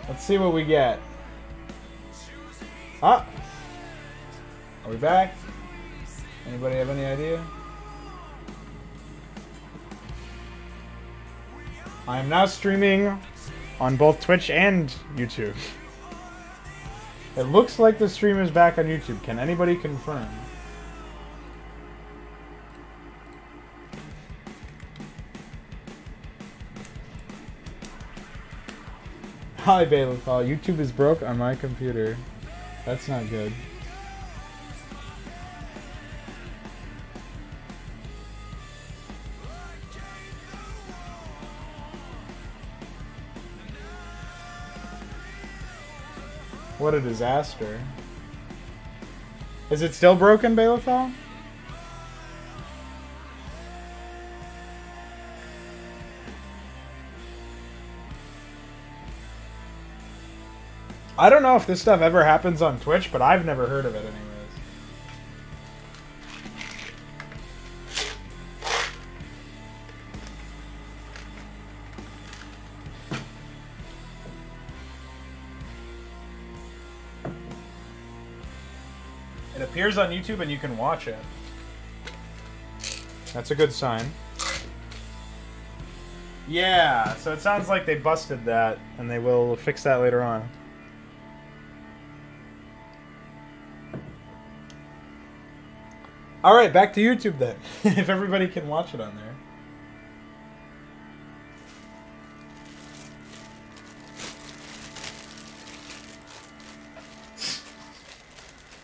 Let's see what we get. Ah! Are we back? Anybody have any idea? I am now streaming on both Twitch and YouTube. It looks like the stream is back on YouTube. Can anybody confirm? Hi, Bailiff. YouTube is broke on my computer. That's not good. What a disaster. Is it still broken, Bailiff? I don't know if this stuff ever happens on Twitch, but I've never heard of it anyways. It appears on YouTube and you can watch it. That's a good sign. Yeah, so it sounds like they busted that, and they will fix that later on. Alright, back to YouTube then. If everybody can watch it on there.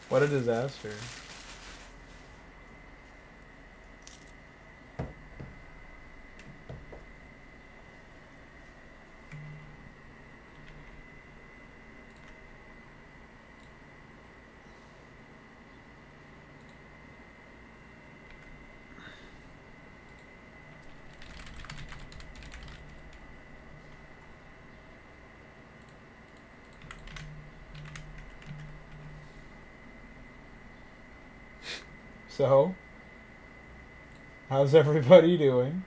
What a disaster. So, how's everybody doing?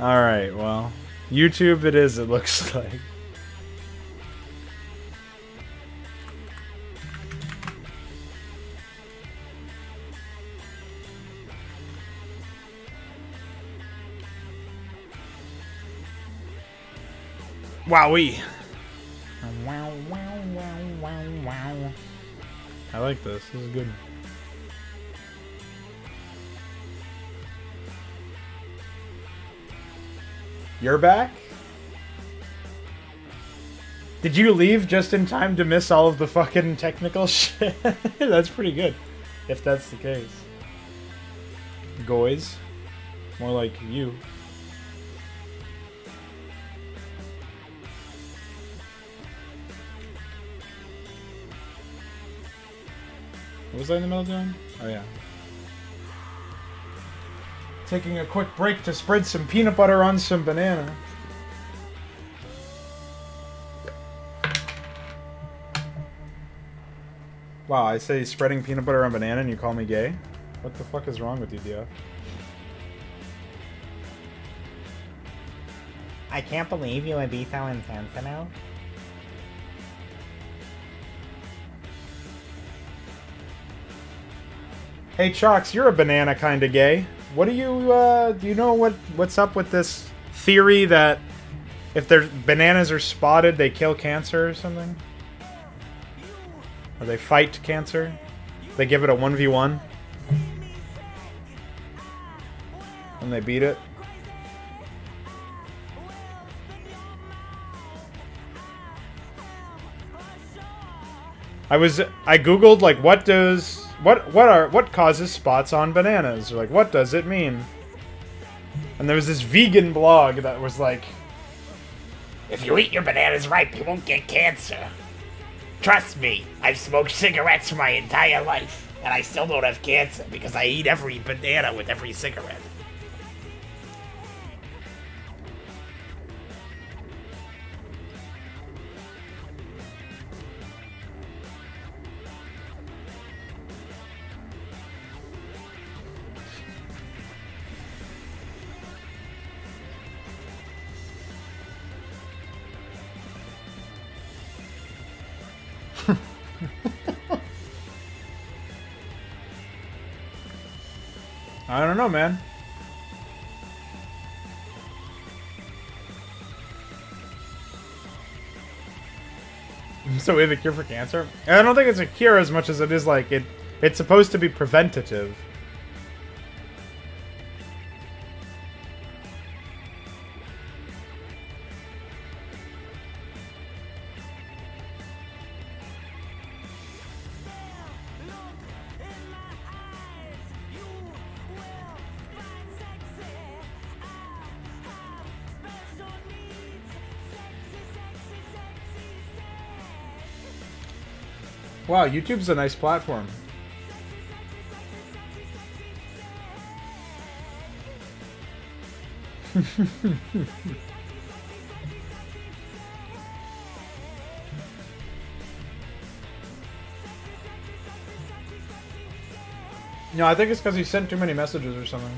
Alright, well, YouTube it is, it looks like. Wowee! Wow, wow, wow, wow, wow. I like this. This is good. You're back? Did you leave just in time to miss all of the fucking technical shit? That's pretty good, if that's the case. Goys. More like you. What was I in the middle doing? Oh yeah. Taking a quick break to spread some peanut butter on some banana. Wow, I say spreading peanut butter on banana and you call me gay? What the fuck is wrong with you, DF? I can't believe you would be so insensitive. Hey Chalks, you're a banana kinda gay. What do you know what's up with this theory that if their bananas are spotted, they kill cancer or something? Or they fight cancer? They give it a 1v1? And they beat it? I googled like what causes spots on bananas? Or like what does it mean? And there was this vegan blog that was like, if you eat your bananas ripe, you won't get cancer. Trust me, I've smoked cigarettes for my entire life, and I still don't have cancer because I eat every banana with every cigarette. I don't know, man. So we have a cure for cancer? And I don't think it's a cure as much as it is like it's supposed to be preventative. Wow, YouTube's a nice platform. No, I think it's because he sent too many messages or something.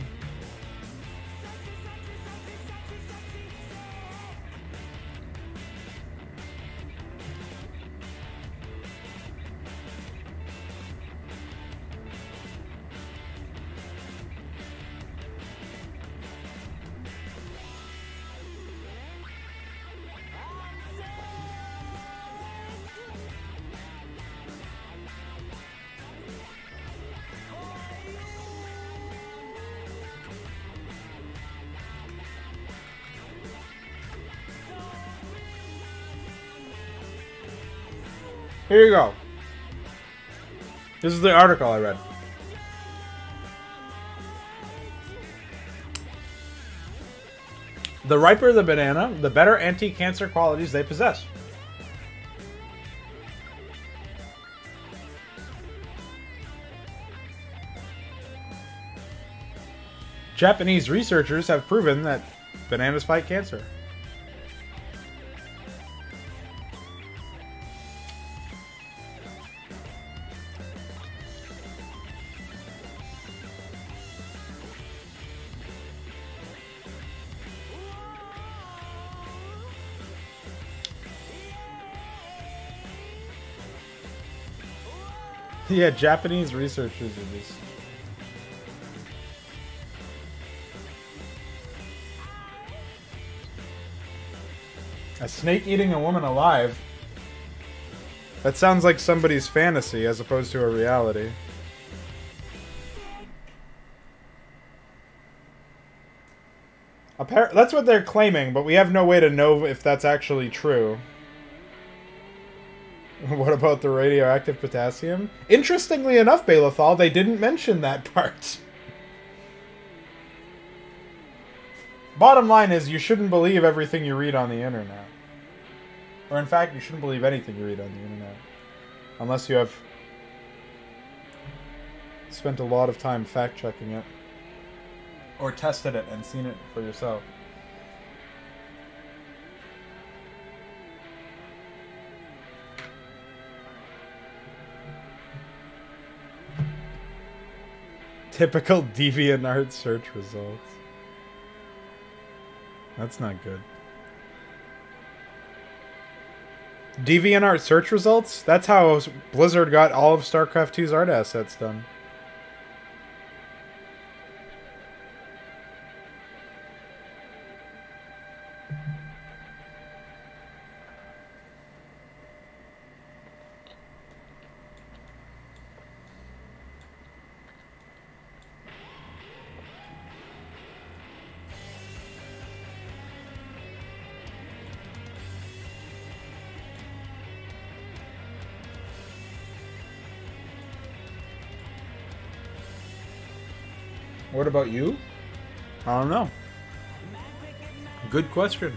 Here you go. This is the article I read. The riper the banana, the better anti-cancer qualities they possess. Japanese researchers have proven that bananas fight cancer. Yeah, Japanese researchers are just... A snake eating a woman alive? That sounds like somebody's fantasy as opposed to a reality. That's what they're claiming, but we have no way to know if that's actually true. What about the radioactive potassium? Interestingly enough, Balathal, they didn't mention that part. Bottom line is, you shouldn't believe everything you read on the internet. Or in fact, you shouldn't believe anything you read on the internet. Unless you have spent a lot of time fact-checking it. Or tested it and seen it for yourself. Typical DeviantArt search results. That's not good. DeviantArt search results? That's how Blizzard got all of StarCraft 2's art assets done. What about you? I don't know. Good question.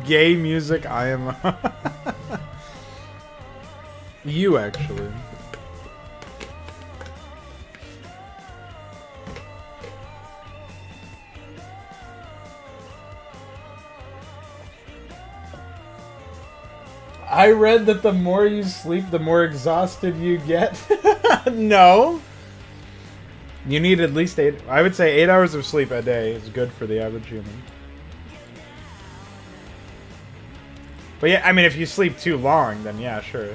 Gay music, I am... You, actually. I read that the more you sleep, the more exhausted you get. No. You need at least 8... I would say 8 hours of sleep a day is good for the average human. But yeah, I mean, if you sleep too long, then yeah, sure.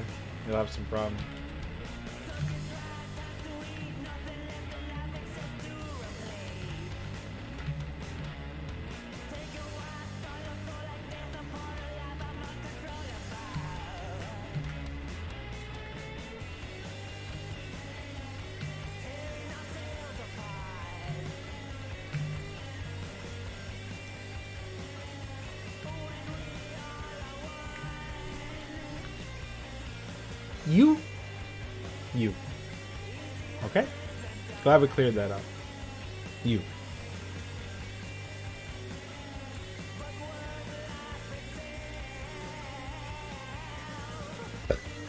You'll have some problems. You. Okay? Glad we cleared that up. You.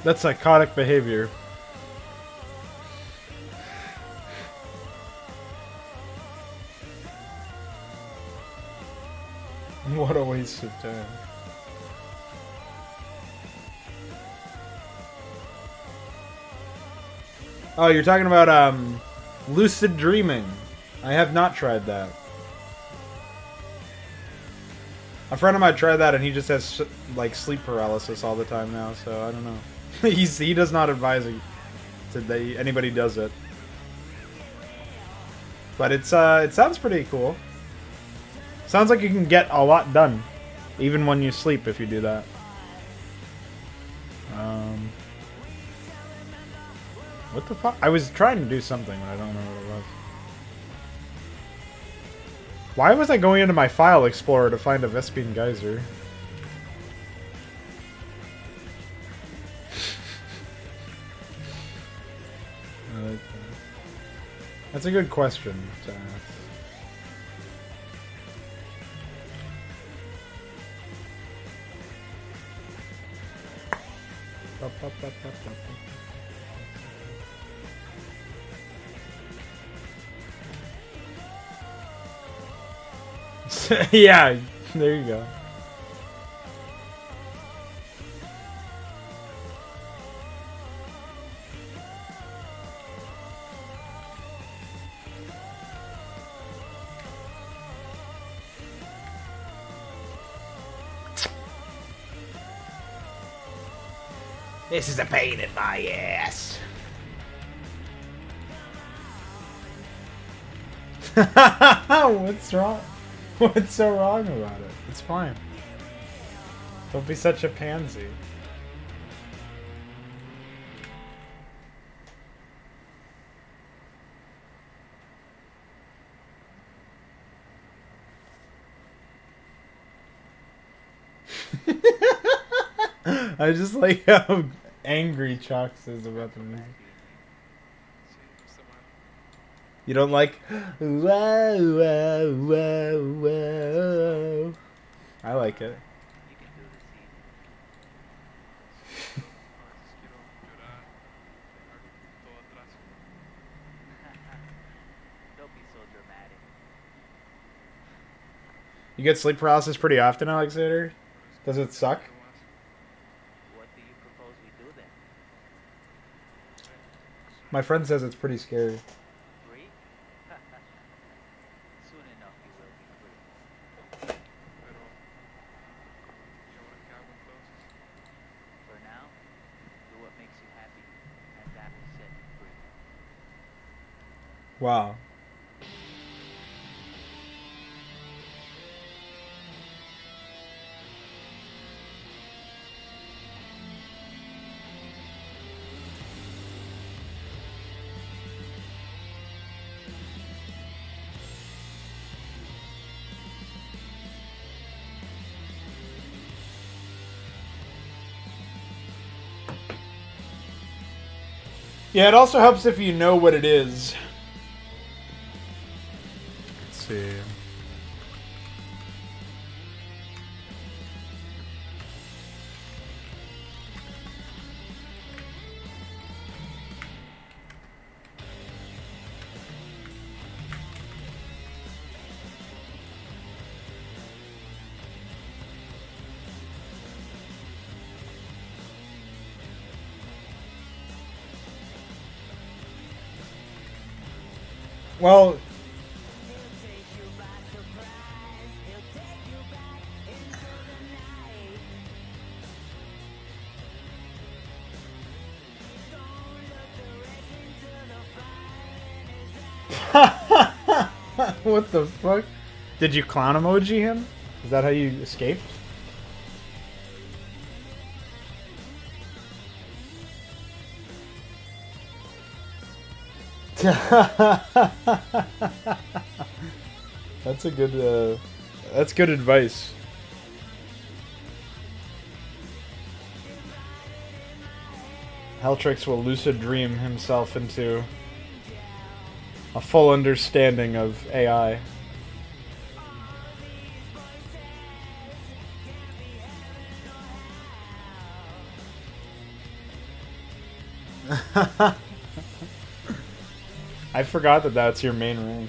That's psychotic behavior. What a waste of time. Oh, you're talking about lucid dreaming. I have not tried that. A friend of mine tried that, and he just has like sleep paralysis all the time now. So I don't know. He does not advise it that anybody does it. But it sounds pretty cool. Sounds like you can get a lot done, even when you sleep if you do that. What the fuck? I was trying to do something, but I don't know what it was. Why was I going into my file explorer to find a Vespine geyser? I like that. That's a good question to ask. Yeah, there you go. This is a pain in my ass. What's wrong? What's so wrong about it? It's fine. Don't be such a pansy. I just like how angry Chalks is about the music. You don't like whoa, whoa, whoa, whoa. I like it. Don't be so dramatic. You get sleep paralysis pretty often, Alexander? Does it suck? What do you propose we do then? My friend says it's pretty scary. Free? Soon enough you will be free. For now, do what makes you happy, and that will set you free. Wow. Yeah, it also helps if you know what it is. Let's see. Well, what the fuck? Did you clown emoji him? Is that how you escaped? That's a good, that's good advice. Heltrix will lucid dream himself into a full understanding of AI. I forgot that that's your main ring.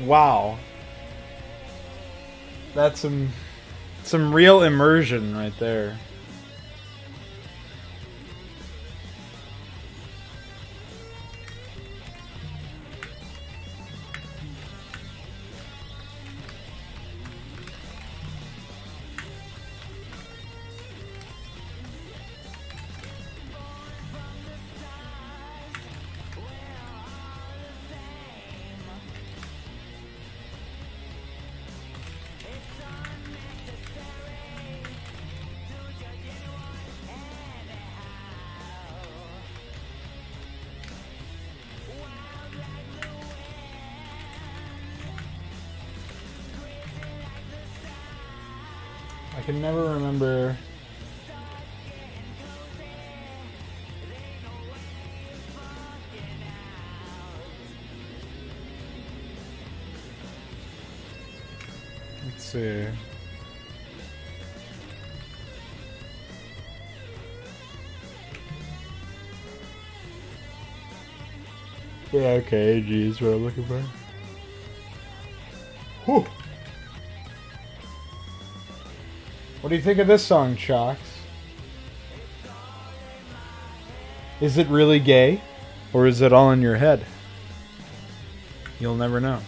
Wow. That's some real immersion right there. I can never remember. Let's see. Yeah, okay, AG is what I'm looking for. Whew. What do you think of this song, Shocks? Is it really gay? Or is it all in your head? You'll never know.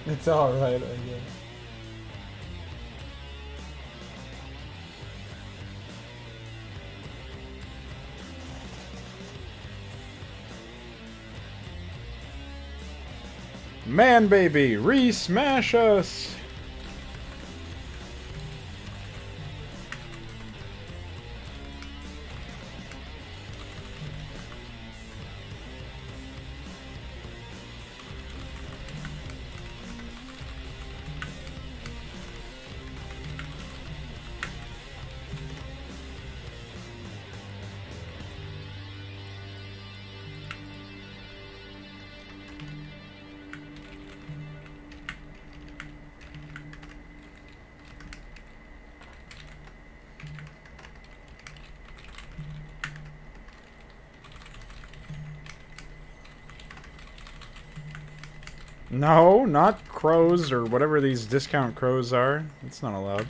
It's alright, I guess. Man baby, re-smash us! No, not crows or whatever these discount crows are. It's not allowed.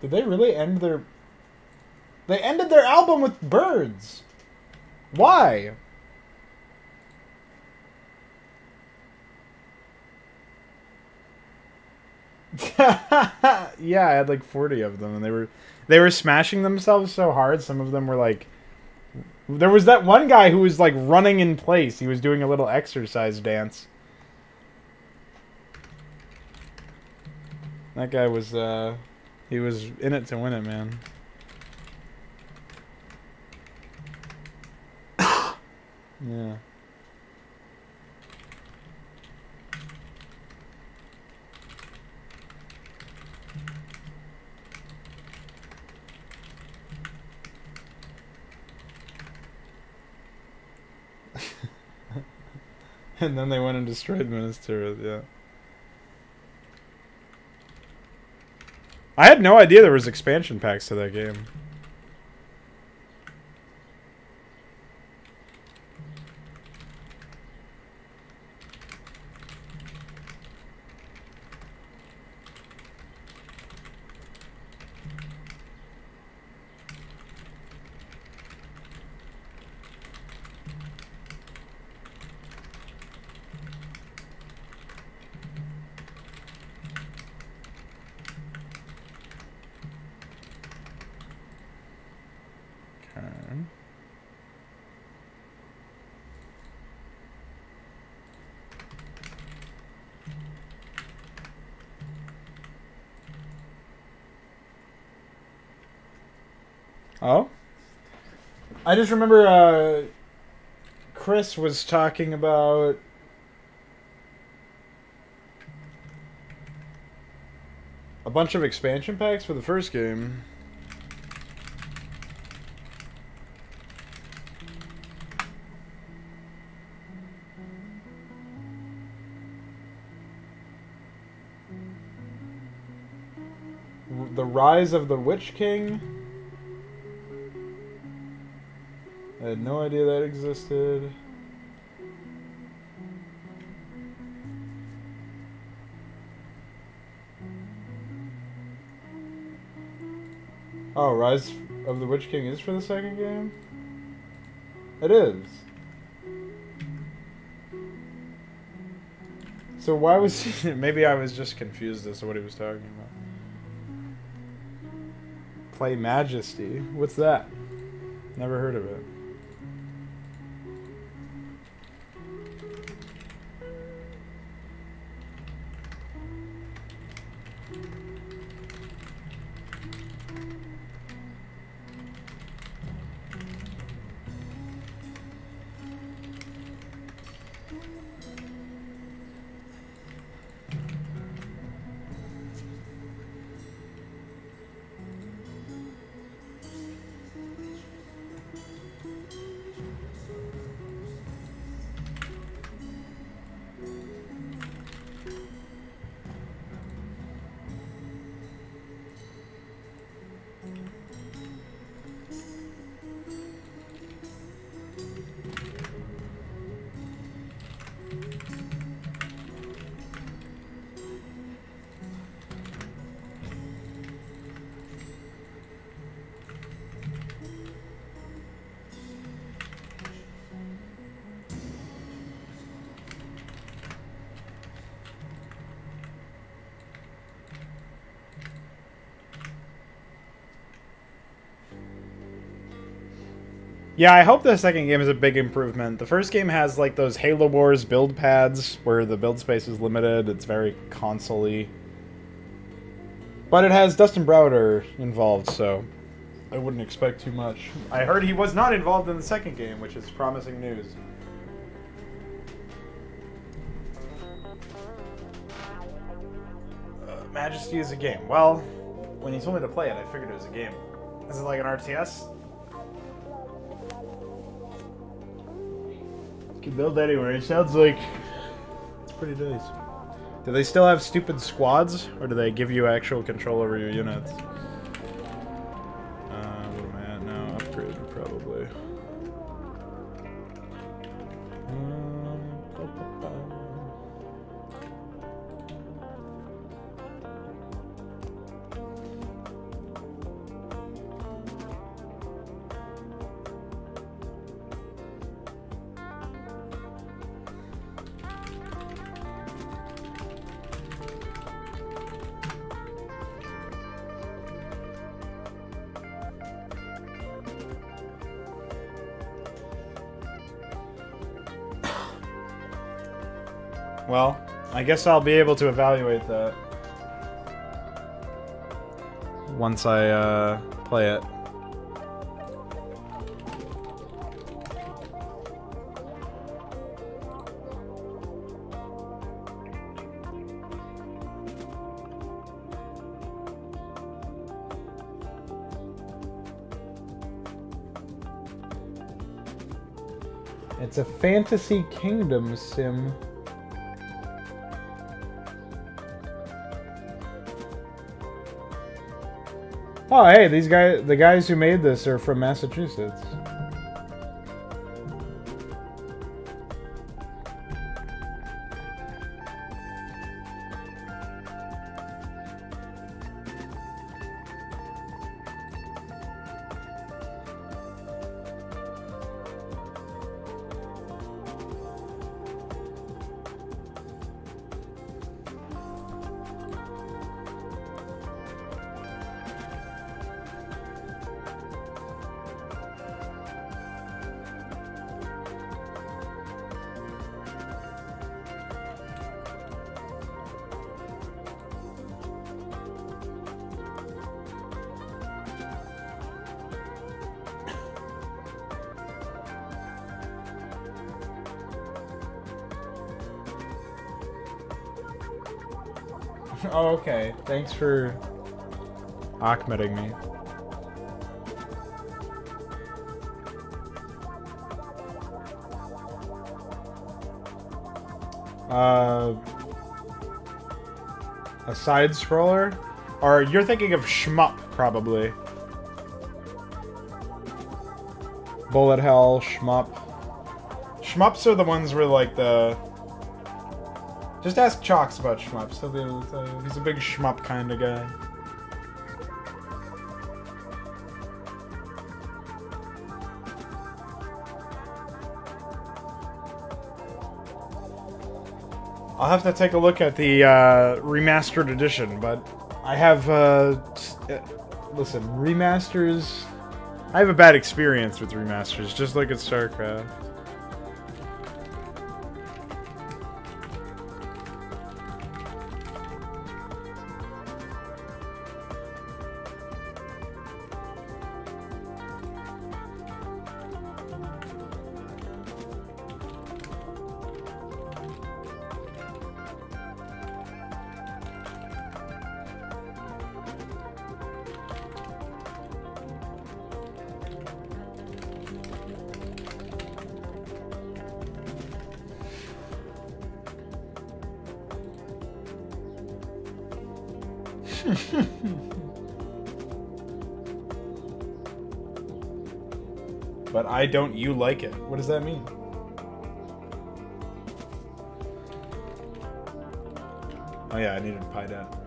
Did they really end their... They ended their album with birds! Why? Yeah, I had like 40 of them, and they were smashing themselves so hard. Some of them were like... There was that one guy who was like running in place. He was doing a little exercise dance. That guy was, he was in it to win it, man. Yeah. And then they went and destroyed Minas Tirith, yeah. I had no idea there was expansion packs to that game. Oh? I just remember Chris was talking about a bunch of expansion packs for the first game. The Rise of the Witch King. I had no idea that existed. Oh, Rise of the Witch King is for the second game? It is. So why was he... Maybe I was just confused as to what he was talking about. Play Majesty? What's that? Never heard of it. Yeah, I hope the second game is a big improvement. The first game has like those Halo Wars build pads where the build space is limited. It's very console-y. But it has Dustin Browder involved, so I wouldn't expect too much. I heard he was not involved in the second game, which is promising news. Majesty is a game. Well, when you told me to play it, I figured it was a game. Is it like an RTS? You can build anywhere. It sounds like it's pretty nice. Do they still have stupid squads, or do they give you actual control over your units? What am I at now? Upgrade, probably. Well, I guess I'll be able to evaluate that once I play it. It's a fantasy kingdom sim. Oh, hey, these guys, the guys who made this are from Massachusetts. Oh, okay. Thanks for Ahmeding me. A side scroller? Or you're thinking of shmup, probably. Bullet hell, shmup. Shmups are the ones where, like, the... Just ask Chalks about shmups. He'll be able to tell you. He's a big shmup kind of guy. I'll have to take a look at the remastered edition, but I have, listen, remasters... I have a bad experience with remasters, just like at StarCraft. But I don't you like it. What does that mean? Oh yeah, I needed to pie that.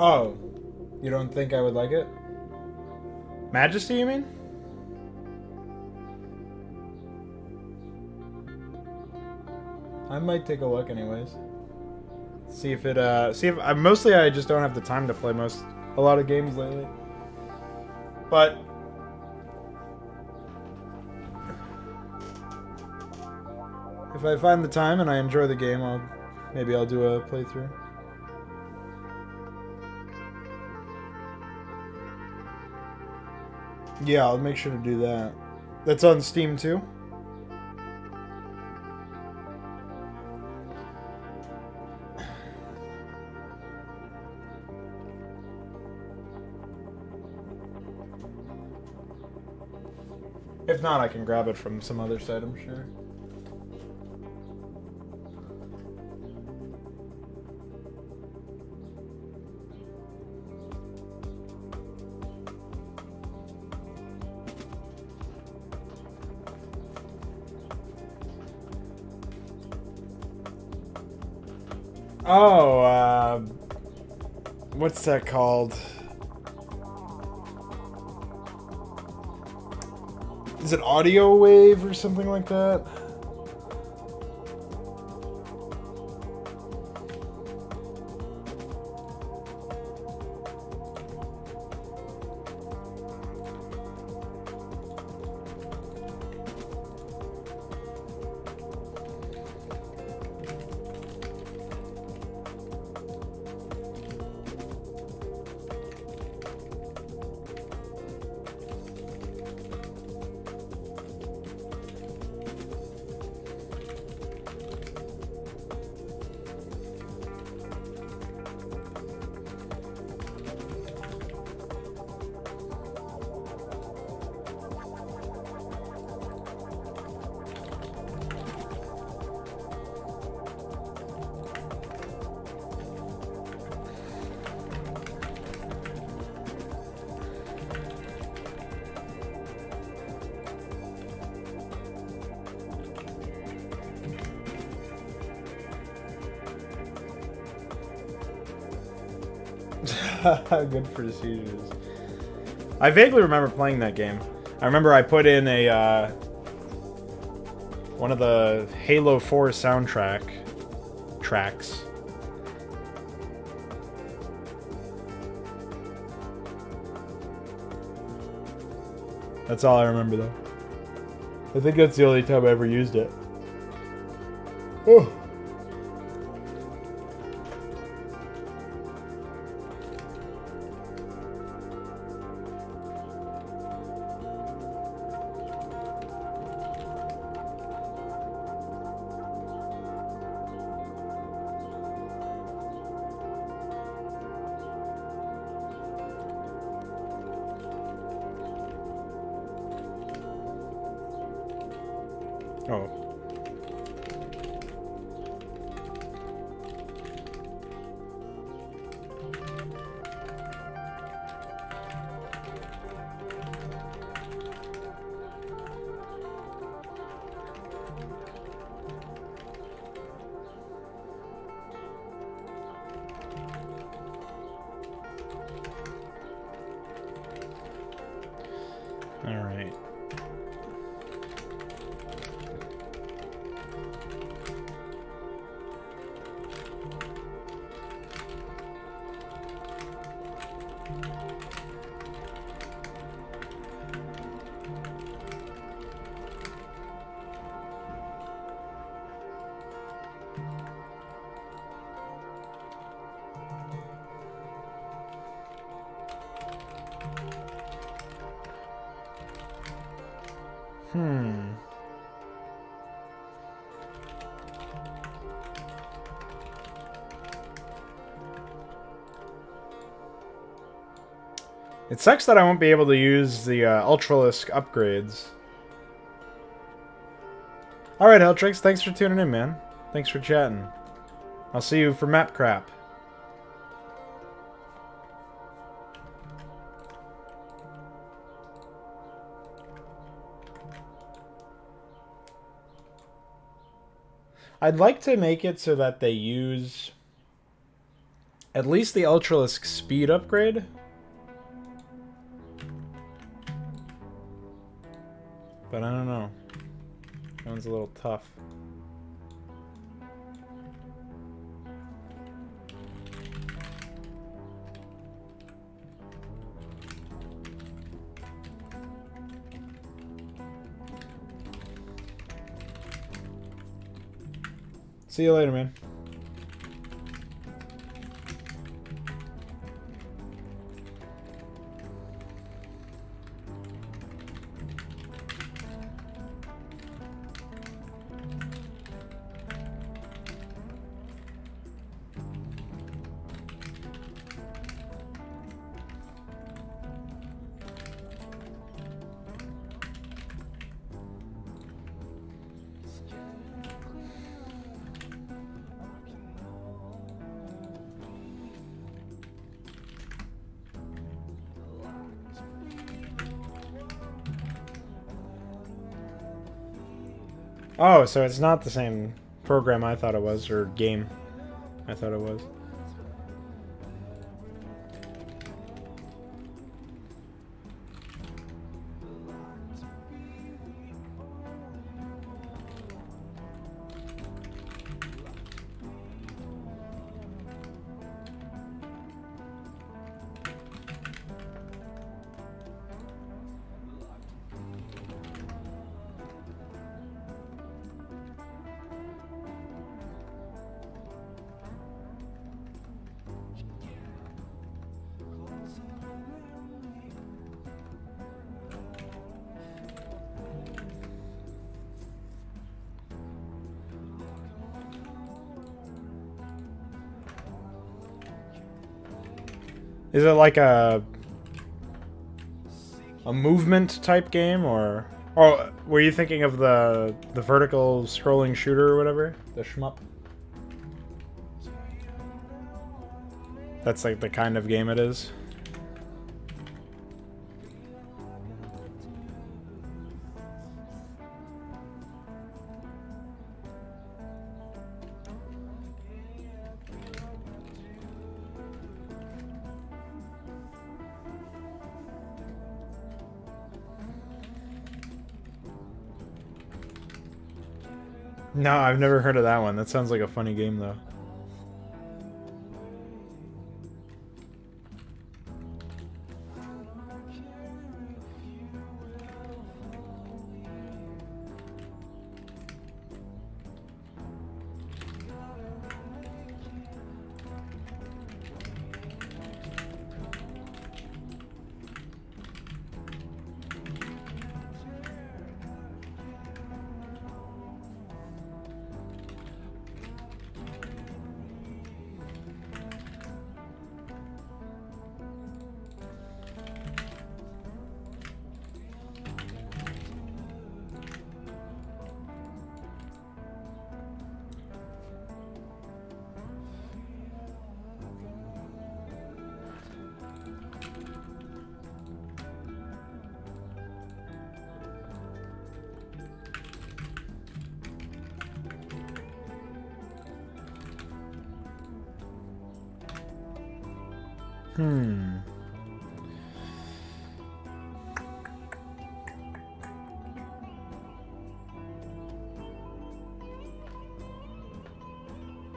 Oh, you don't think I would like it? Majesty, you mean? I might take a look anyways. See if it, mostly I just don't have the time to play a lot of games lately. But if I find the time and I enjoy the game, maybe I'll do a playthrough. Yeah, I'll make sure to do that. That's on Steam too? If not, I can grab it from some other site, I'm sure. Oh, what's that called? Is it Audio Wave or something like that? Good procedures. I vaguely remember playing that game. I remember I put in a one of the Halo 4 soundtrack tracks. That's all I remember though. I think that's the only time I ever used it. Oh. Oh. All right. It sucks that I won't be able to use the Ultralisk upgrades. Alright, Heltrix, thanks for tuning in, man. Thanks for chatting. I'll see you for map crap. I'd like to make it so that they use At least the Ultralisk speed upgrade? But I don't know. That one's a little tough. See you later, man. Oh, so it's not the same program I thought it was, or game I thought it was. Is it like a movement type game, or were you thinking of the vertical scrolling shooter or whatever, the shmup? That's like the kind of game it is. No, I've never heard of that one. That sounds like a funny game, though.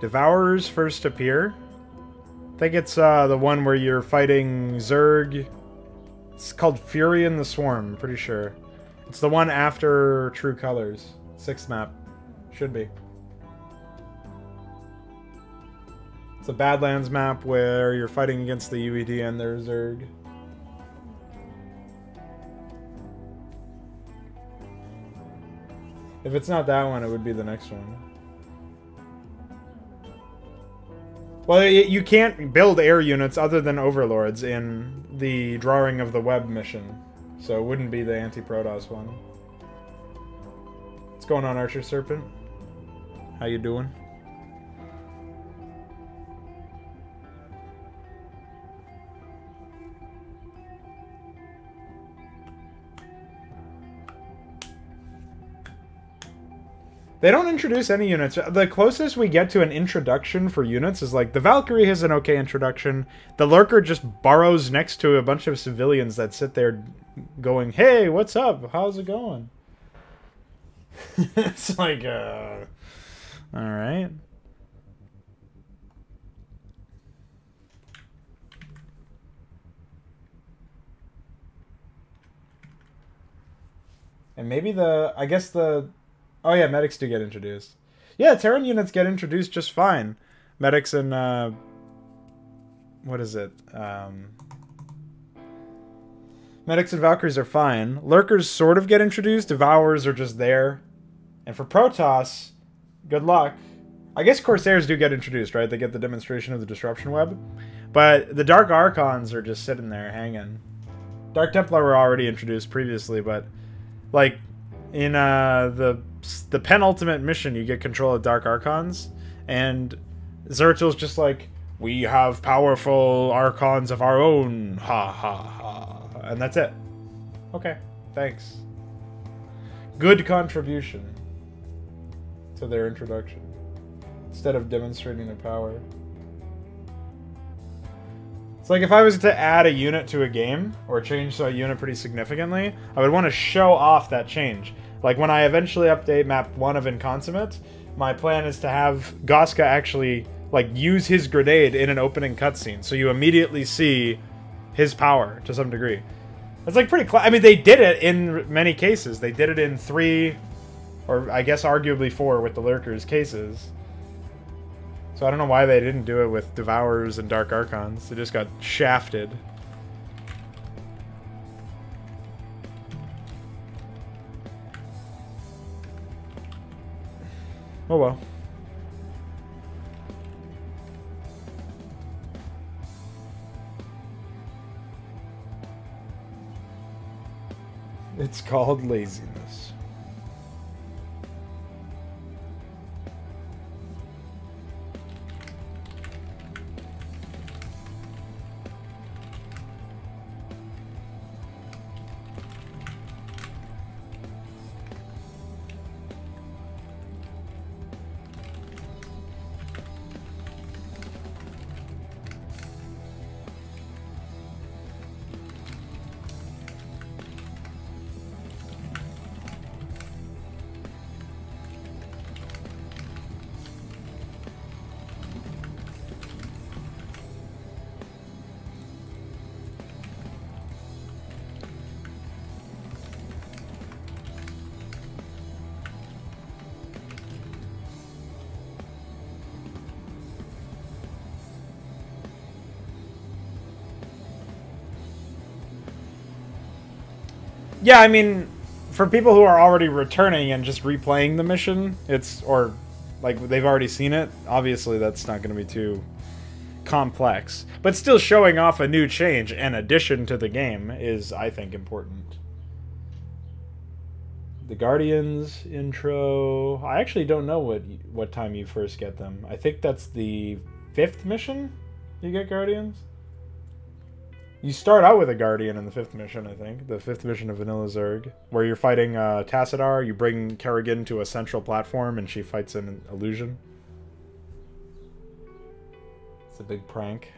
Devourers first appear? I think it's the one where you're fighting Zerg. It's called Fury in the Swarm, I'm pretty sure. It's the one after True Colors. 6th map. Should be. It's a Badlands map where you're fighting against the UED and their Zerg. If it's not that one, it would be the next one. Well, you can't build air units other than overlords in the Drawing of the Web mission, so it wouldn't be the Anti-Protoss one. What's going on, Archer Serpent? How you doing? They don't introduce any units. The closest we get to an introduction for units is like the Valkyrie has an okay introduction. The Lurker just burrows next to a bunch of civilians that sit there going, "Hey, what's up? How's it going?" It's like, all right. And maybe I guess the... Oh yeah, medics do get introduced. Yeah, Terran units get introduced just fine. Medics and, what is it? Medics and Valkyries are fine. Lurkers sort of get introduced. Devourers are just there. And for Protoss, good luck. I guess Corsairs do get introduced, right? They get the demonstration of the Disruption Web. But the Dark Archons are just sitting there hanging. Dark Templar were already introduced previously, but... Like, in the penultimate mission, you get control of Dark Archons, and Zertil's just like, "We have powerful Archons of our own, ha ha ha," and that's it. Okay, thanks. Good contribution to their introduction, instead of demonstrating their power. It's like if I was to add a unit to a game, or change a unit pretty significantly, I would want to show off that change. Like when I eventually update map 1 of Inconsummate, my plan is to have Goska actually like use his grenade in an opening cutscene, so you immediately see his power to some degree. It's like pretty I mean, they did it in many cases. They did it in 3, or I guess arguably 4 with the Lurkers cases. So I don't know why they didn't do it with Devourers and Dark Archons. They just got shafted. Oh well. It's called laziness. Yeah, I mean, for people who are already returning and just replaying the mission, or like they've already seen it, obviously that's not going to be too complex. But still showing off a new change and addition to the game is, I think, important. The Guardians intro... I actually don't know what time you first get them. I think that's the 5th mission you get Guardians. You start out with a Guardian in the 5th mission, I think. The 5th mission of Vanilla Zerg. Where you're fighting Tassadar, you bring Kerrigan to a central platform and she fights an illusion. It's a big prank.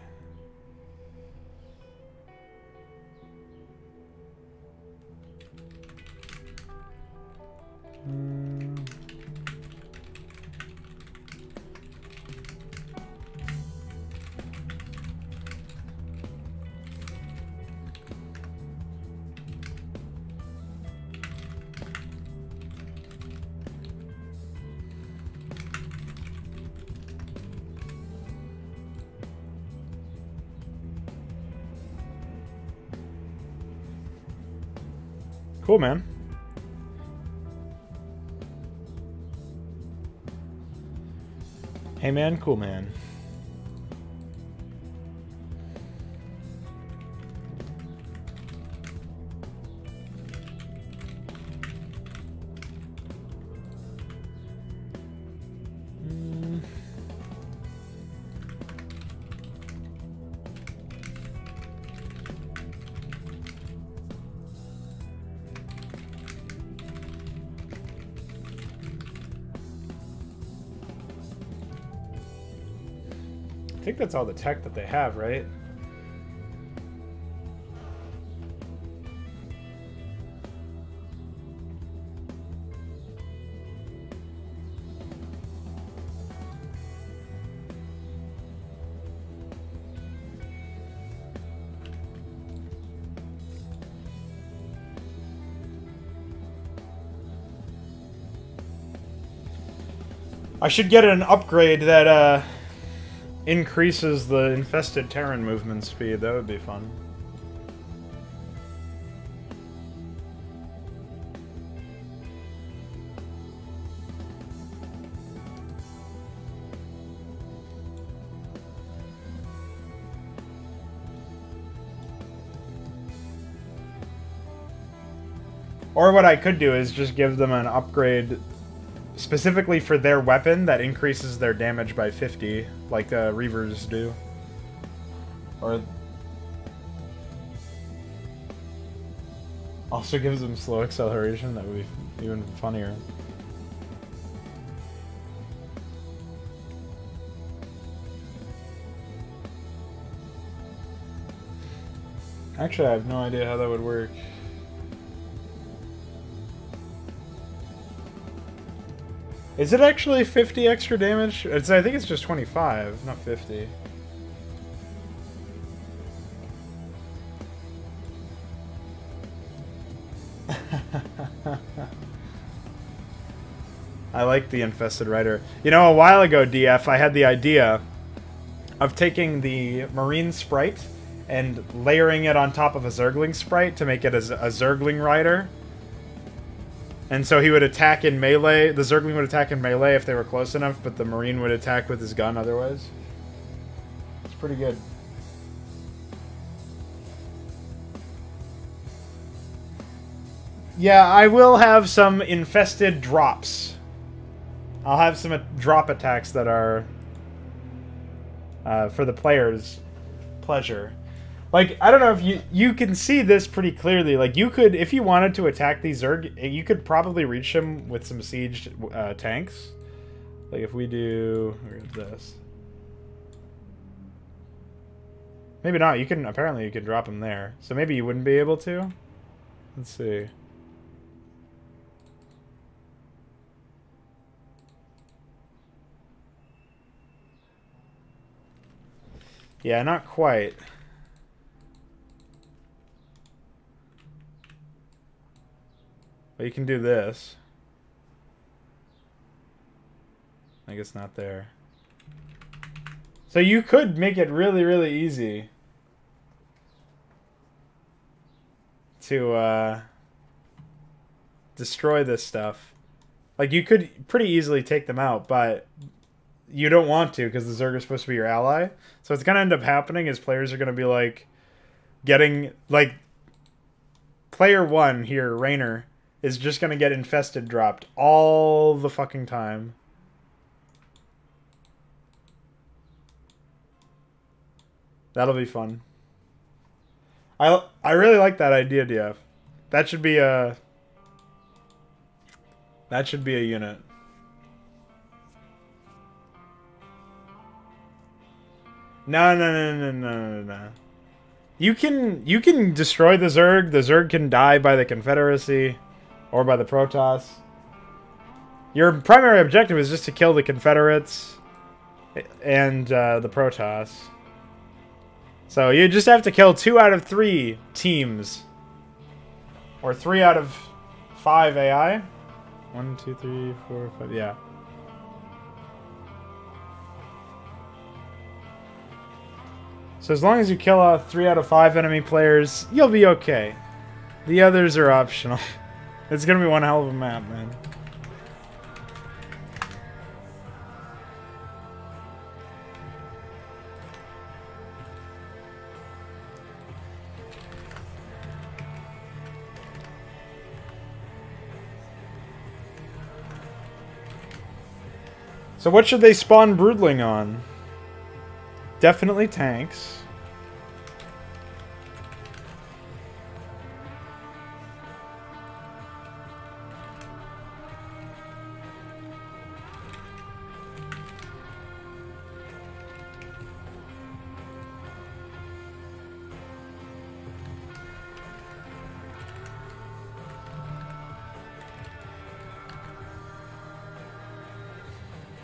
Cool, man. Hey, man. Cool, man. think that's all the tech that they have, right? I should get an upgrade that increases the infested Terran movement speed. That would be fun. Or what I could do is just give them an upgrade specifically for their weapon that increases their damage by 50, like Reavers do. Or also gives them slow acceleration. That would be even funnier. Actually, I have no idea how that would work. Is it actually 50 extra damage? I think it's just 25, not 50. I like the Infested Rider. You know, a while ago, DF, I had the idea of taking the Marine sprite and layering it on top of a Zergling sprite to make it a Zergling Rider. And so he would attack in melee. The Zergling would attack in melee if they were close enough, but the Marine would attack with his gun otherwise. It's pretty good. Yeah, I will have some infested drops. I'll have some drop attacks that are for the player's pleasure. Like, I don't know if you can see this pretty clearly. Like, you could, if you wanted to attack these Zerg, you could probably reach them with some siege tanks. Like, if we do, where's this? Maybe not. You can, apparently you can drop them there. So maybe you wouldn't be able to. Let's see. Yeah, not quite. But you can do this. I guess not there. So you could make it really, really easy to destroy this stuff. Like, you could pretty easily take them out, but you don't want to because the Zerg is supposed to be your ally. So what's going to end up happening is players are going to be, like, getting, like, player 1 here, Raynor, is just going to get infested dropped all the fucking time. That'll be fun. I really like that idea, DF. That should be a unit. No. You can destroy the Zerg. The Zerg can die by the Confederacy or by the Protoss. Your primary objective is just to kill the Confederates and the Protoss. So you just have to kill 2 out of 3 teams. Or 3 out of 5 AI. 1, 2, 3, 4, 5, yeah. So as long as you kill 3 out of 5 enemy players, you'll be okay. The others are optional. It's gonna be one hell of a map, man. So what should they spawn Broodling on? Definitely tanks.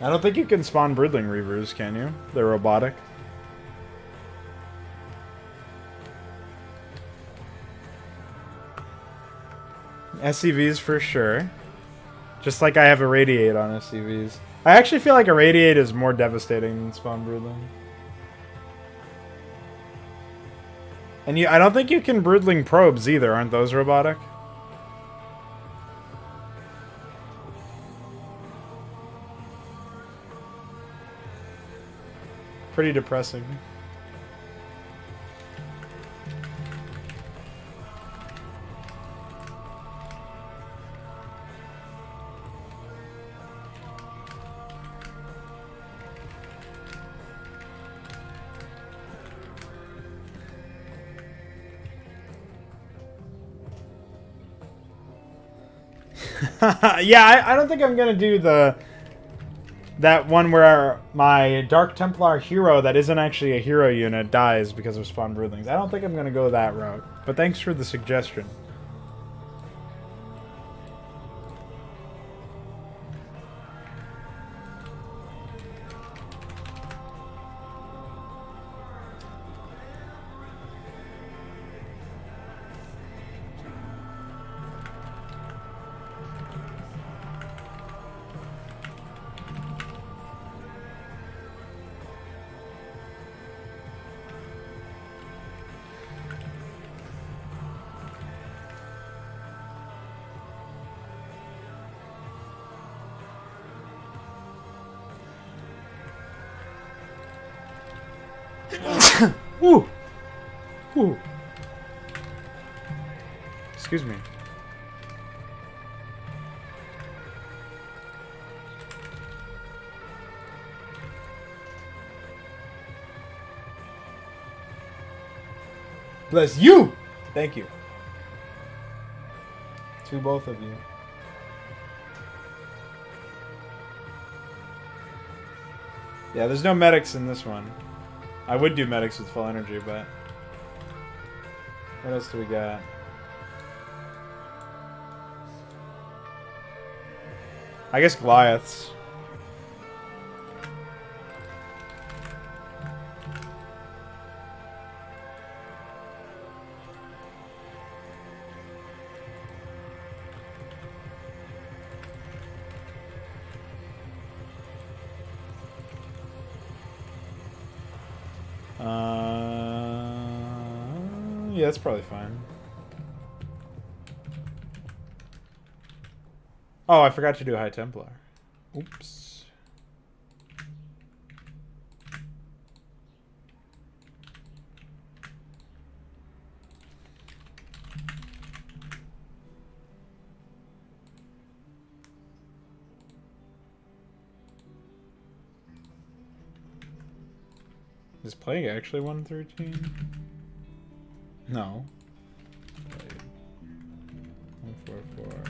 I don't think you can spawn Broodling Reavers, can you? They're robotic. SCVs for sure. Just like I have Irradiate on SCVs. I actually feel like Irradiate is more devastating than spawn Broodling. And I don't think you can Broodling probes either. Aren't those robotic? Pretty depressing. Yeah, I don't think I'm gonna do that one where my Dark Templar hero that isn't actually a hero unit dies because of spawn broodlings. I don't think I'm gonna go that route. But thanks for the suggestion. Woo! Woo! Excuse me. Bless you! Thank you. To both of you. Yeah, there's no medics in this one. I would do medics with full energy, but... What else do we got? I guess Goliaths. Yeah, that's probably fine. Oh, I forgot to do High Templar. Oops. Is Plague actually 113? No. Wait. 144.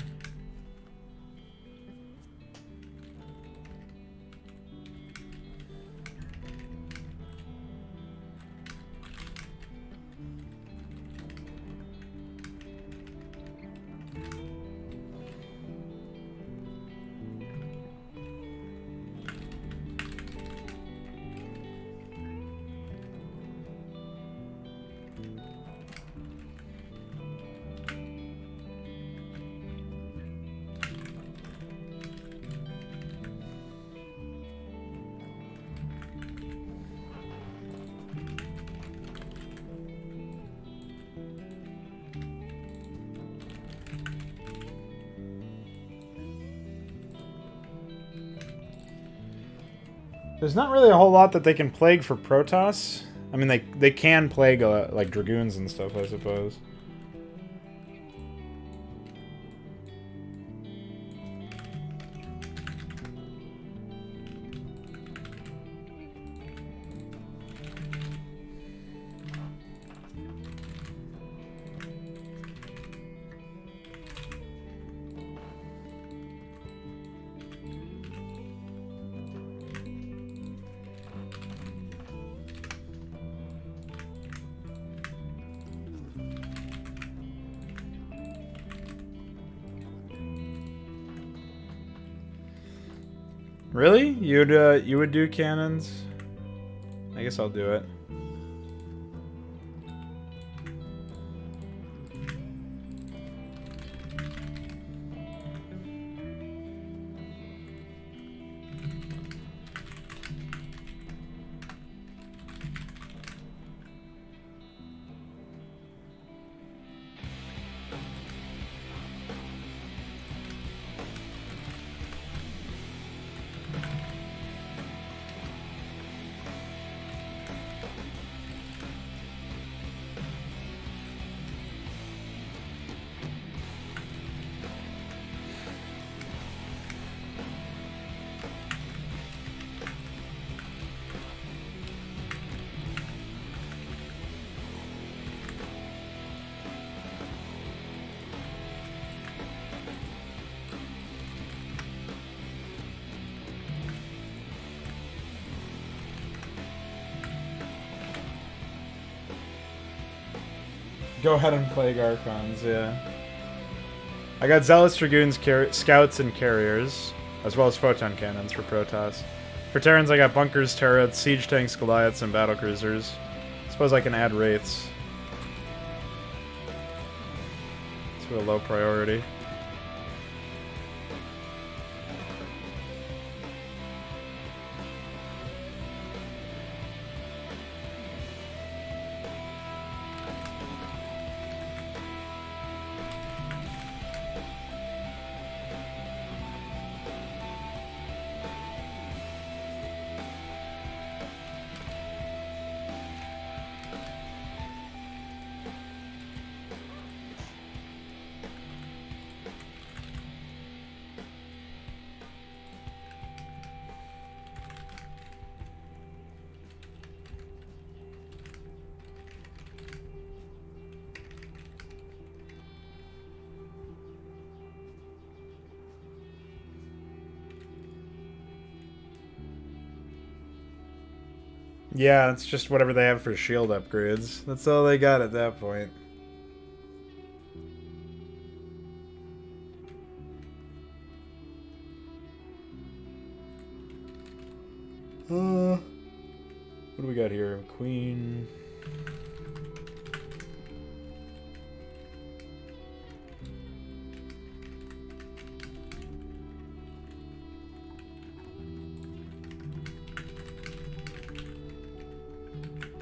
There's not really a whole lot that they can plague for Protoss. I mean, they can plague like Dragoons and stuff, I suppose. Really? You would do cannons? I guess I'll do it. Go ahead and play Archons, yeah. I got Zealous Dragoons, Scouts, and Carriers, as well as Photon Cannons for Protoss. For Terrans, I got Bunkers, Turrets, Siege Tanks, Goliaths, and Battlecruisers. Suppose I can add Wraiths to a low priority. Yeah, it's just whatever they have for shield upgrades. That's all they got at that point. What do we got here? Queen.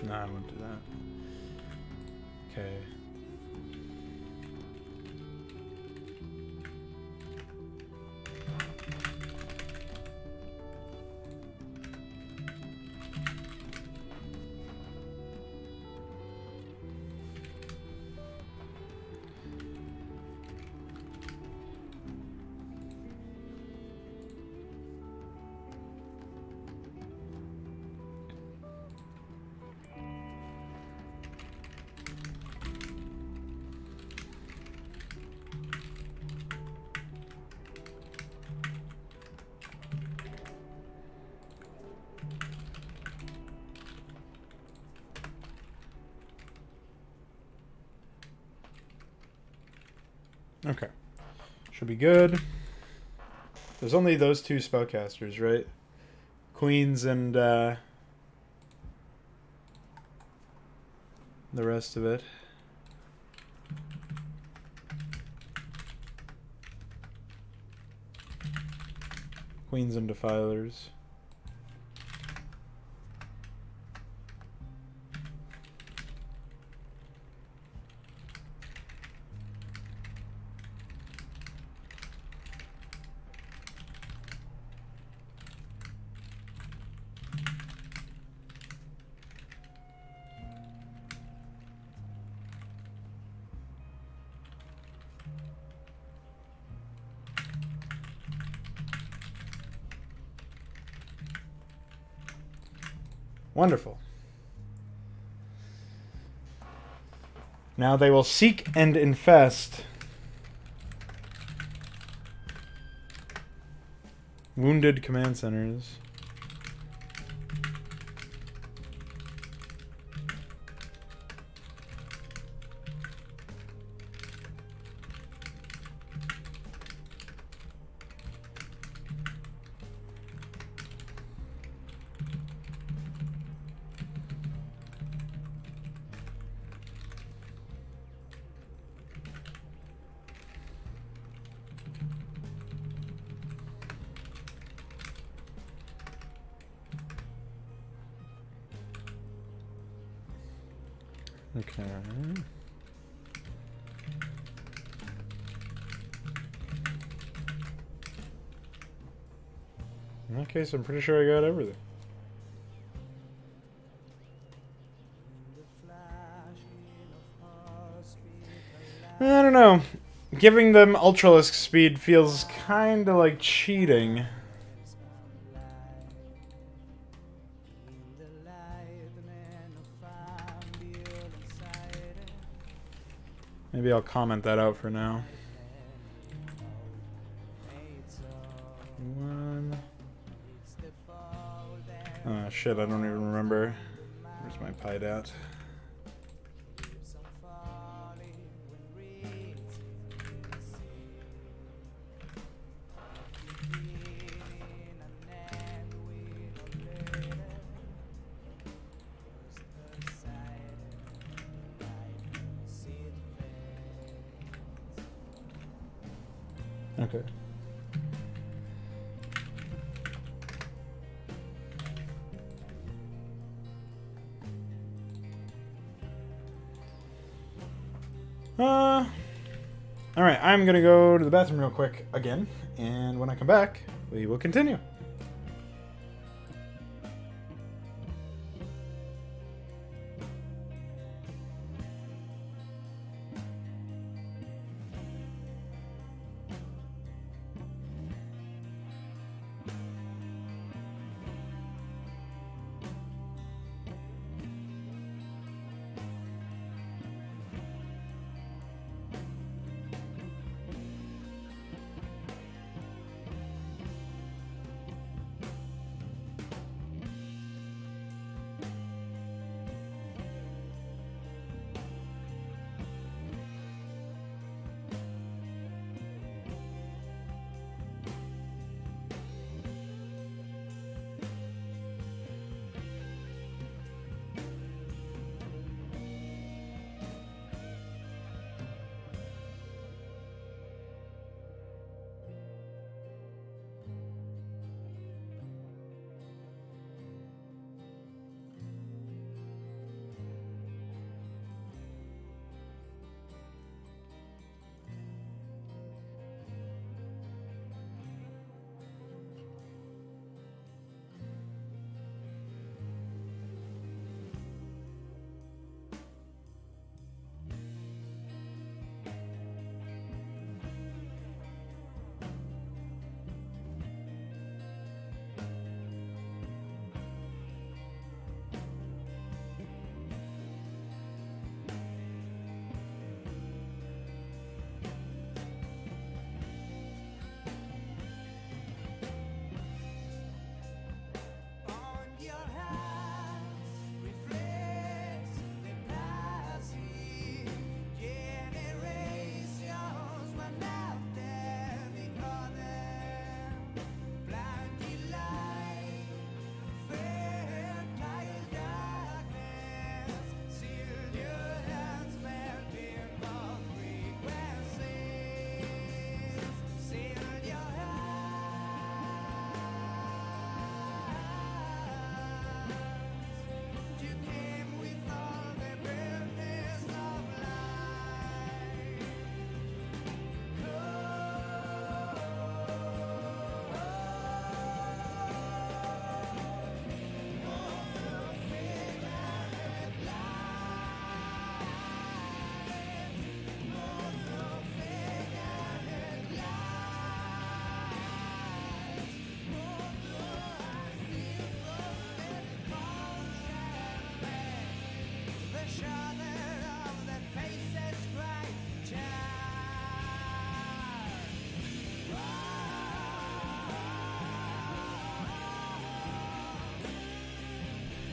No, I won't do that. Okay. Okay. Should be good. There's only those two spellcasters, right? Queens and the rest of it. Queens and Defilers. Wonderful. Now they will seek and infest wounded command centers. Okay. In that case, I'm pretty sure I got everything. I don't know. Giving them Ultralisk speed feels kind of like cheating. Maybe I'll comment that out for now. One. Oh shit, I don't even remember. Where's my pied at? Okay. Alright, I'm gonna go to the bathroom real quick again, and when I come back, we will continue.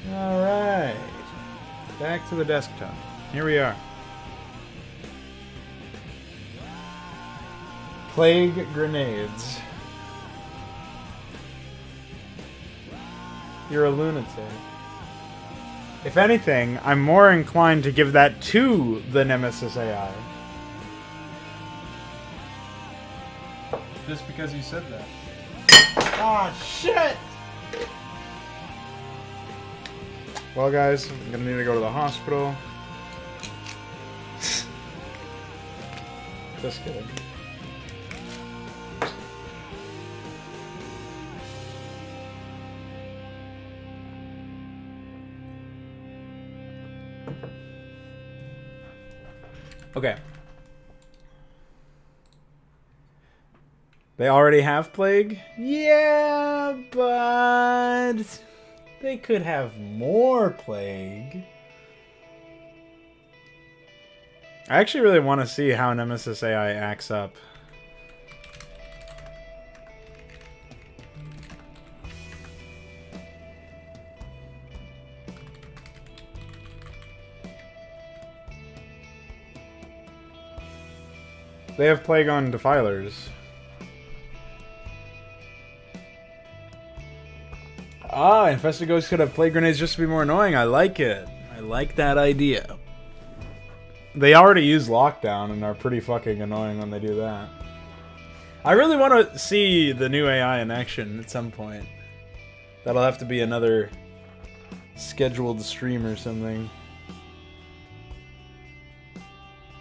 Alright. Back to the desktop. Here we are. Plague grenades. You're a lunatic. If anything, I'm more inclined to give that to the Nemesis AI. Just because you said that. Ah, shit! Well, guys, I'm gonna need to go to the hospital. Just kidding. Okay. They already have plague? Yeah, but they could have more plague. I actually really want to see how Nemesis AI acts up. They have plague on defilers. Ah, infested ghosts could have plague grenades just to be more annoying. I like it. I like that idea. They already use lockdown and are pretty fucking annoying when they do that. I really want to see the new AI in action at some point. That'll have to be another scheduled stream or something.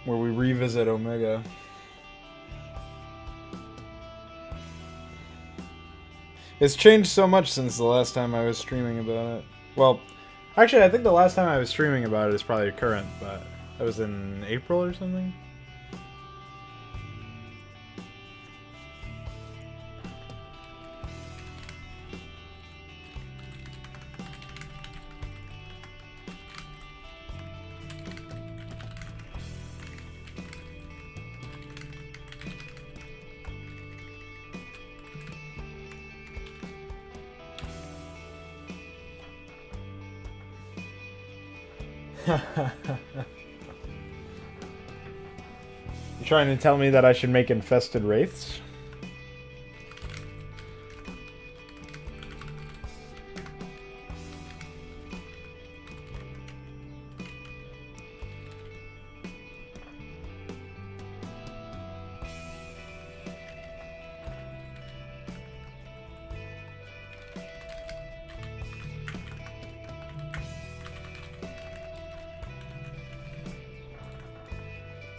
Where we revisit Omega. It's changed so much since the last time I was streaming about it. Well, actually, I think the last time I was streaming about it is probably current, but that was in April or something. You trying to tell me that I should make infested wraiths?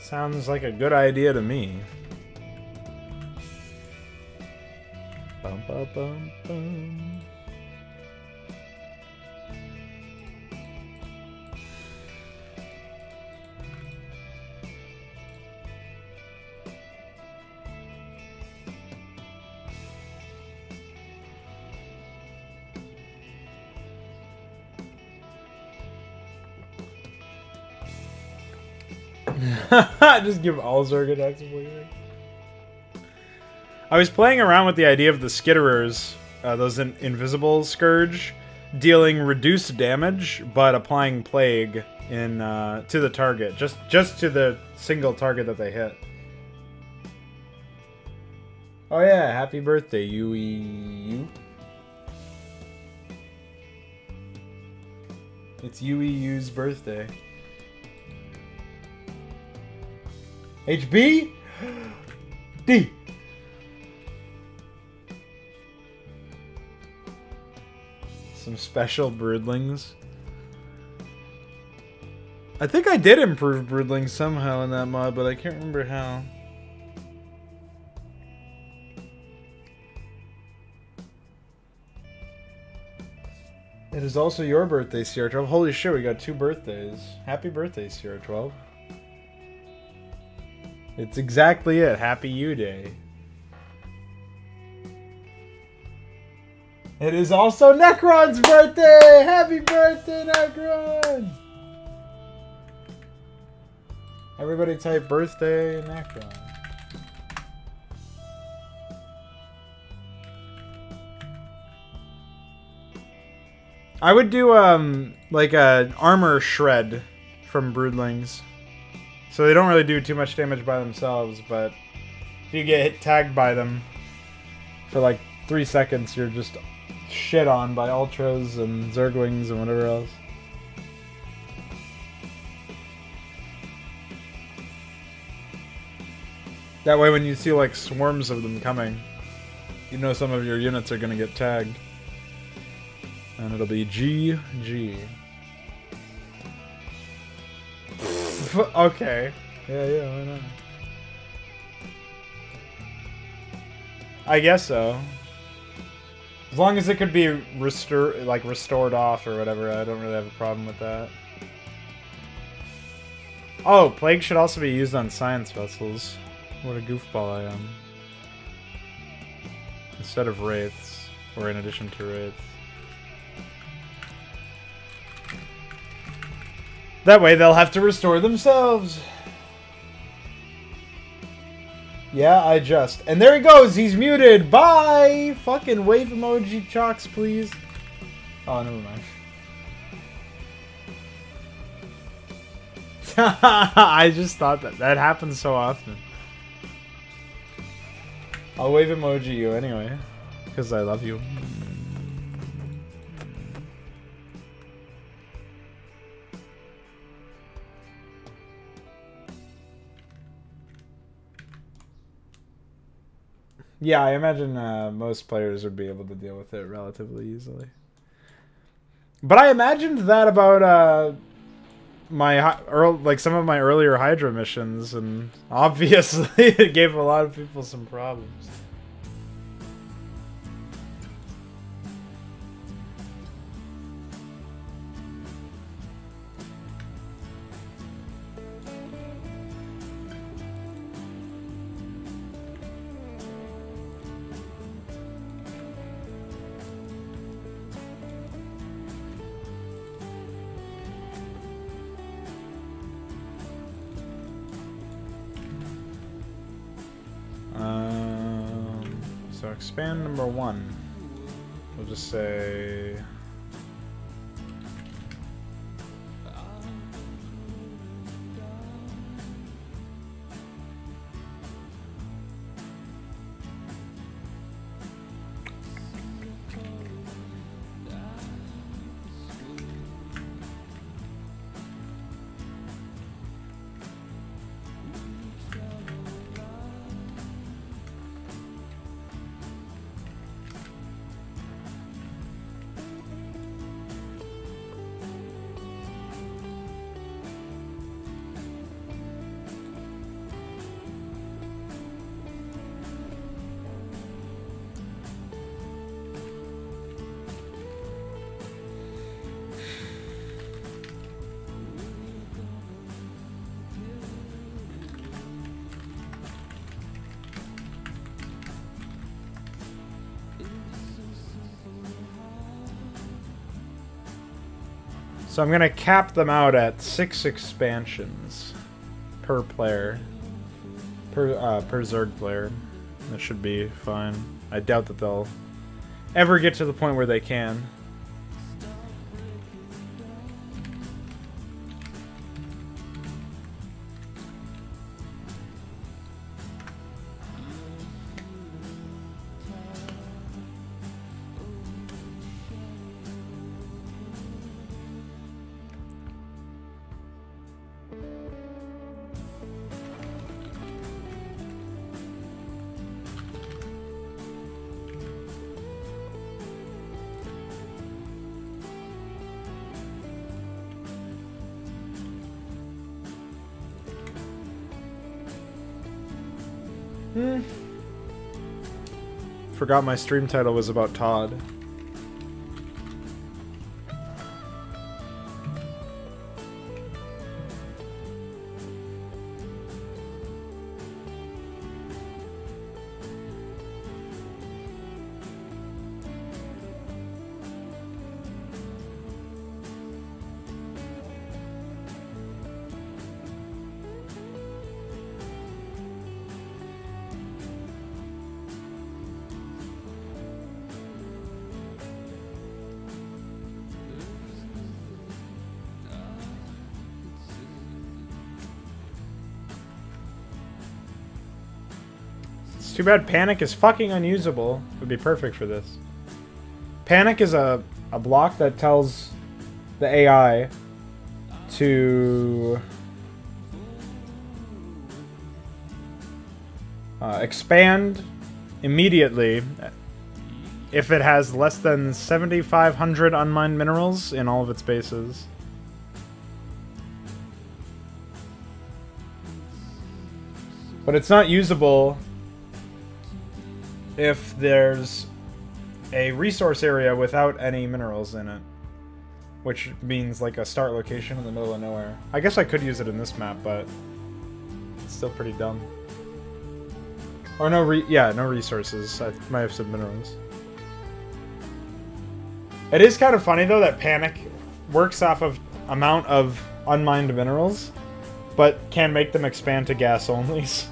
Sounds like a good idea to me. Bum, bum, bum, bum. Just give all Zerg attacks completely. I was playing around with the idea of the skitterers, those invisible scourge, dealing reduced damage but applying plague in to the target, just to the single target that they hit. Oh yeah, happy birthday, Yui. It's Yu's birthday. HB? D. Some special broodlings. I think I did improve broodlings somehow in that mod, but I can't remember how. It is also your birthday, CR12. Holy shit, we got 2 birthdays. Happy birthday, CR12. It's exactly it. Happy U Day. It is also Necron's birthday! Happy birthday, Necron! Everybody type birthday Necron. I would do like a armor shred from broodlings. So they don't really do too much damage by themselves, but if you get hit tagged by them for like 3 seconds, you're just shit on by ultras and zerglings and whatever else. That way when you see like swarms of them coming, you know some of your units are gonna get tagged. And it'll be GG. Okay. Yeah, why not? I guess so. As long as it could be restored off or whatever, I don't really have a problem with that. Oh, plague should also be used on science vessels. What a goofball I am. Instead of wraiths, or in addition to wraiths. That way they'll have to restore themselves. Yeah, I just. And there he goes! He's muted! Bye! Fucking wave emoji chalks, please. Oh, never mind. I just thought that happens so often. I'll wave emoji you anyway. Because I love you. Yeah, I imagine most players would be able to deal with it relatively easily. But I imagined that about some of my earlier Hydra missions, and obviously it gave a lot of people some problems. So expand number 1. We'll just say... So I'm gonna cap them out at 6 expansions per player, per Zerg player. That should be fine. I doubt that they'll ever get to the point where they can. Forgot my stream title was about Todd. Too bad Panic is fucking unusable. It would be perfect for this. Panic is a block that tells the AI to expand immediately if it has less than 7,500 unmined minerals in all of its bases. But it's not usable if there's a resource area without any minerals in it. Which means like a start location in the middle of nowhere. I guess I could use it in this map, but it's still pretty dumb. Or no resources. I might have some minerals. It is kind of funny though that Panic works off of amount of unmined minerals, but can make them expand to gas onlys.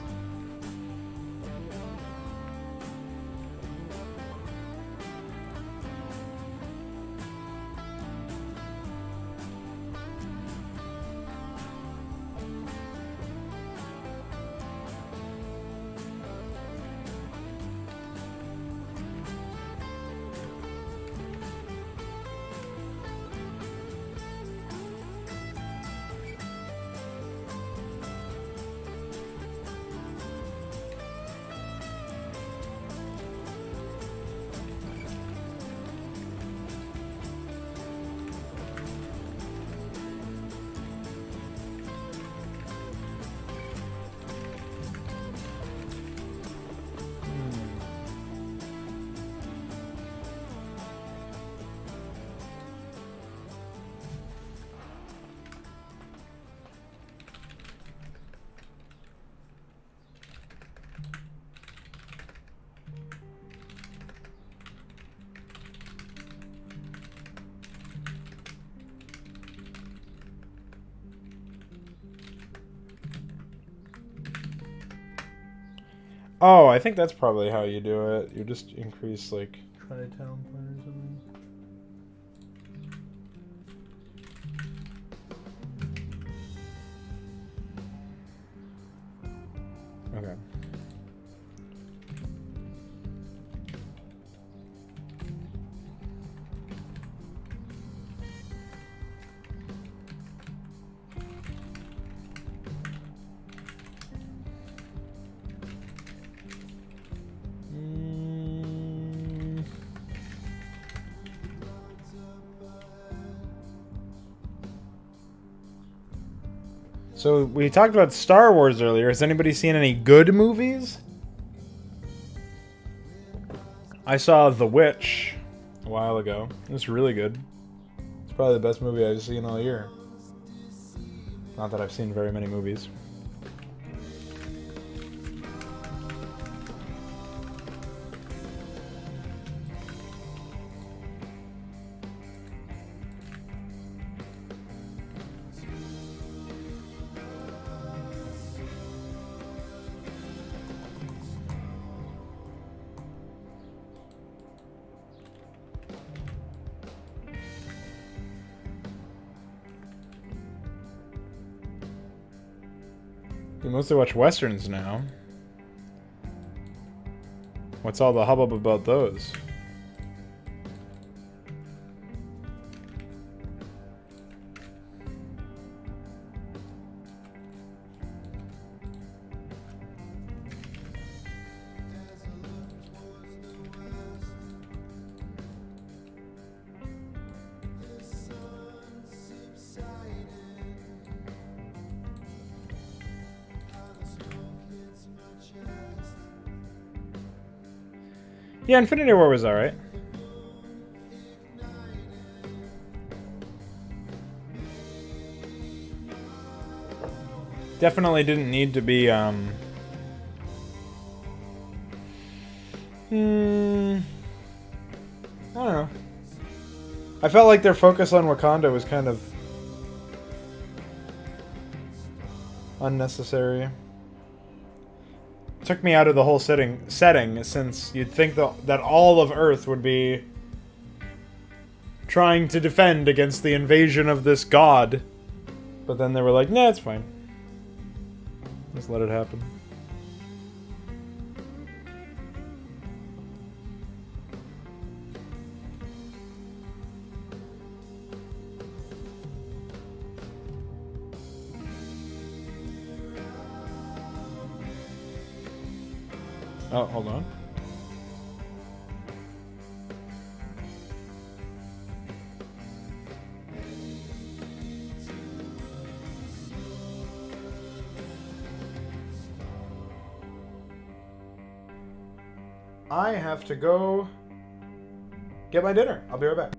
Oh, I think that's probably how you do it. You just increase, like, tri-town point or something. Okay. So, we talked about Star Wars earlier. Has anybody seen any good movies? I saw The Witch a while ago. It was really good. It's probably the best movie I've seen all year. Not that I've seen very many movies. You mostly watch westerns now. What's all the hubbub about those? Yeah, Infinity War was alright. Definitely didn't need to be, I don't know. I felt like their focus on Wakanda was kind of unnecessary. Took me out of the whole setting, since you'd think that all of Earth would be trying to defend against the invasion of this god. But then they were like, nah, it's fine. Just let it happen. Oh, hold on. I have to go get my dinner. I'll be right back.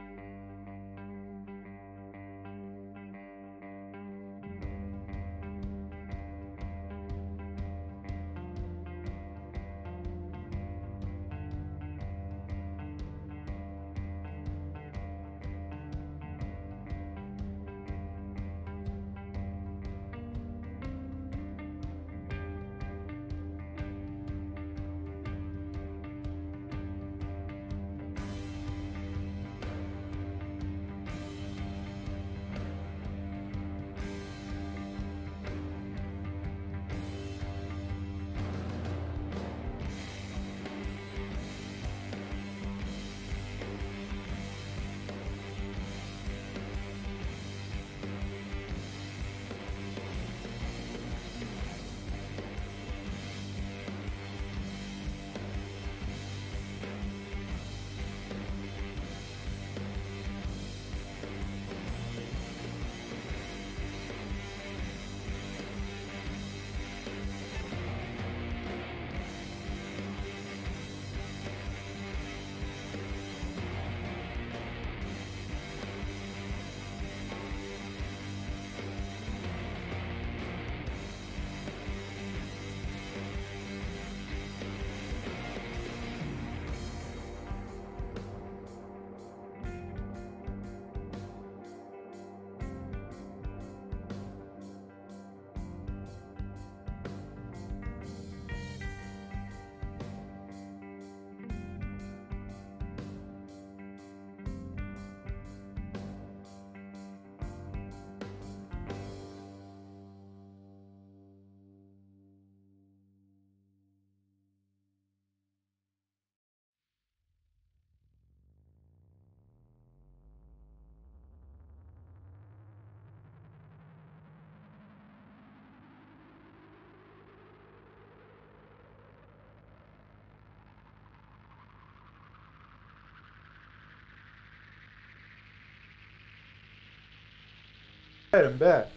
I'm back.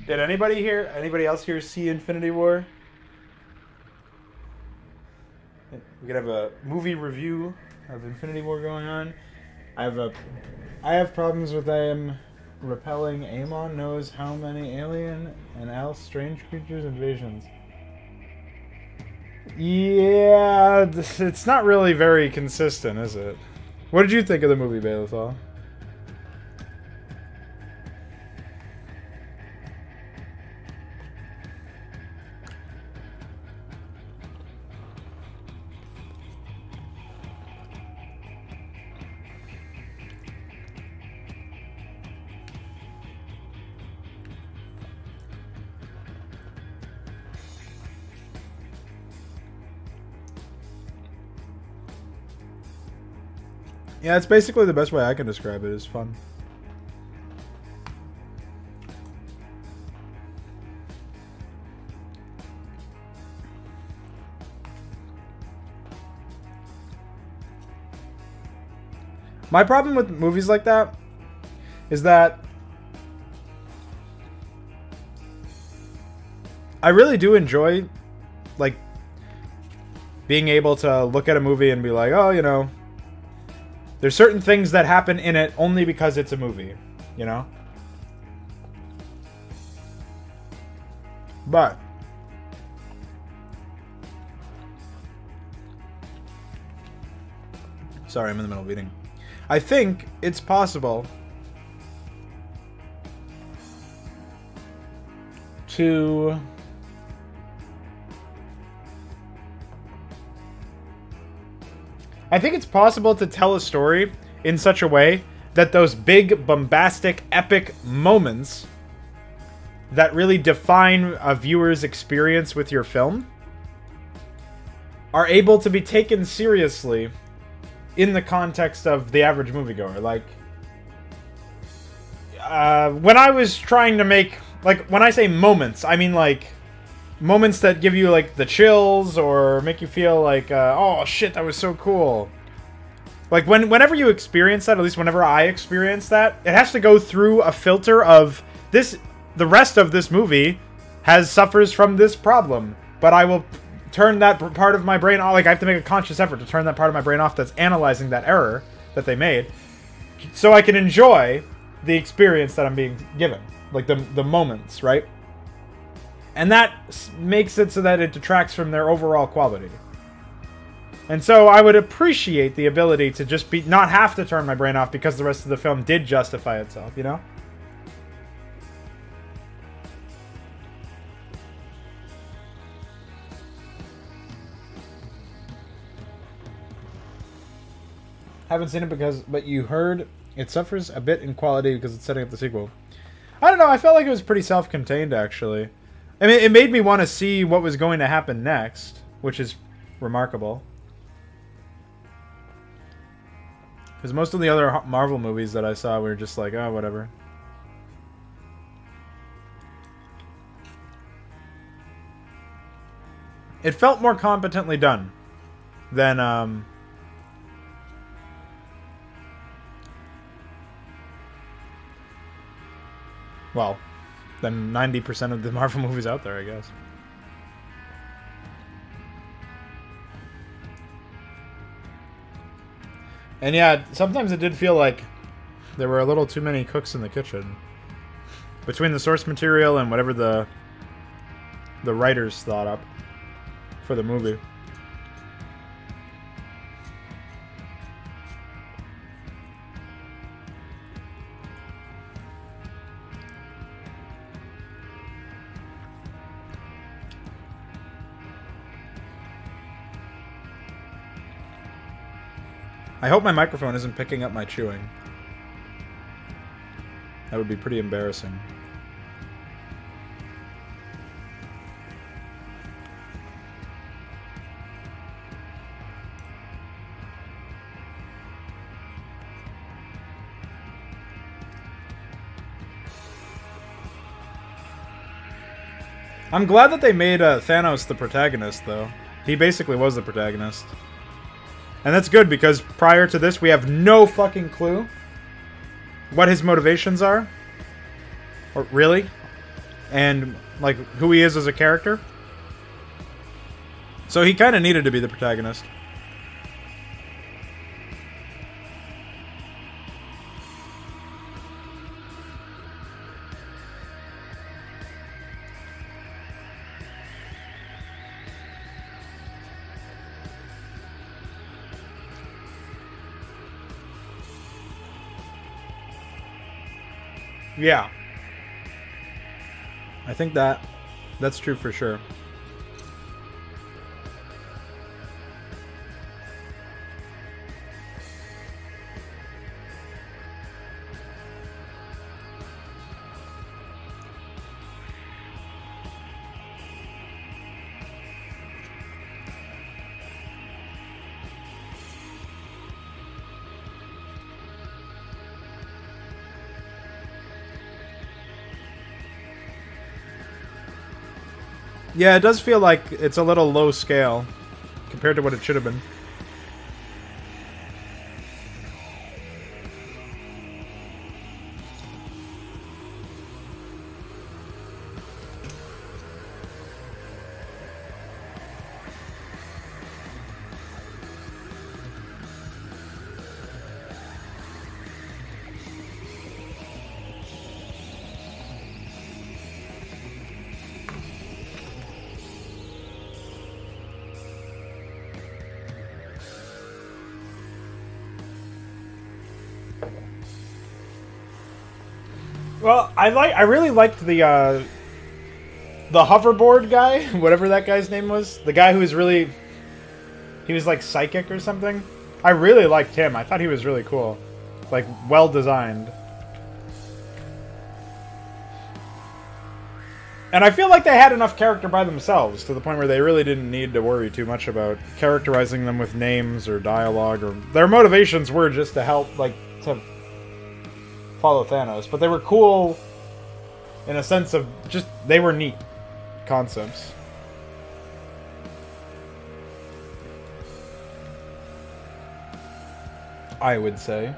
Did anybody else here see Infinity War? We could have a movie review of Infinity War going on. I have problems with them repelling Amon knows how many alien and else strange creatures invasions. Yeah, it's not really very consistent, is it? What did you think of the movie, Bailithal? Yeah, it's basically the best way I can describe it. It's fun. My problem with movies like that is that I really do enjoy, like, being able to look at a movie and be like, oh, you know, there's certain things that happen in it only because it's a movie, you know? But sorry, I'm in the middle of eating. I think it's possible to tell a story in such a way that those big, bombastic, epic moments that really define a viewer's experience with your film are able to be taken seriously in the context of the average moviegoer. Like, when I was trying to make, like, when I say moments, I mean, like, moments that give you, like, the chills or make you feel like, oh, shit, that was so cool. Like, whenever you experience that, at least whenever I experience that, it has to go through a filter of this, the rest of this movie suffers from this problem, but I will turn that part of my brain off. Like, I have to make a conscious effort to turn that part of my brain off that's analyzing that error that they made, so I can enjoy the experience that I'm being given, like the moments, right? And that makes it so that it detracts from their overall quality. And so I would appreciate the ability to just not have to turn my brain off because the rest of the film did justify itself, you know? Haven't seen it but you heard it suffers a bit in quality because it's setting up the sequel. I don't know, I felt like it was pretty self-contained, actually. I mean, it made me want to see what was going to happen next, which is remarkable. Because most of the other Marvel movies that I saw were just like, oh, whatever. It felt more competently done than, well, than 90% of the Marvel movies out there, I guess. And yeah, sometimes it did feel like there were a little too many cooks in the kitchen. Between the source material and whatever the writers thought up for the movie. I hope my microphone isn't picking up my chewing. That would be pretty embarrassing. I'm glad that they made Thanos the protagonist, though. He basically was the protagonist. And that's good, because prior to this, we have no fucking clue what his motivations are. Or really? And, like, who he is as a character. So he kind of needed to be the protagonist. Yeah. I think that's true for sure. Yeah, it does feel like it's a little low scale compared to what it should have been. Well, I really liked the hoverboard guy, whatever that guy's name was. The guy who was really... He was like psychic or something. I really liked him. I thought he was really cool. Like, well designed. And I feel like they had enough character by themselves, to the point where they really didn't need to worry too much about characterizing them with names or dialogue. Or their motivations were just to help, like, to follow Thanos, but they were cool in a sense of just, they were neat concepts. I would say.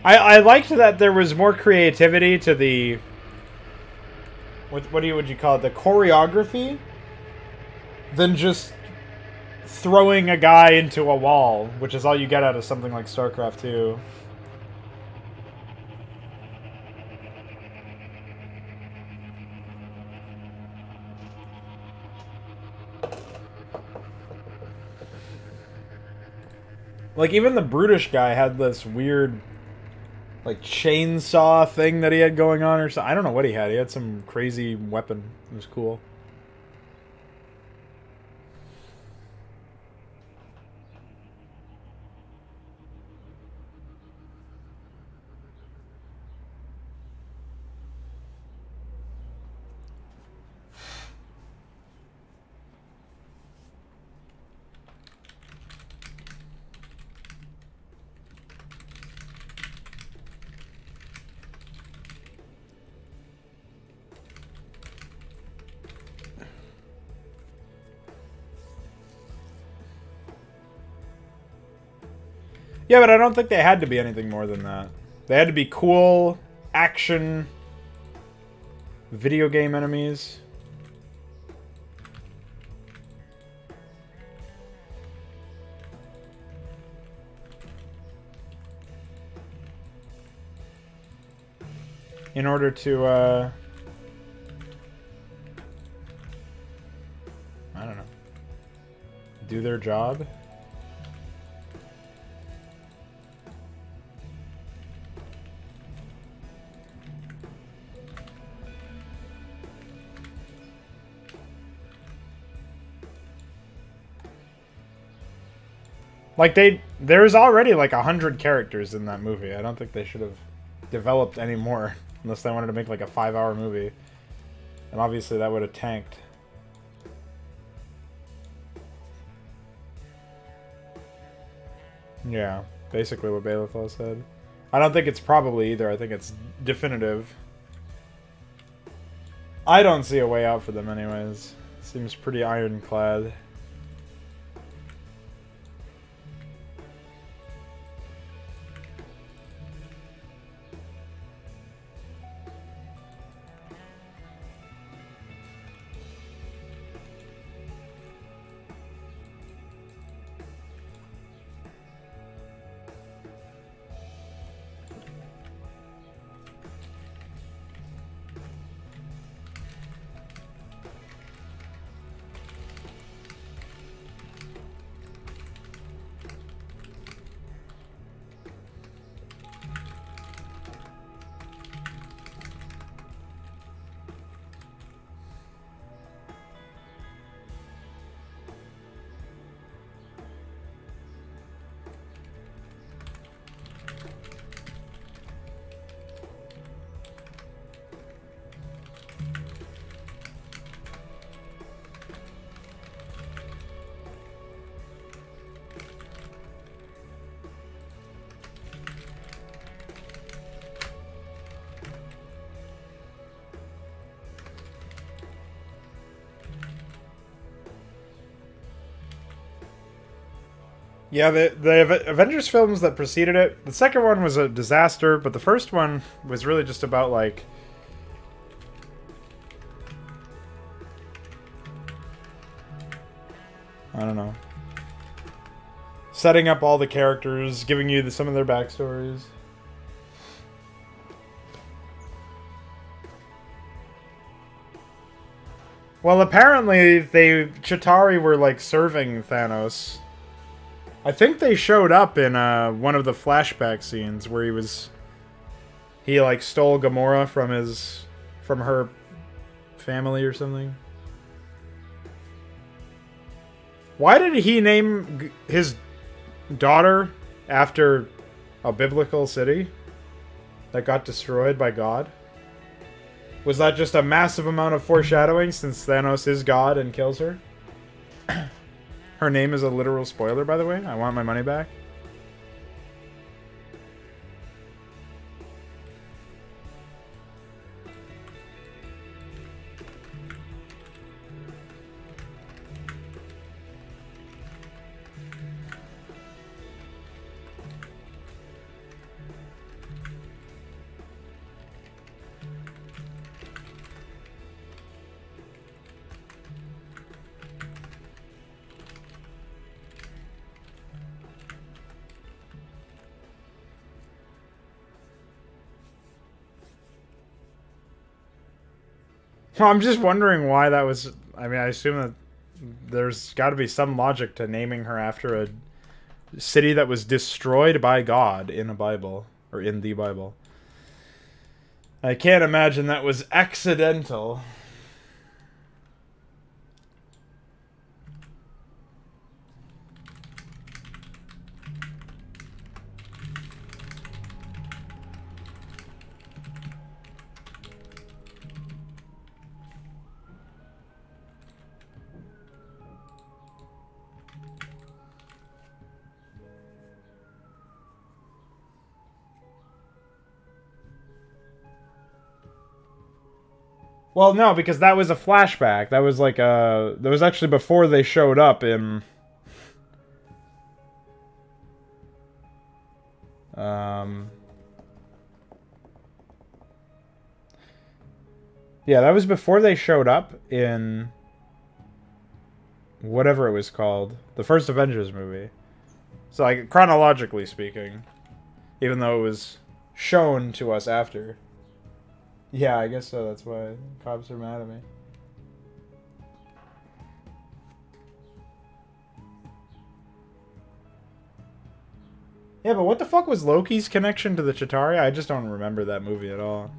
I liked that there was more creativity to the what would you call it, the choreography, than just throwing a guy into a wall, which is all you get out of something like StarCraft 2. Like, even the brutish guy had this weird, like, chainsaw thing that he had going on or something. I don't know what he had. He had some crazy weapon. It was cool. Yeah, but I don't think they had to be anything more than that. They had to be cool, action, video game enemies. In order to, I don't know, do their job. Like, there's already like 100 characters in that movie. I don't think they should have developed any more unless they wanted to make like a 5-hour movie. And obviously that would have tanked. Yeah, basically what Bailiff said. I don't think it's probably either. I think it's definitive. I don't see a way out for them anyways. Seems pretty ironclad. Yeah, the Avengers films that preceded it, the second one was a disaster, but the first one was really just about, like, I don't know, setting up all the characters, giving you some of their backstories. Well, apparently Chitauri were, like, serving Thanos. I think they showed up in one of the flashback scenes where he like stole Gamora from her family or something. Why did he name his daughter after a biblical city that got destroyed by God? Was that just a massive amount of foreshadowing since Thanos is God and kills her? Her name is a literal spoiler, by the way. I want my money back. Well, I'm just wondering why that was... I mean, I assume that there's got to be some logic to naming her after a city that was destroyed by God in a Bible. Or in the Bible. I can't imagine that was accidental. Well, no, because that was a flashback. That was like a... That was actually before they showed up in... Yeah, that was before they showed up in... Whatever it was called. The first Avengers movie. So, like, chronologically speaking. Even though it was shown to us after. Yeah, I guess so. That's why cops are mad at me. Yeah, but what the fuck was Loki's connection to the Chitauri? I just don't remember that movie at all.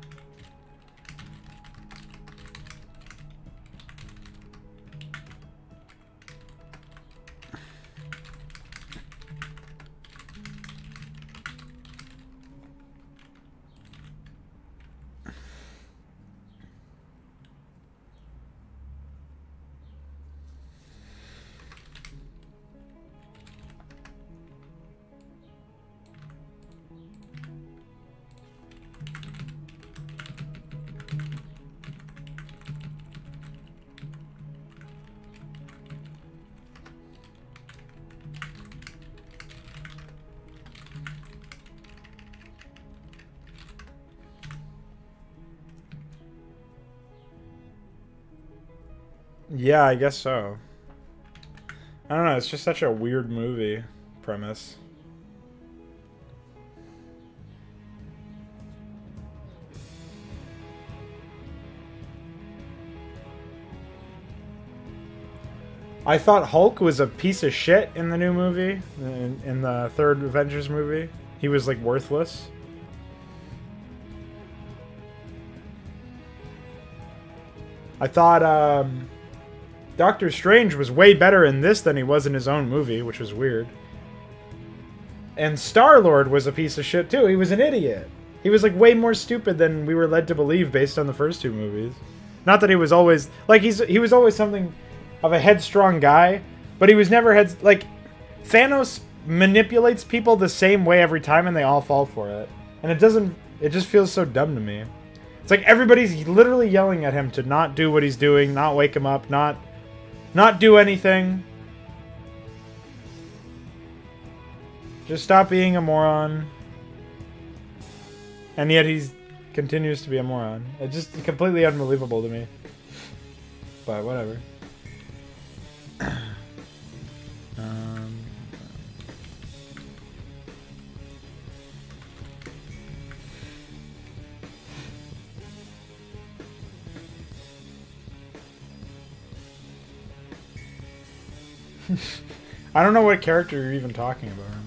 Yeah, I guess so. I don't know, it's just such a weird movie premise. I thought Hulk was a piece of shit in the new movie, in the third Avengers movie. He was like worthless. I thought Doctor Strange was way better in this than he was in his own movie, which was weird. And Star-Lord was a piece of shit too. He was an idiot. He was like way more stupid than we were led to believe based on the first two movies. Not that he was always like he was always something of a headstrong guy, but he was never like Thanos manipulates people the same way every time and they all fall for it. And it just feels so dumb to me. It's like everybody's literally yelling at him to not do what he's doing, not wake him up, not do anything. Just stop being a moron. And yet he continues to be a moron. It's just completely unbelievable to me. But whatever. I don't know what character you're even talking about right now.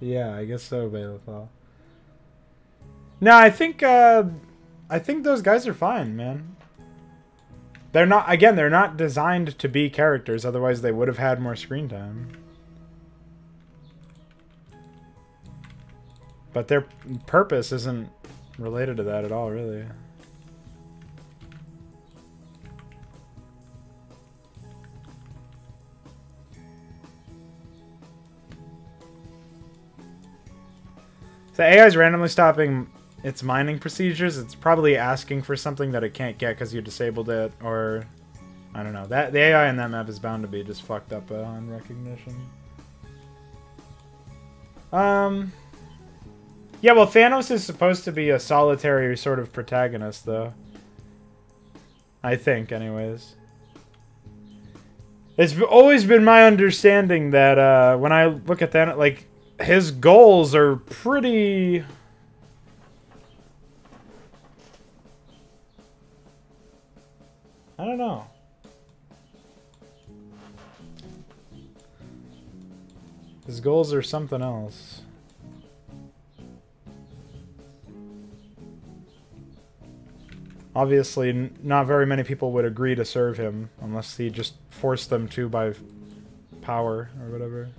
Yeah, I guess so, Balethal. No, I think those guys are fine, man. They're not designed to be characters, otherwise they would have had more screen time. But their purpose isn't related to that at all, really. The AI is randomly stopping its mining procedures. It's probably asking for something that it can't get because you disabled it, or I don't know. The AI in that map is bound to be just fucked up on recognition. Yeah, well, Thanos is supposed to be a solitary sort of protagonist, though. I think, anyways. It's always been my understanding that when I look at Thanos, like, his goals are pretty... I don't know. His goals are something else. Obviously, not very many people would agree to serve him unless he just forced them to by power or whatever.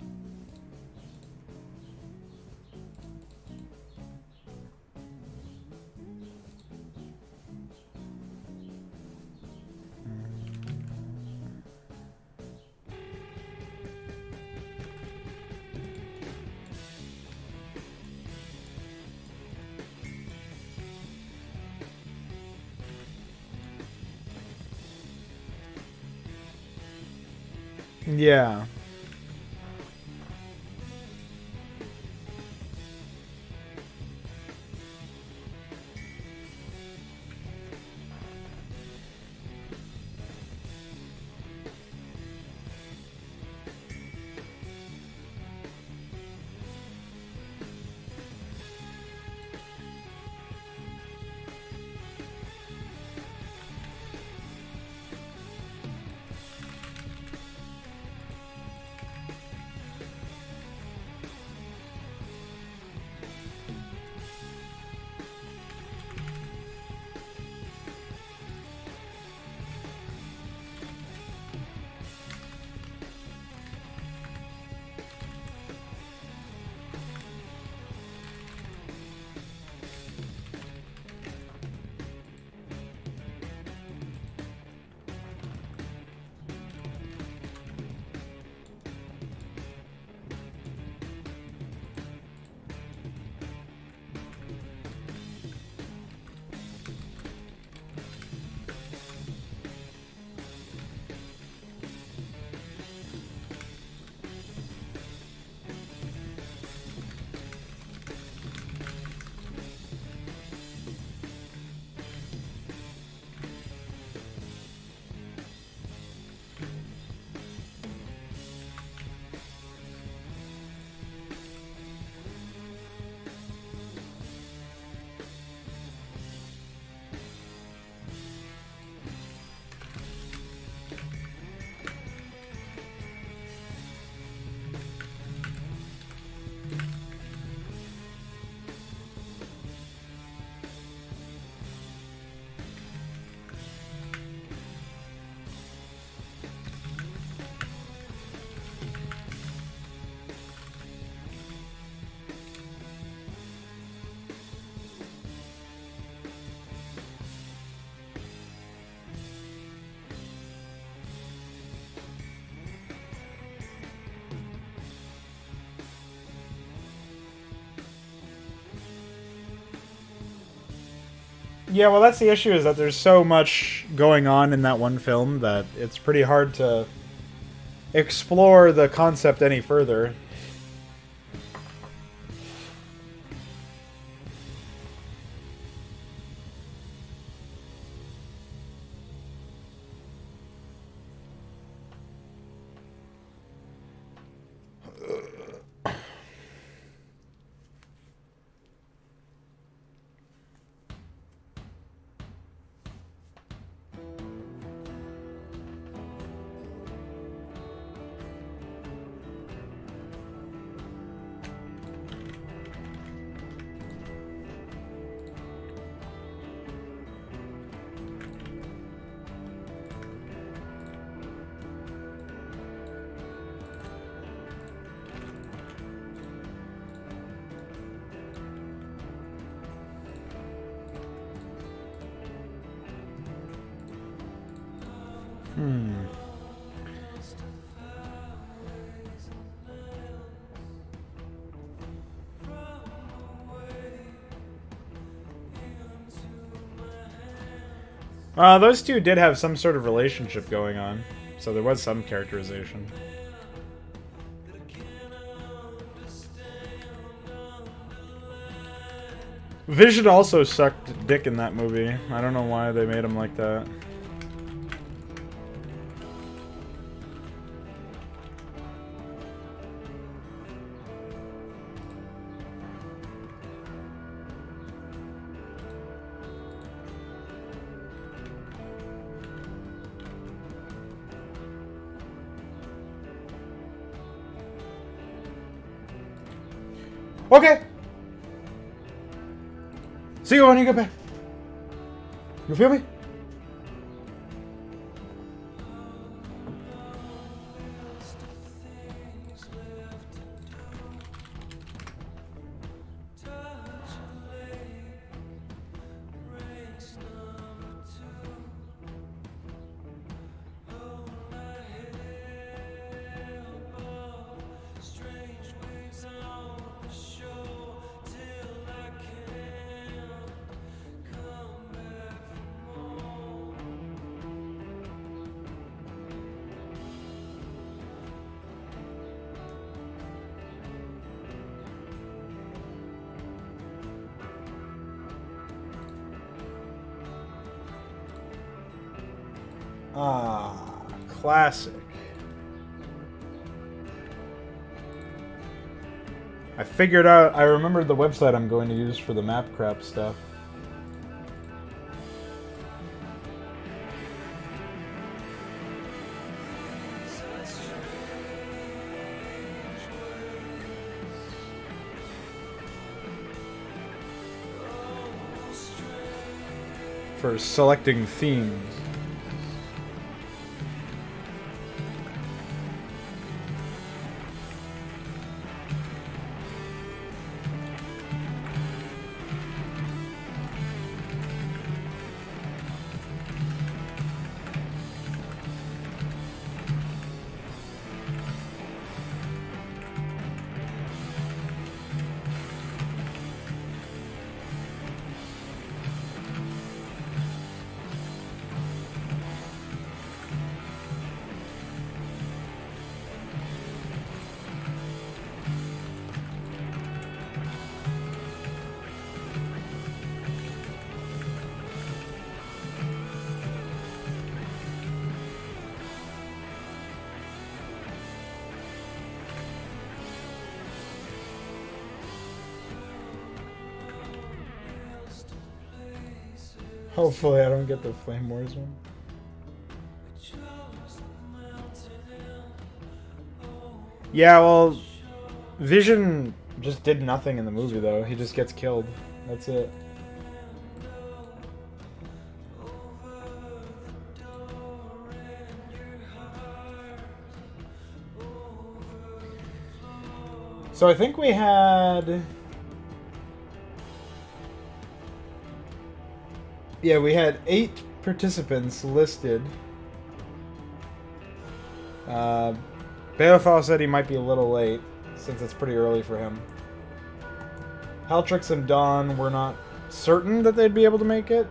Yeah. Yeah, well, that's the issue, is that there's so much going on in that one film that it's pretty hard to explore the concept any further. Those two did have some sort of relationship going on, so there was some characterization. Vision also sucked dick in that movie. I don't know why they made him like that. Okay. See you when you get back. You feel me? Ah, classic. I figured out, I remembered the website I'm going to use for the map crap stuff. For selecting themes. Hopefully I don't get the Flame Wars one. Yeah, well, Vision just did nothing in the movie, though. He just gets killed. That's it. So I think we had... Yeah, we had 8 participants listed. Balefall said he might be a little late, since it's pretty early for him. Haltrix and Dawn were not certain that they'd be able to make it.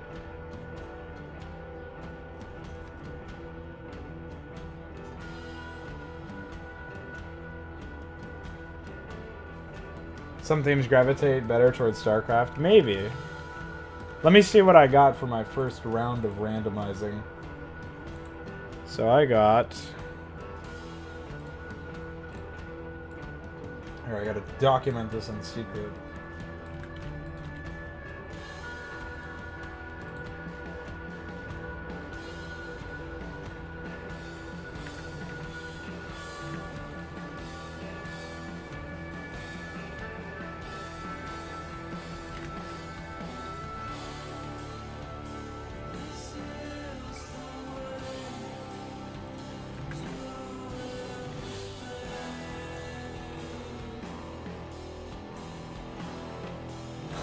Some themes gravitate better towards StarCraft. Maybe. Let me see what I got for my first round of randomizing. So I got... Here, I gotta document this in secret.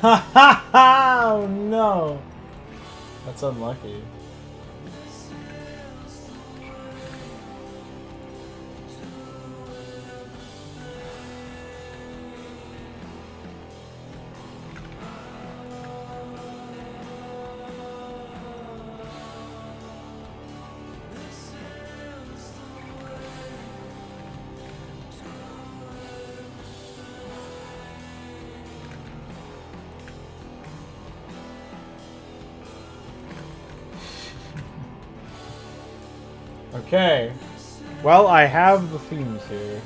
Oh no! That's unlucky. Okay. Well, I have the themes here.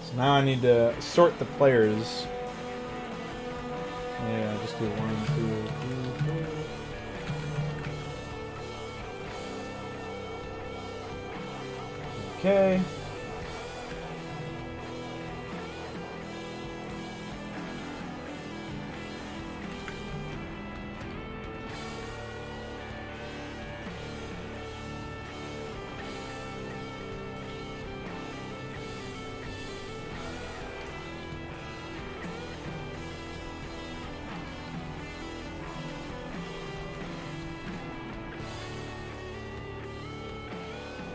So now I need to sort the players. Yeah, just do 1, 2, 3, 4. Okay.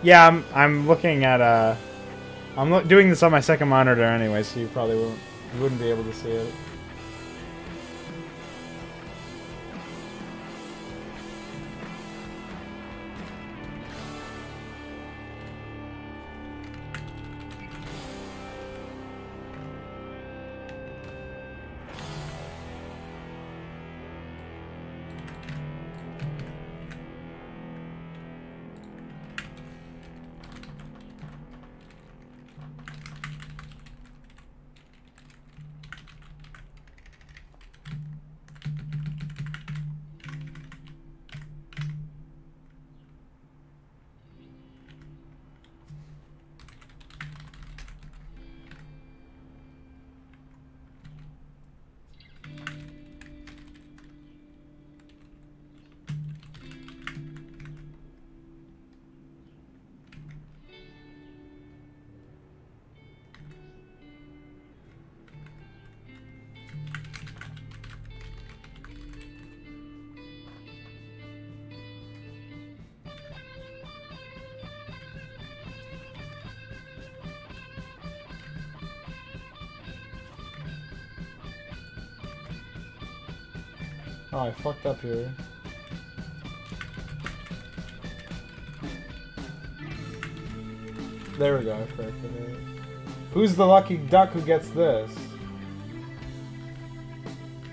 Yeah, I'm looking at doing this on my second monitor anyway, so you wouldn't be able to see it. Oh, I fucked up here. There we go, I corrected it. Who's the lucky duck who gets this?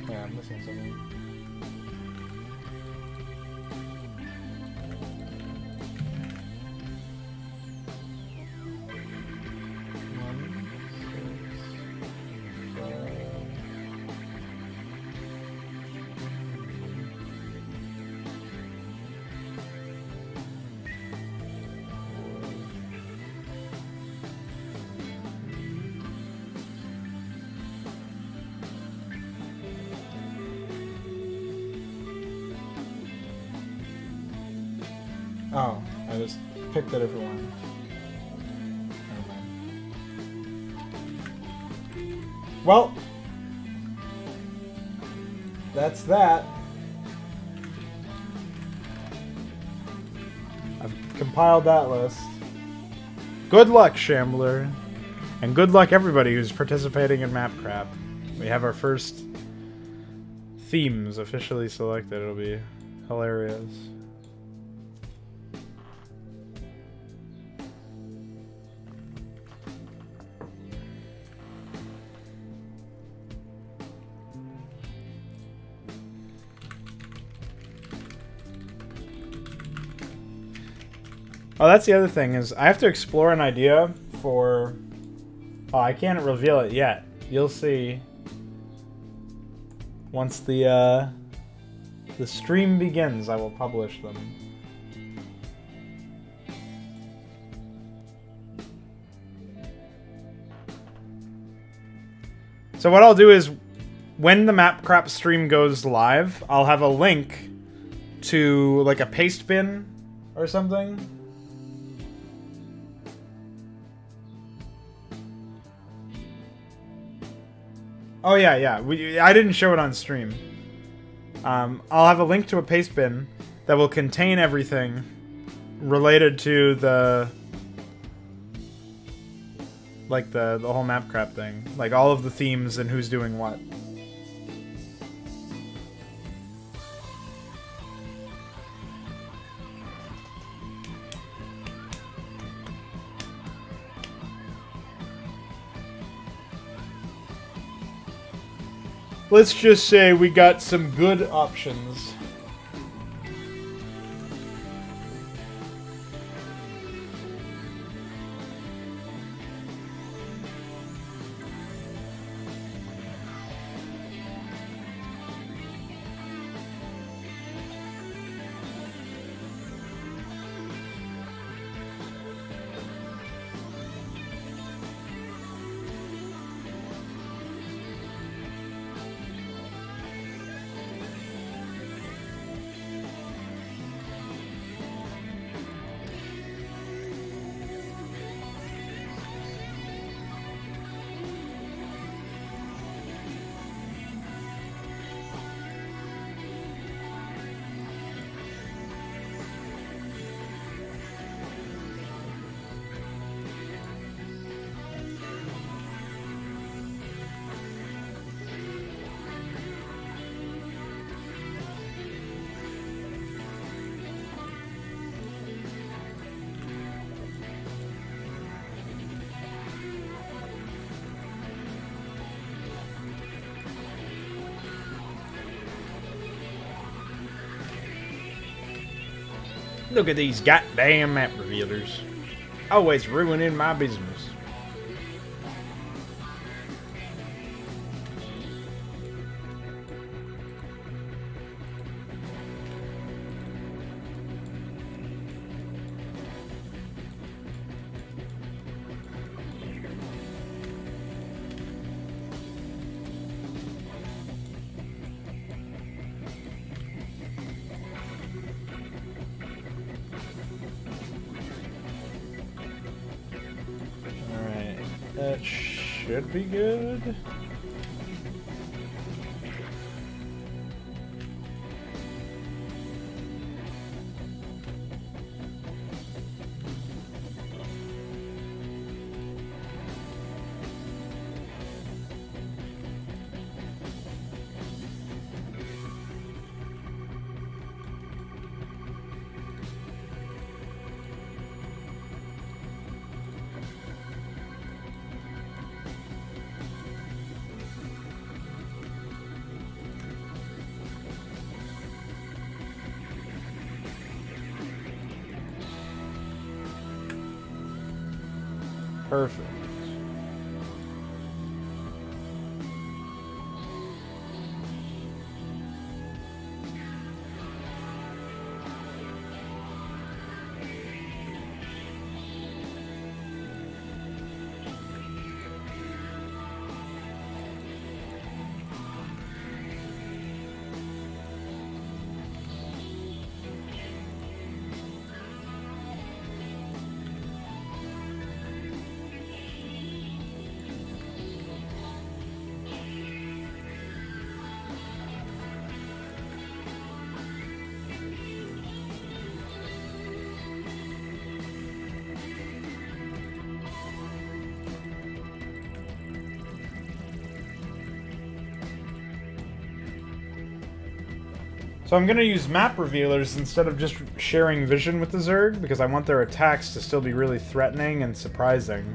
Yeah, I'm missing something. Oh, I just picked a different one. Never mind. Well, that's that. I've compiled that list. Good luck, Shambler. And good luck everybody who's participating in Map Crap. We have our first themes officially selected. It'll be hilarious. Oh, that's the other thing, is I have to explore an idea for... Oh, I can't reveal it yet. You'll see once the stream begins. I will publish them. So what I'll do is, when the Map Crap stream goes live, I'll have a link to like a paste bin or something. Oh yeah. I didn't show it on stream. I'll have a link to a paste bin that will contain everything related to the whole Map Crap thing, like all of the themes and who's doing what. let's just say we got some good options. Look at these goddamn map revealers. Always ruining my business. That should be good. Perfect. So I'm going to use map revealers instead of just sharing vision with the Zerg, because I want their attacks to still be really threatening and surprising.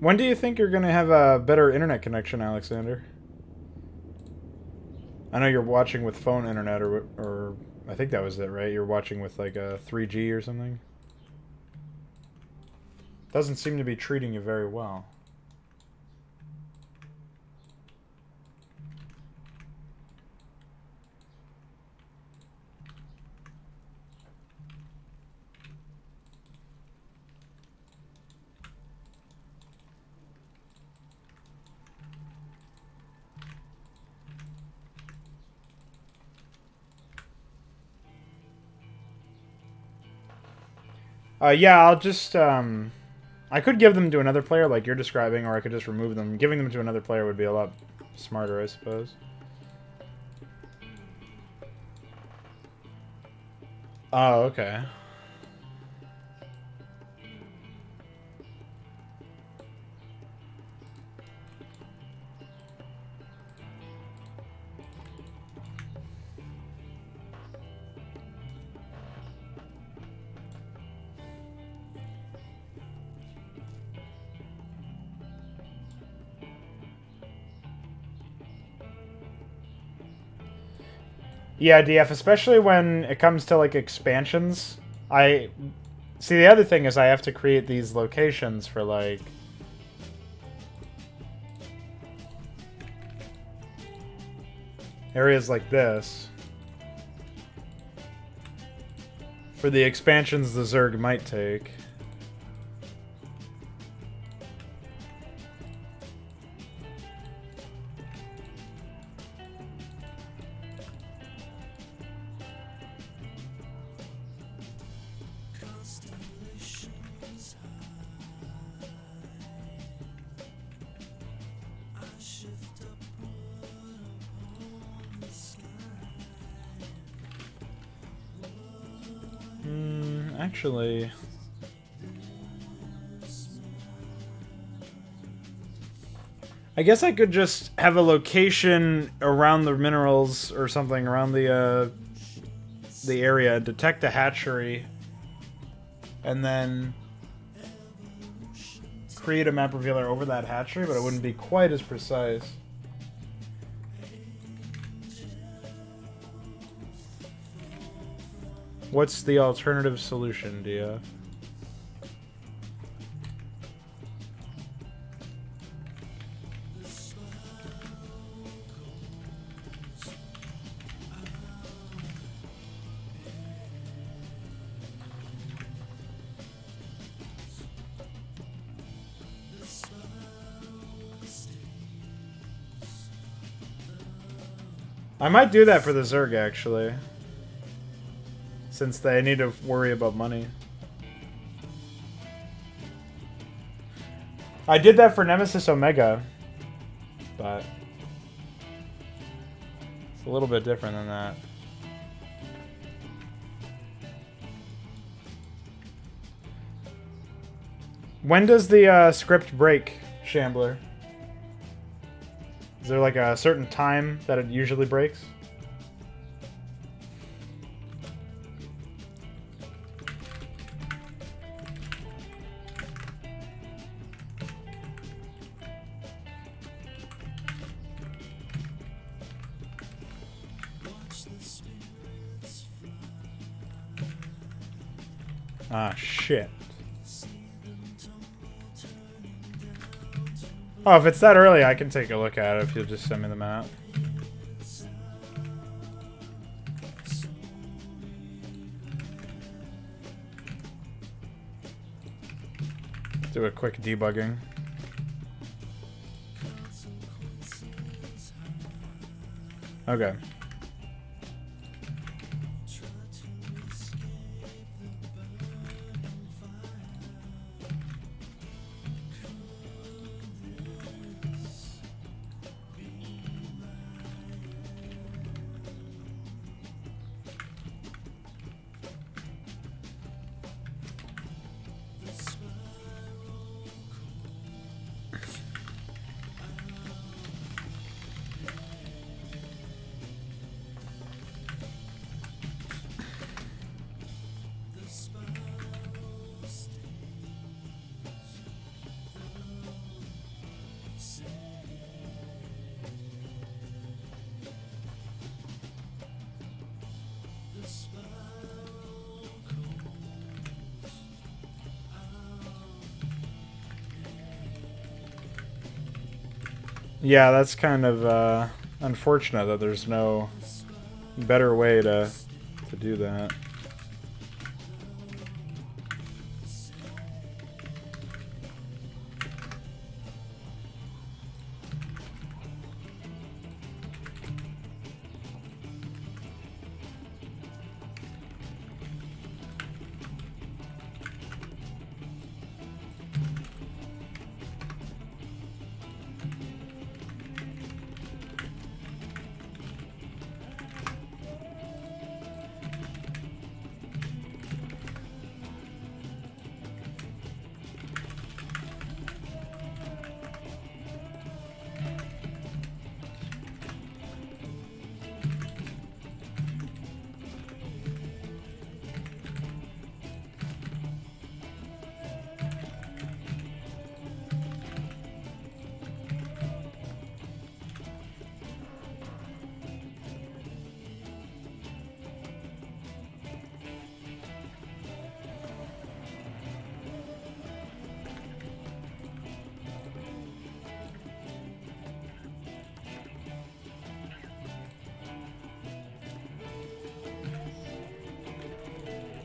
When do you think you're going to have a better internet connection, Alexander? I know you're watching with phone internet or I think that was it, right? You're watching with like a 3G or something? Doesn't seem to be treating you very well. Yeah, I'll just, I could give them to another player like you're describing, or I could just remove them. Giving them to another player would be a lot smarter, I suppose. Oh, okay. Yeah, DF, especially when it comes to like expansions. I see the other thing is I have to create these locations for like areas like this for the expansions the Zerg might take. Actually, I guess I could just have a location around the minerals or something around the area, detect a hatchery, and then create a map revealer over that hatchery, but it wouldn't be quite as precise. What's the alternative solution, Dia? I might do that for the Zerg, actually. Since they need to worry about money. I did that for Nemesis Omega, but it's a little bit different than that. When does the script break, Shambler? Is there like a certain time that it usually breaks? Ah, shit. Oh, if it's that early, I can take a look at it if you'll just send me the map. Do a quick debugging. Okay. Yeah, that's kind of unfortunate that there's no better way to do that.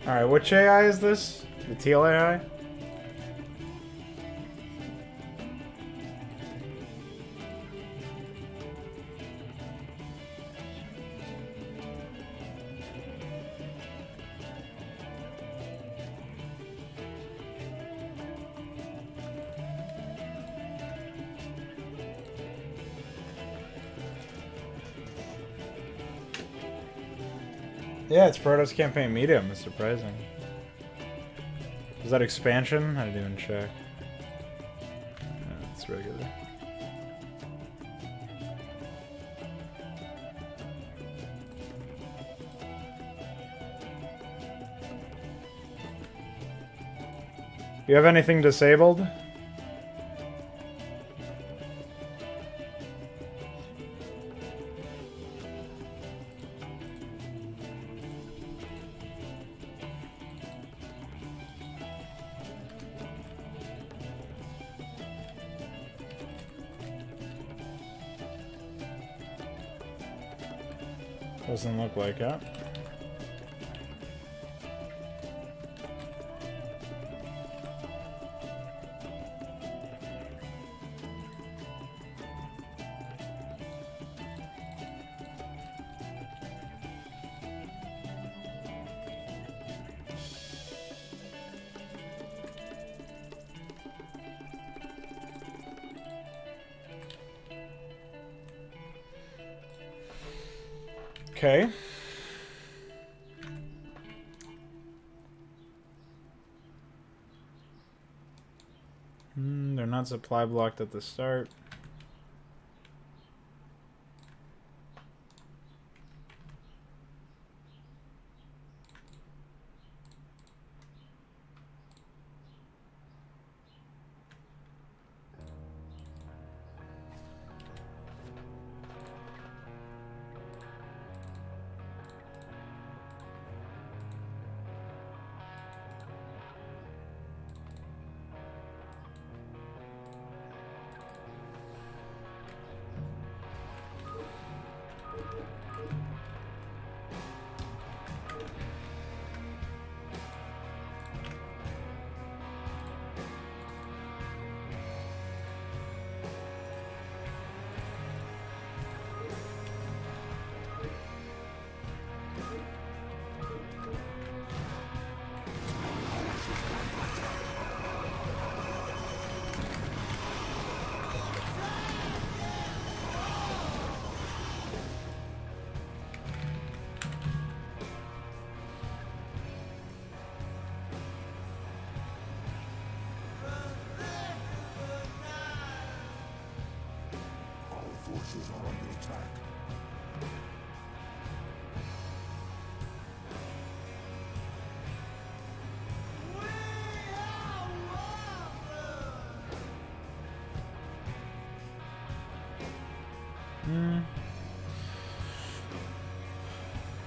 Alright, which AI is this? The teal AI? Yeah, it's Protoss campaign medium. It's surprising. Is that expansion? I didn't even check. Yeah, it's regular. You have anything disabled? Doesn't look like it. Okay. They're not supply blocked at the start.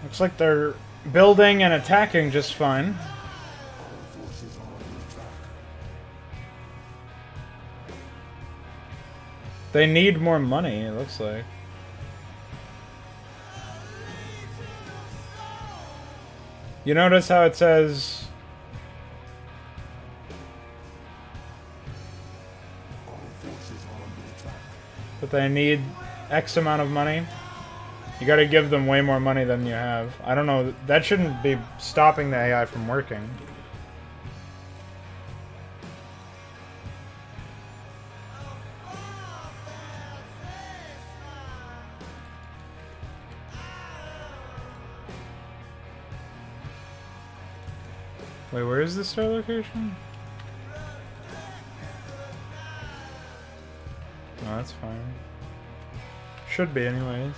Looks like they're building and attacking just fine. They need more money, it looks like. You notice how it says... that they need X amount of money? You gotta give them way more money than you have. I don't know, that shouldn't be stopping the AI from working. Wait, where is the star location? No, that's fine. Should be anyways.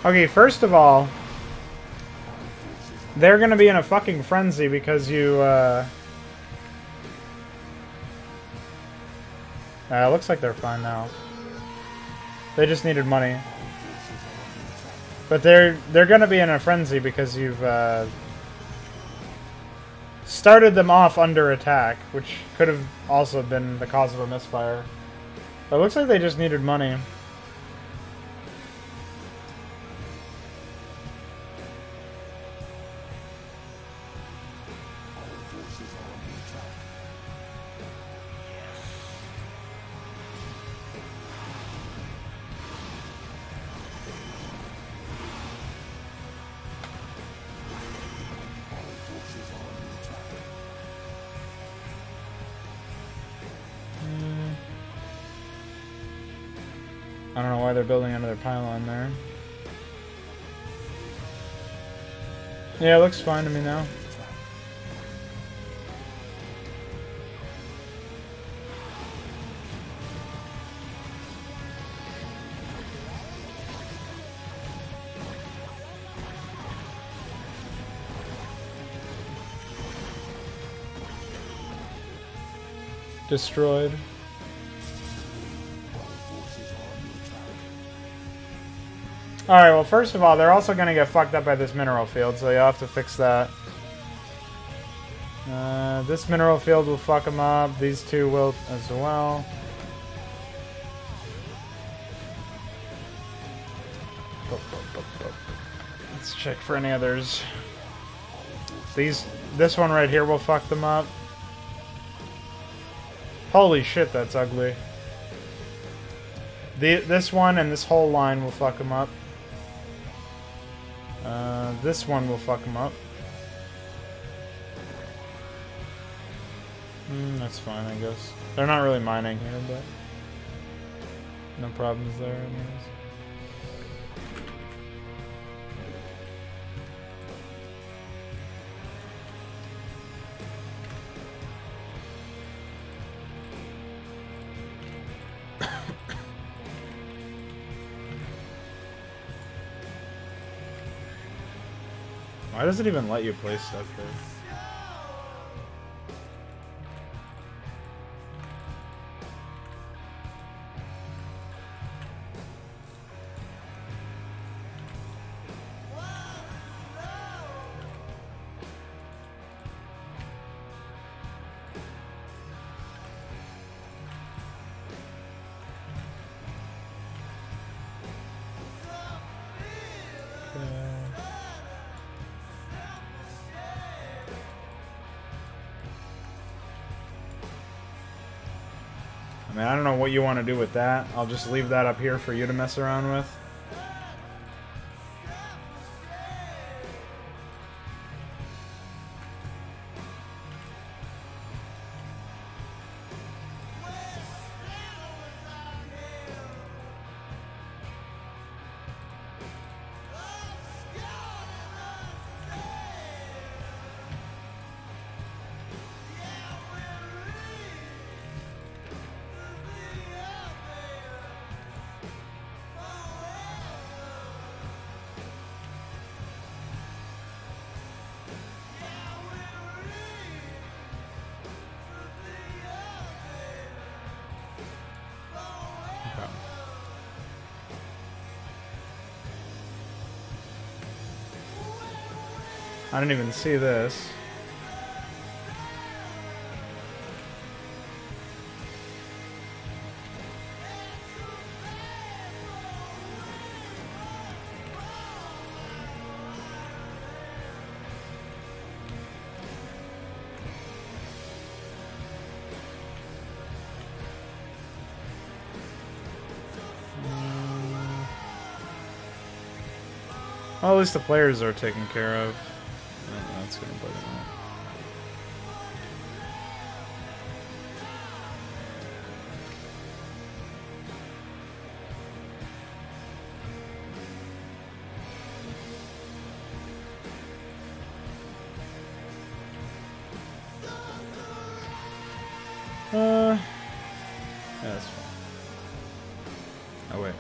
Okay, first of all, they're gonna be in a fucking frenzy because you, looks like they're fine now. They just needed money. But they're gonna be in a frenzy because you've, started them off under attack, which could have also been the cause of a misfire. But it looks like they just needed money. I don't know why they're building another pylon there. Yeah, it looks fine to me now. Destroyed. Alright, well, first of all, they're also going to get fucked up by this mineral field, so you'll have to fix that. This mineral field will fuck them up. These two will as well. Let's check for any others. This one right here will fuck them up. Holy shit, that's ugly. This one and this whole line will fuck them up. This one will fuck them up. That's fine, I guess. They're not really mining here, but no problems there anyways. Why does it even let you place stuff here? I mean, I don't know what you want to do with that. I'll just leave that up here for you to mess around with. I didn't even see this. Well, at least the players are taken care of. Oh, that's gonna bug them out. Yeah, that's fine. Oh wait.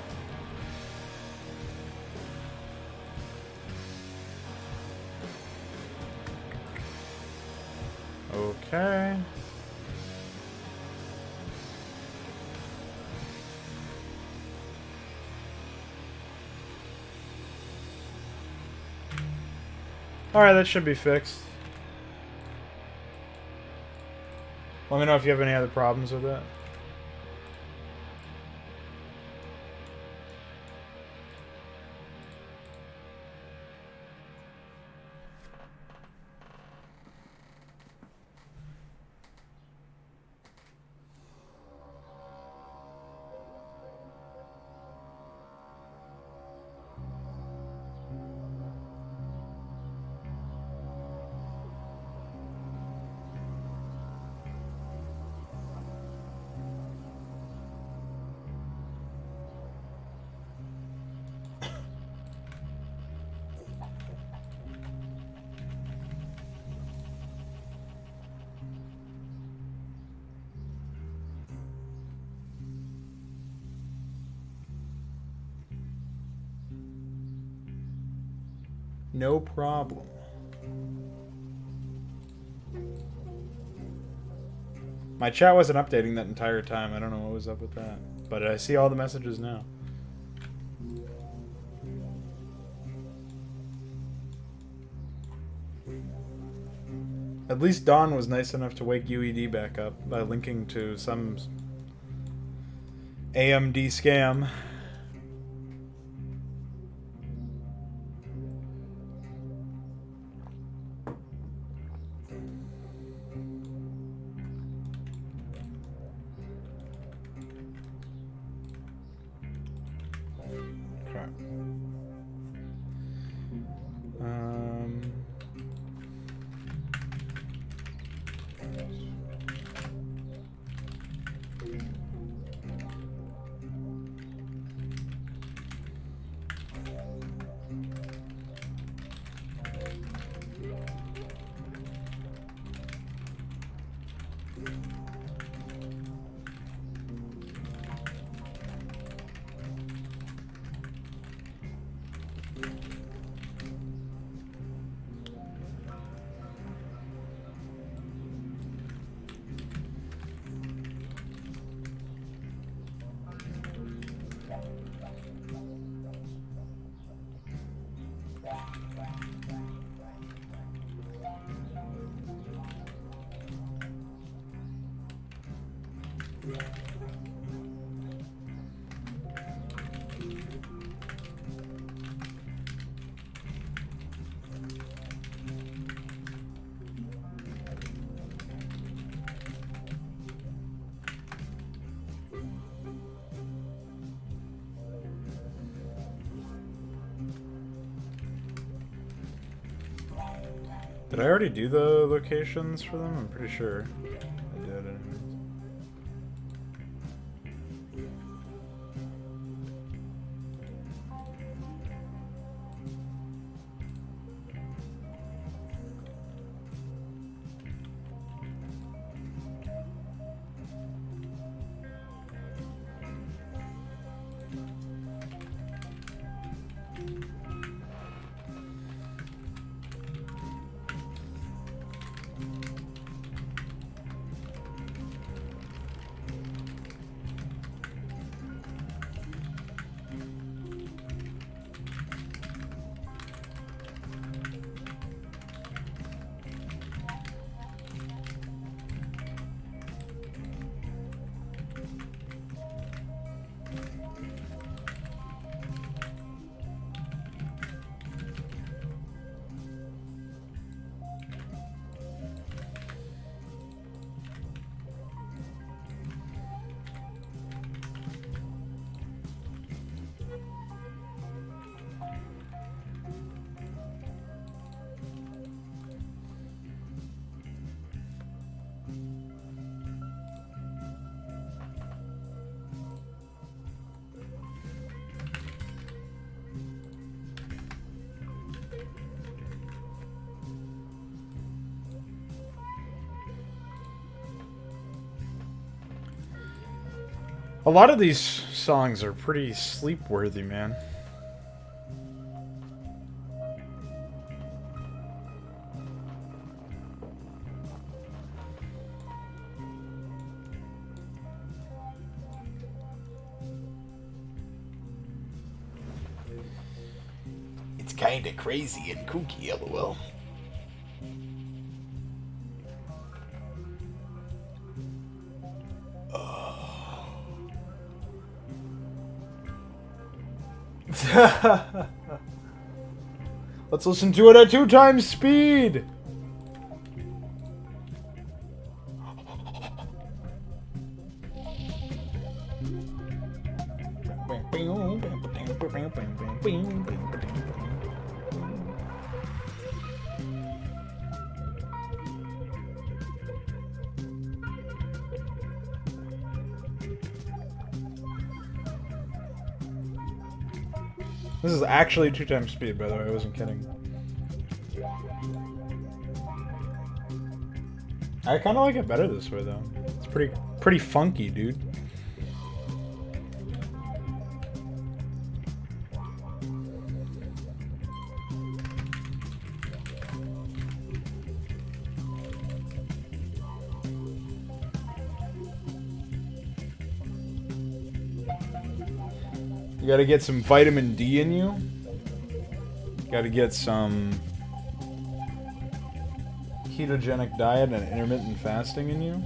Okay. Alright, that should be fixed. Let me know if you have any other problems with it. No problem. My chat wasn't updating that entire time. I don't know what was up with that. But I see all the messages now. At least Dawn was nice enough to wake UED back up by linking to some AMD scam. Did I already do the locations for them? I'm pretty sure I did. Anyways. A lot of these songs are pretty sleep-worthy, man. It's kinda crazy and kooky, lol. Let's listen to it at 2 times speed! This is actually 2 times speed, by the way, I wasn't kidding. I kinda like it better this way, though. It's pretty funky, dude. You gotta get some vitamin D in you. Gotta get some ketogenic diet and intermittent fasting in you.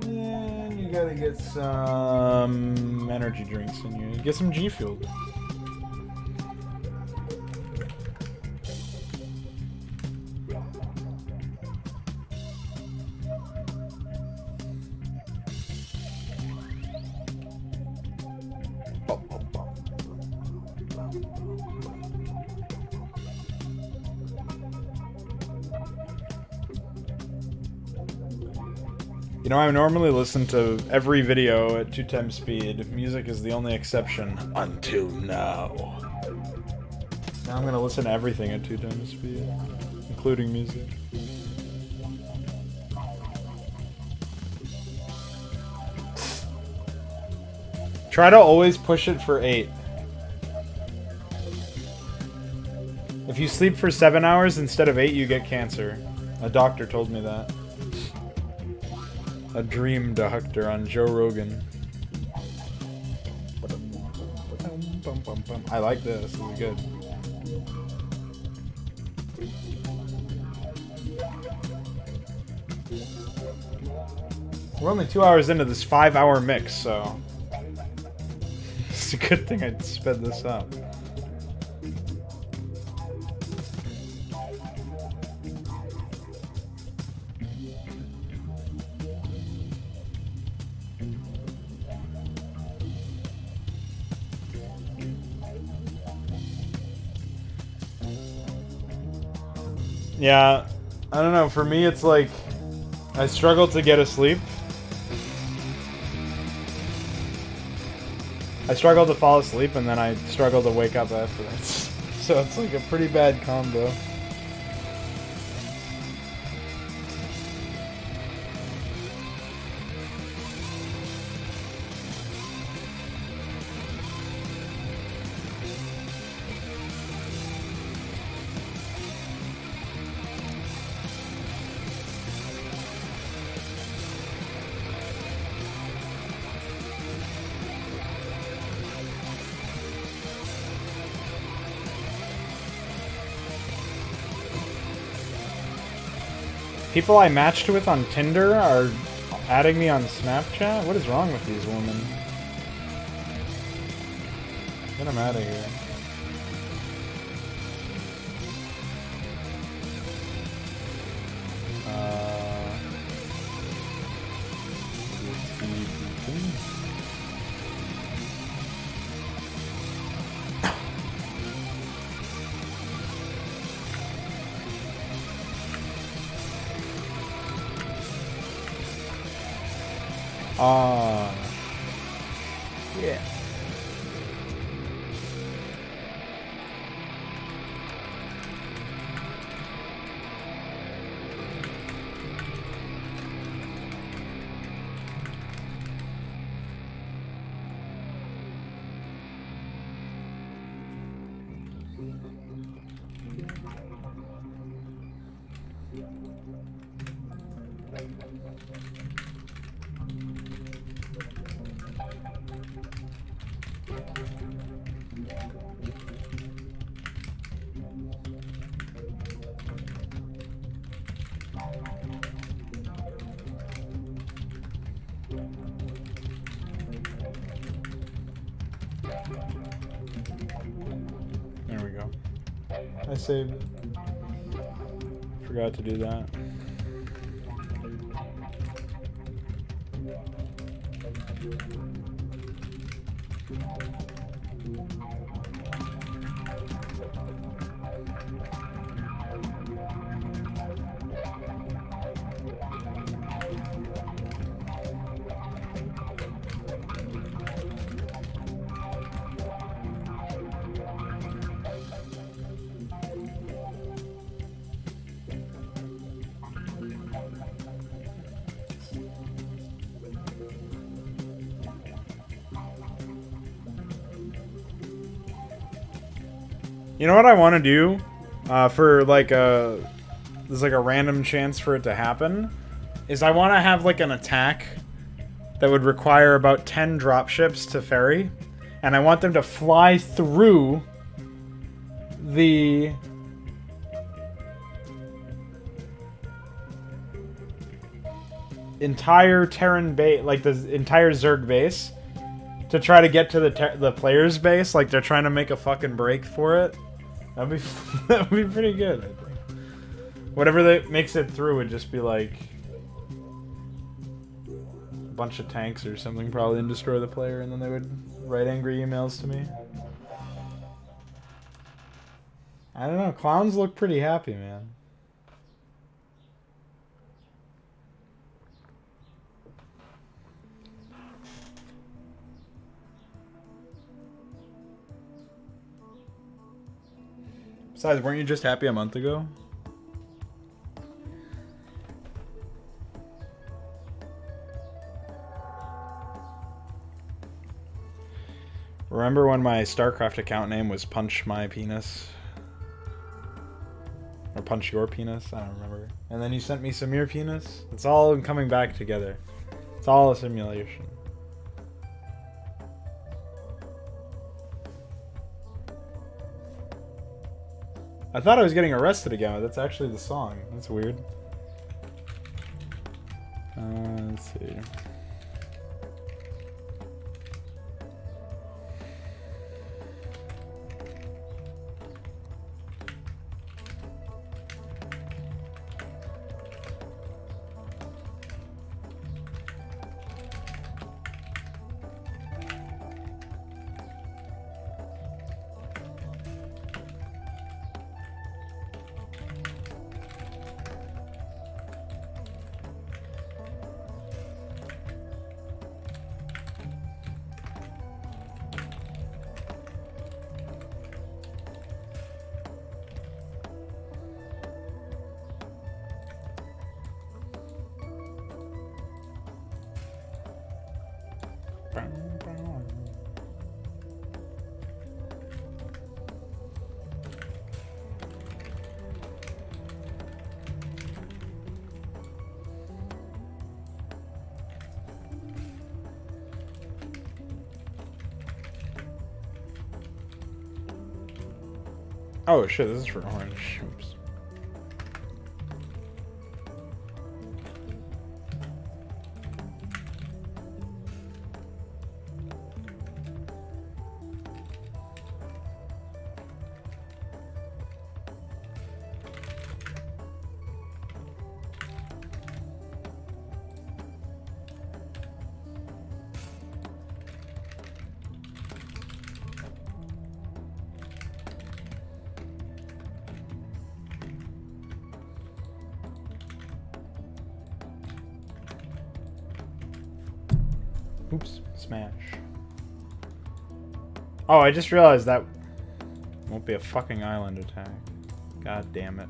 And you gotta get some energy drinks in you. Get some G Fuel. You know, I normally listen to every video at 2 times speed. Music is the only exception. Until now. Now I'm gonna listen to everything at 2 times speed. Including music. Try to always push it for 8. If you sleep for 7 hours instead of 8, you get cancer. A doctor told me that. A dream doctor on Joe Rogan. I like this. This is good. We're only 2 hours into this 5-hour mix, so it's a good thing I sped this up. Yeah, I don't know, for me it's like, I struggle to get asleep. I struggle to fall asleep and then I struggle to wake up afterwards. So it's like a pretty bad combo. People I matched with on Tinder are adding me on Snapchat? What is wrong with these women? Get them out of here. Yeah. There we go. I saved. Forgot to do that. You know what I want to do for like there's like a random chance for it to happen is I want to have like an attack that would require about 10 dropships to ferry, and I want them to fly through the entire Terran base, like the entire Zerg base, to try to get to the player's base. Like they're trying to make a fucking break for it. That'd be that'd be pretty good, I think. Whatever that makes it through would just be like a bunch of tanks or something, probably, and destroy the player, and then they would write angry emails to me. I don't know. Clowns look pretty happy, man. Besides, weren't you just happy a month ago? Remember when my StarCraft account name was Punch My Penis? Or Punch Your Penis? I don't remember. And then you sent me some Your Penis? It's all coming back together. It's all a simulation. I thought I was getting arrested again, but that's actually the song. That's weird. Let's see. Oh shit, this is for orange. Oops. Oops, smash. Oh, I just realized that won't be a fucking island attack. God damn it.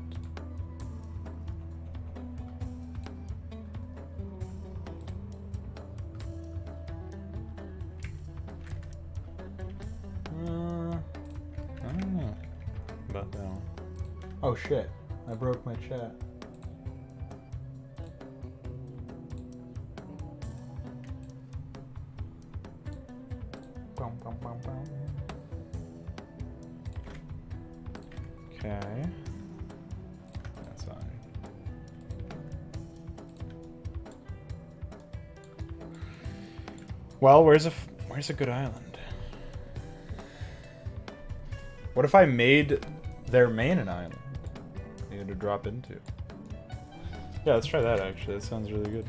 I don't know. about that one. Oh shit! I broke my chat. Bum, bum, bum, bum. Okay. That's on. Well, where's a good island? What if I made their main an island? They had to drop into. Yeah, let's try that actually. That sounds really good.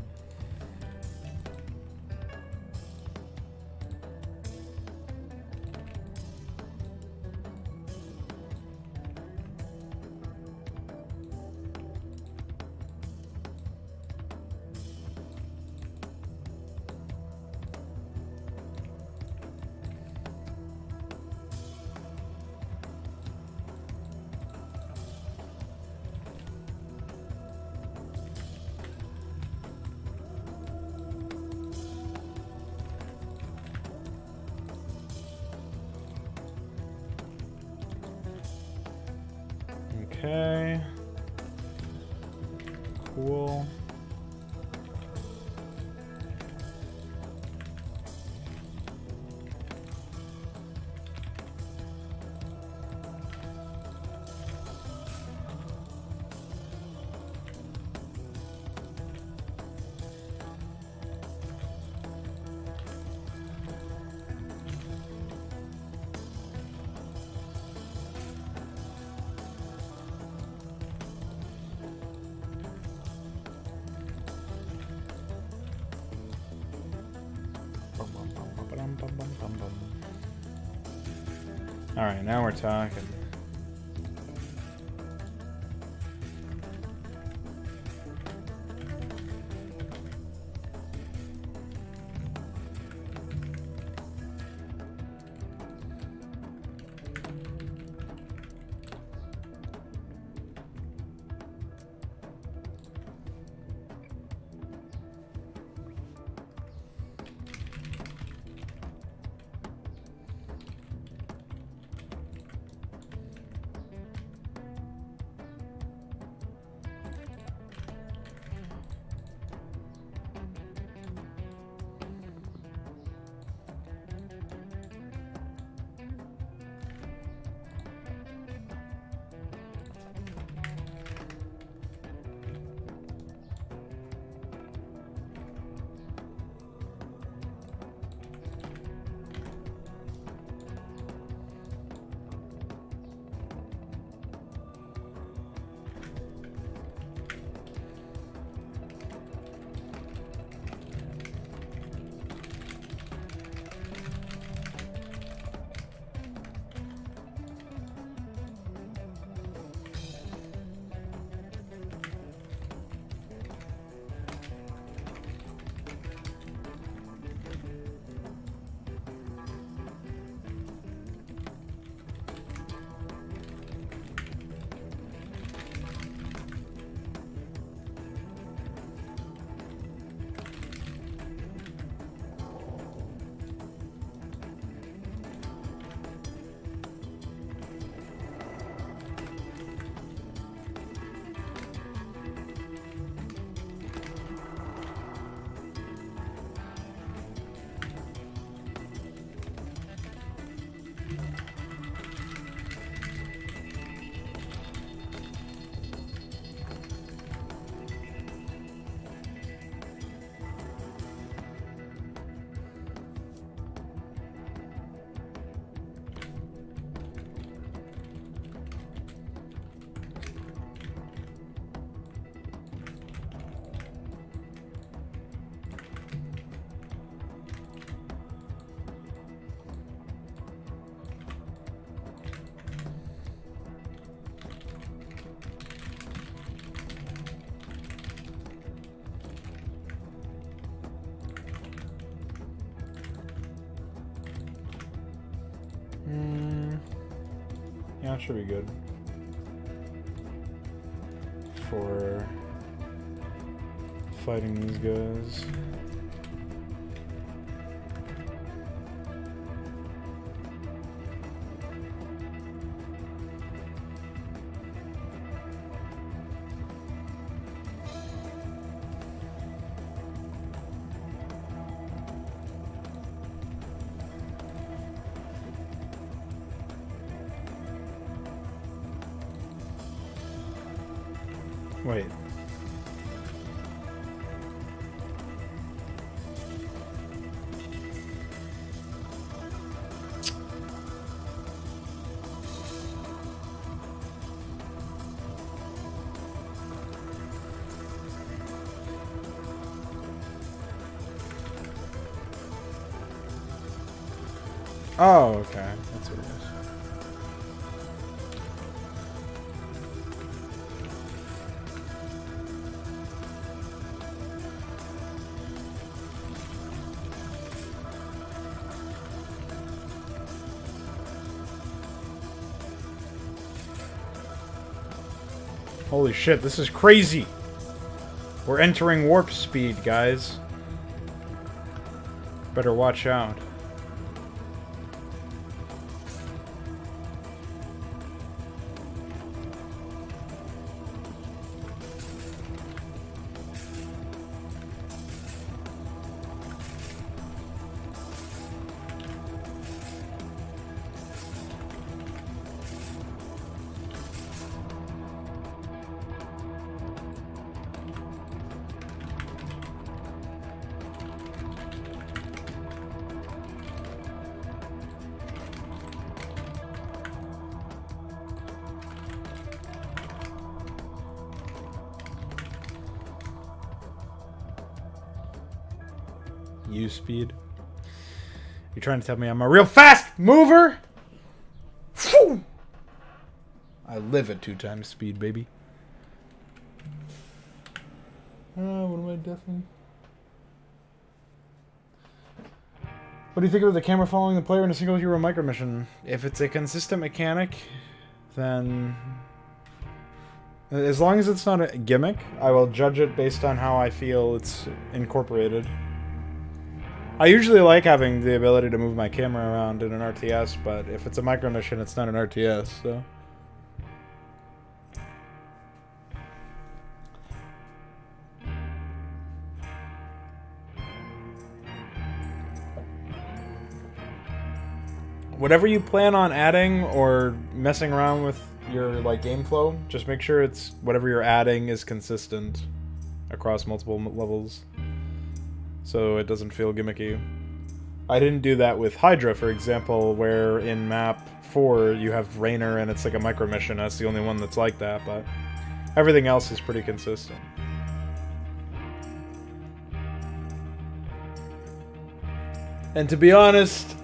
Okay. Cool. All right, now we're talking. Yeah, it should be good for fighting these guys. Wait. Oh, okay. That's what it is. Holy shit, this is crazy! We're entering warp speed, guys. Better watch out. U speed. You're trying to tell me I'm a real fast mover? Phew! I live at 2 times speed, baby. What am I deafening? What do you think of the camera following the player in a single hero micro mission? If it's a consistent mechanic, then as long as it's not a gimmick, I will judge it based on how I feel it's incorporated. I usually like having the ability to move my camera around in an RTS, but if it's a micro mission, it's not an RTS, so. Whatever you plan on adding or messing around with your like game flow, just make sure it's whatever you're adding is consistent across multiple levels, so it doesn't feel gimmicky. I didn't do that with Hydra, for example, where in map 4 you have Rainer and it's like a micro mission. That's the only one that's like that, but everything else is pretty consistent. And to be honest,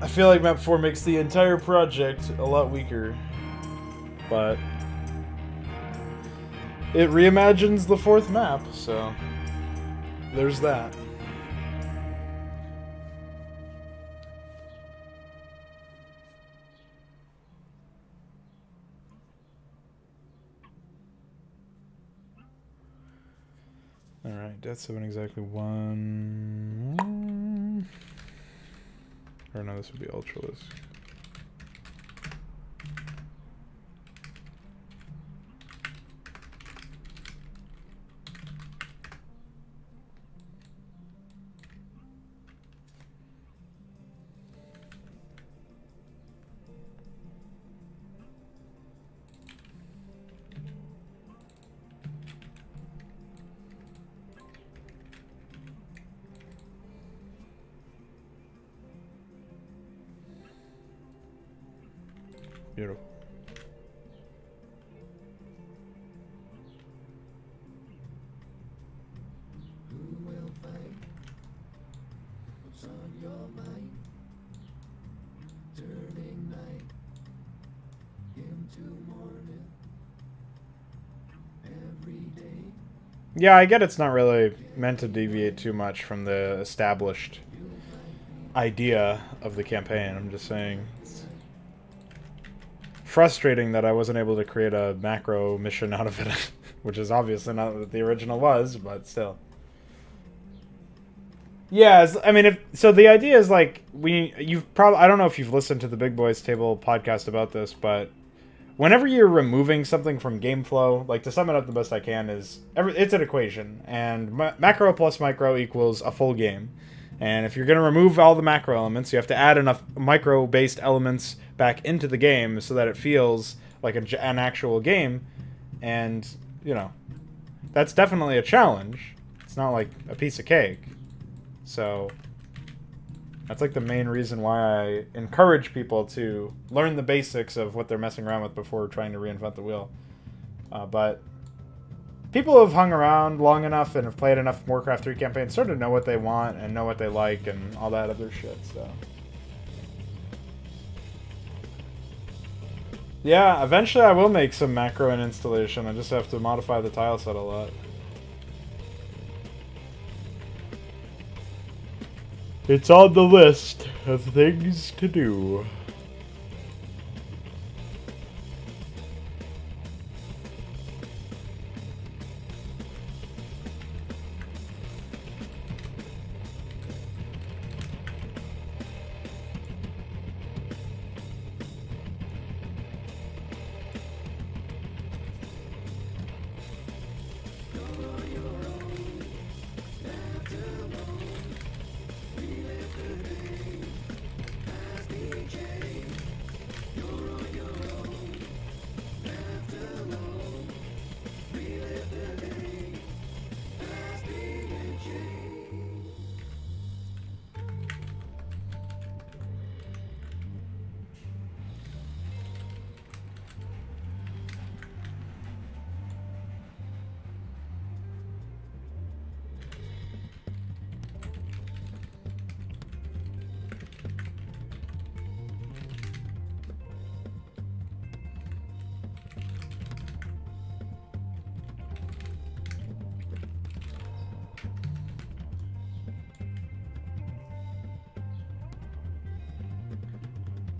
I feel like map 4 makes the entire project a lot weaker, but it reimagines the 4th map, so there's that. Alright, Death 7 exactly 1. Or no, this would be Ultralisk. Beautiful. Who will fight? What's on your mind? Turning night into morning every day. Yeah, I get it's not really meant to deviate too much from the established idea of the campaign. I'm just saying it's frustrating that I wasn't able to create a macro mission out of it, which is obviously not what the original was, but still. Yeah, I mean, so the idea is like you've probably, I don't know if you've listened to the Big Boys Table podcast about this, but whenever you're removing something from game flow, like to sum it up the best I can is it's an equation, and macro plus micro equals a full game. And if you're going to remove all the macro elements, you have to add enough micro-based elements back into the game so that it feels like an actual game. And you know, that's definitely a challenge. It's not like a piece of cake. So that's like the main reason why I encourage people to learn the basics of what they're messing around with before trying to reinvent the wheel. But people who have hung around long enough and have played enough Warcraft 3 campaigns sort of know what they want and know what they like and all that other shit, so. Yeah, eventually I will make some macro and installation. I just have to modify the tile set a lot. It's on the list of things to do.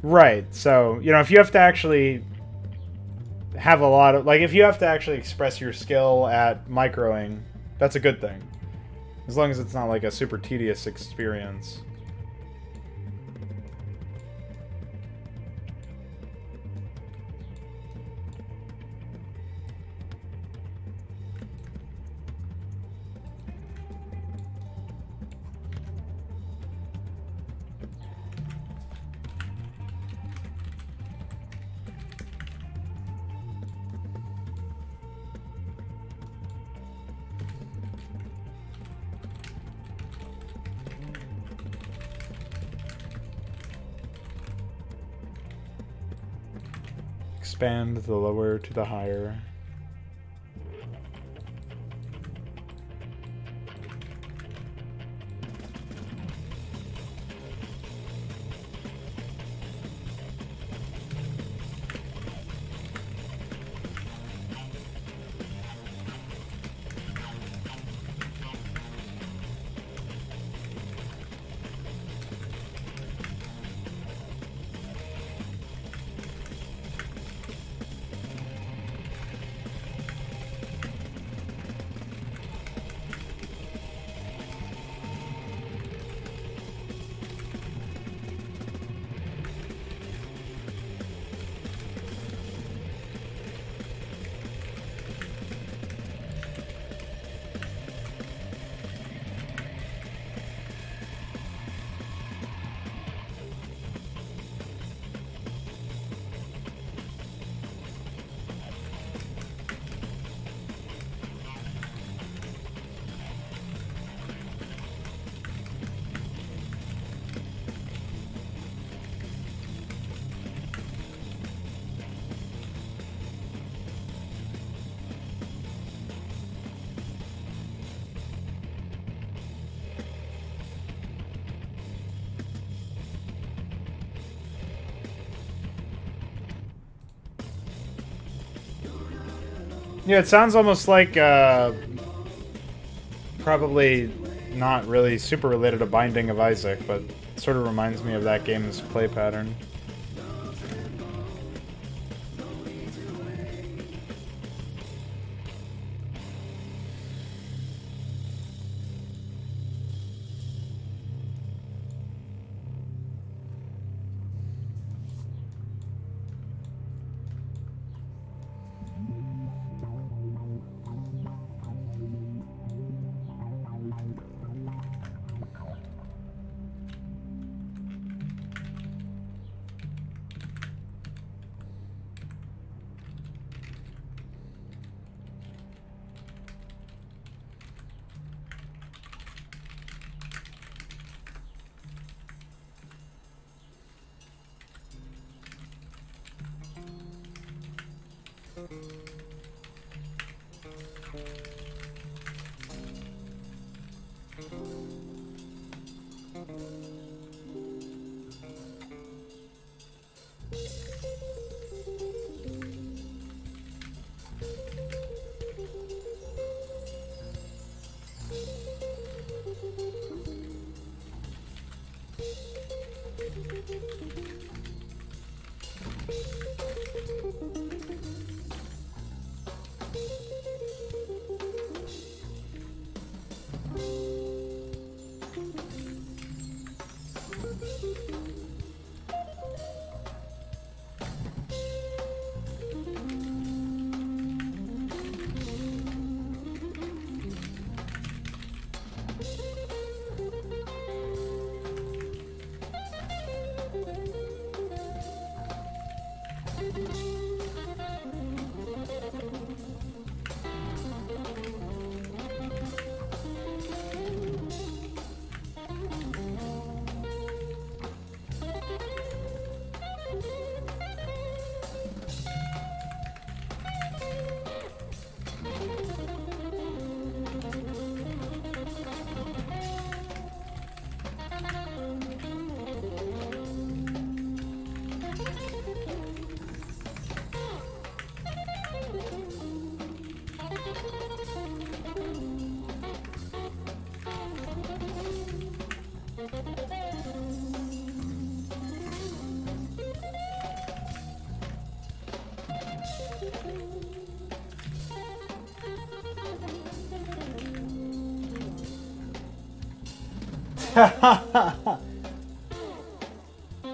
Right, so, you know, if you have to actually have a lot of, like, if you have to actually express your skill at microing, that's a good thing. As long as it's not, like, a super tedious experience. Expand the lower to the higher. Yeah, it sounds almost like, probably not really super related to Binding of Isaac, but it sort of reminds me of that game's play pattern.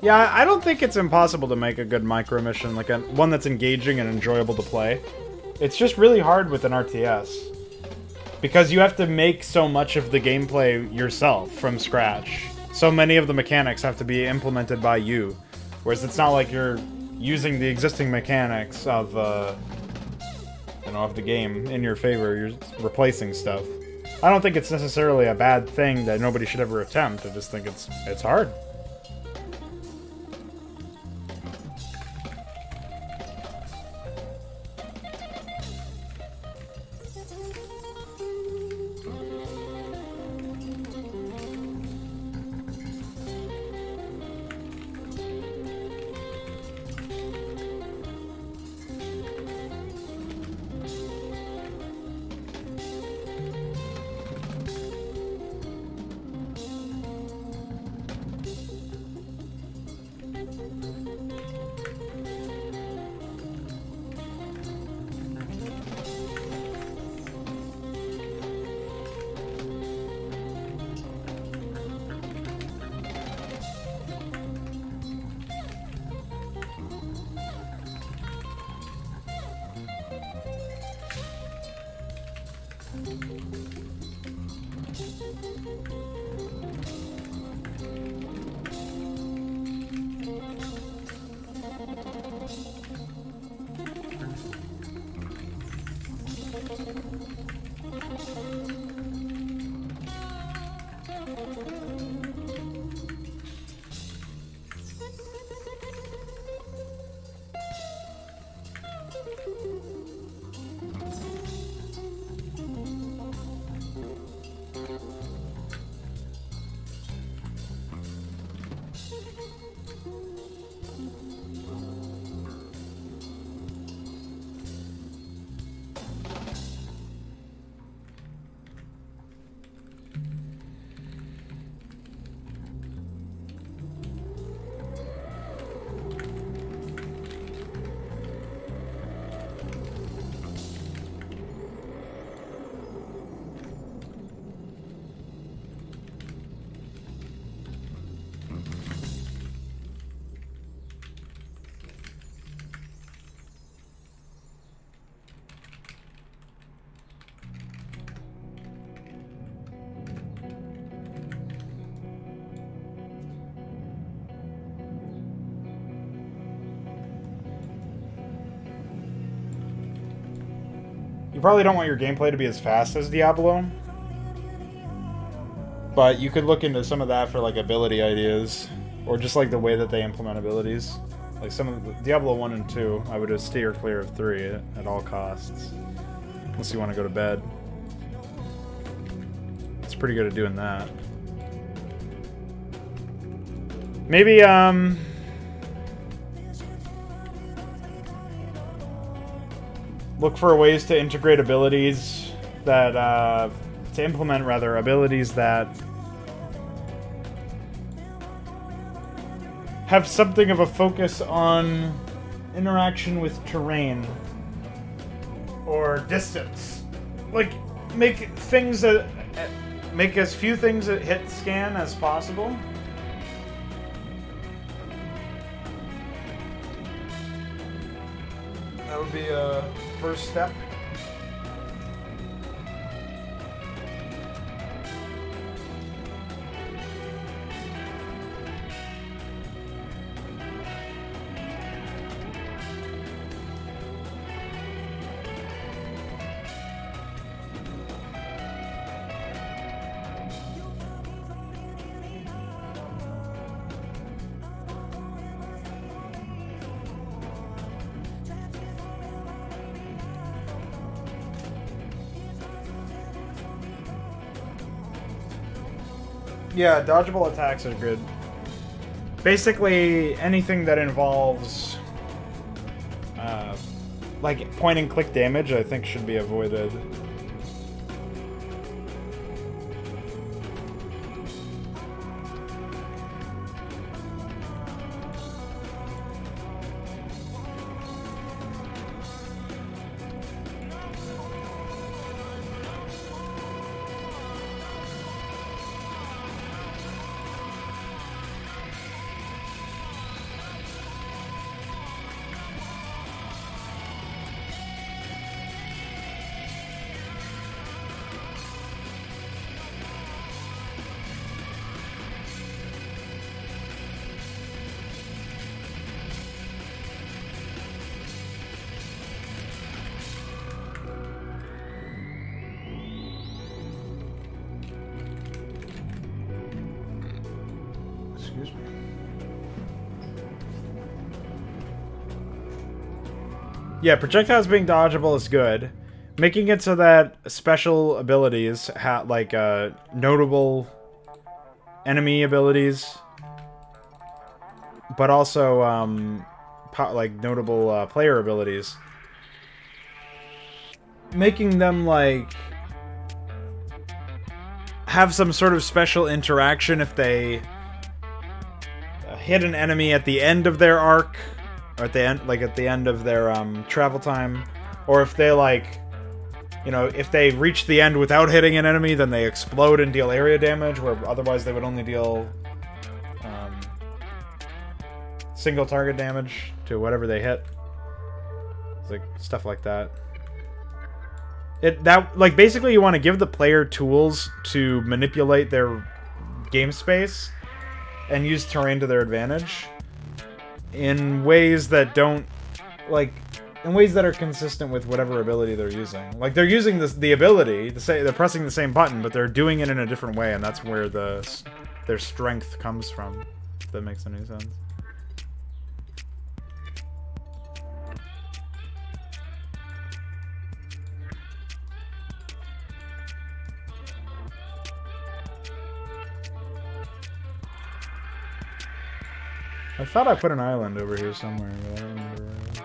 Yeah, I don't think it's impossible to make a good micro mission, like one that's engaging and enjoyable to play. It's just really hard with an RTS. Because you have to make so much of the gameplay yourself from scratch. So many of the mechanics have to be implemented by you. Whereas it's not like you're using the existing mechanics of, you know, of the game in your favor. You're replacing stuff. I don't think it's necessarily a bad thing that nobody should ever attempt. I just think it's hard. You probably don't want your gameplay to be as fast as Diablo, but you could look into some of that for like ability ideas, or just like the way that they implement abilities. Like some of the Diablo 1 and 2, I would just steer clear of 3 at all costs, unless you want to go to bed. It's pretty good at doing that. Maybe, look for ways to integrate abilities that, to implement, rather, abilities that have something of a focus on interaction with terrain or distance. Like, make things that make as few things that hit scan as possible. That would be a first step. Yeah, dodgeable attacks are good. Basically, anything that involves like point and click damage, I think should be avoided. Excuse me. Yeah, projectiles being dodgeable is good. Making it so that special abilities have like notable enemy abilities, but also like notable player abilities. Making them like have some sort of special interaction if they hit an enemy at the end of their arc, or at the end, like at the end of their travel time, or if they like, you know, if they reach the end without hitting an enemy, then they explode and deal area damage, where otherwise they would only deal single target damage to whatever they hit. It's like stuff like that. Like basically you want to give the player tools to manipulate their game space and use terrain to their advantage in ways that don't, like, in ways that are consistent with whatever ability they're using. Like, they're using the ability, they're pressing the same button, but they're doing it in a different way, and that's where their strength comes from, if that makes any sense. I thought I put an island over here somewhere, but I don't remember where it was.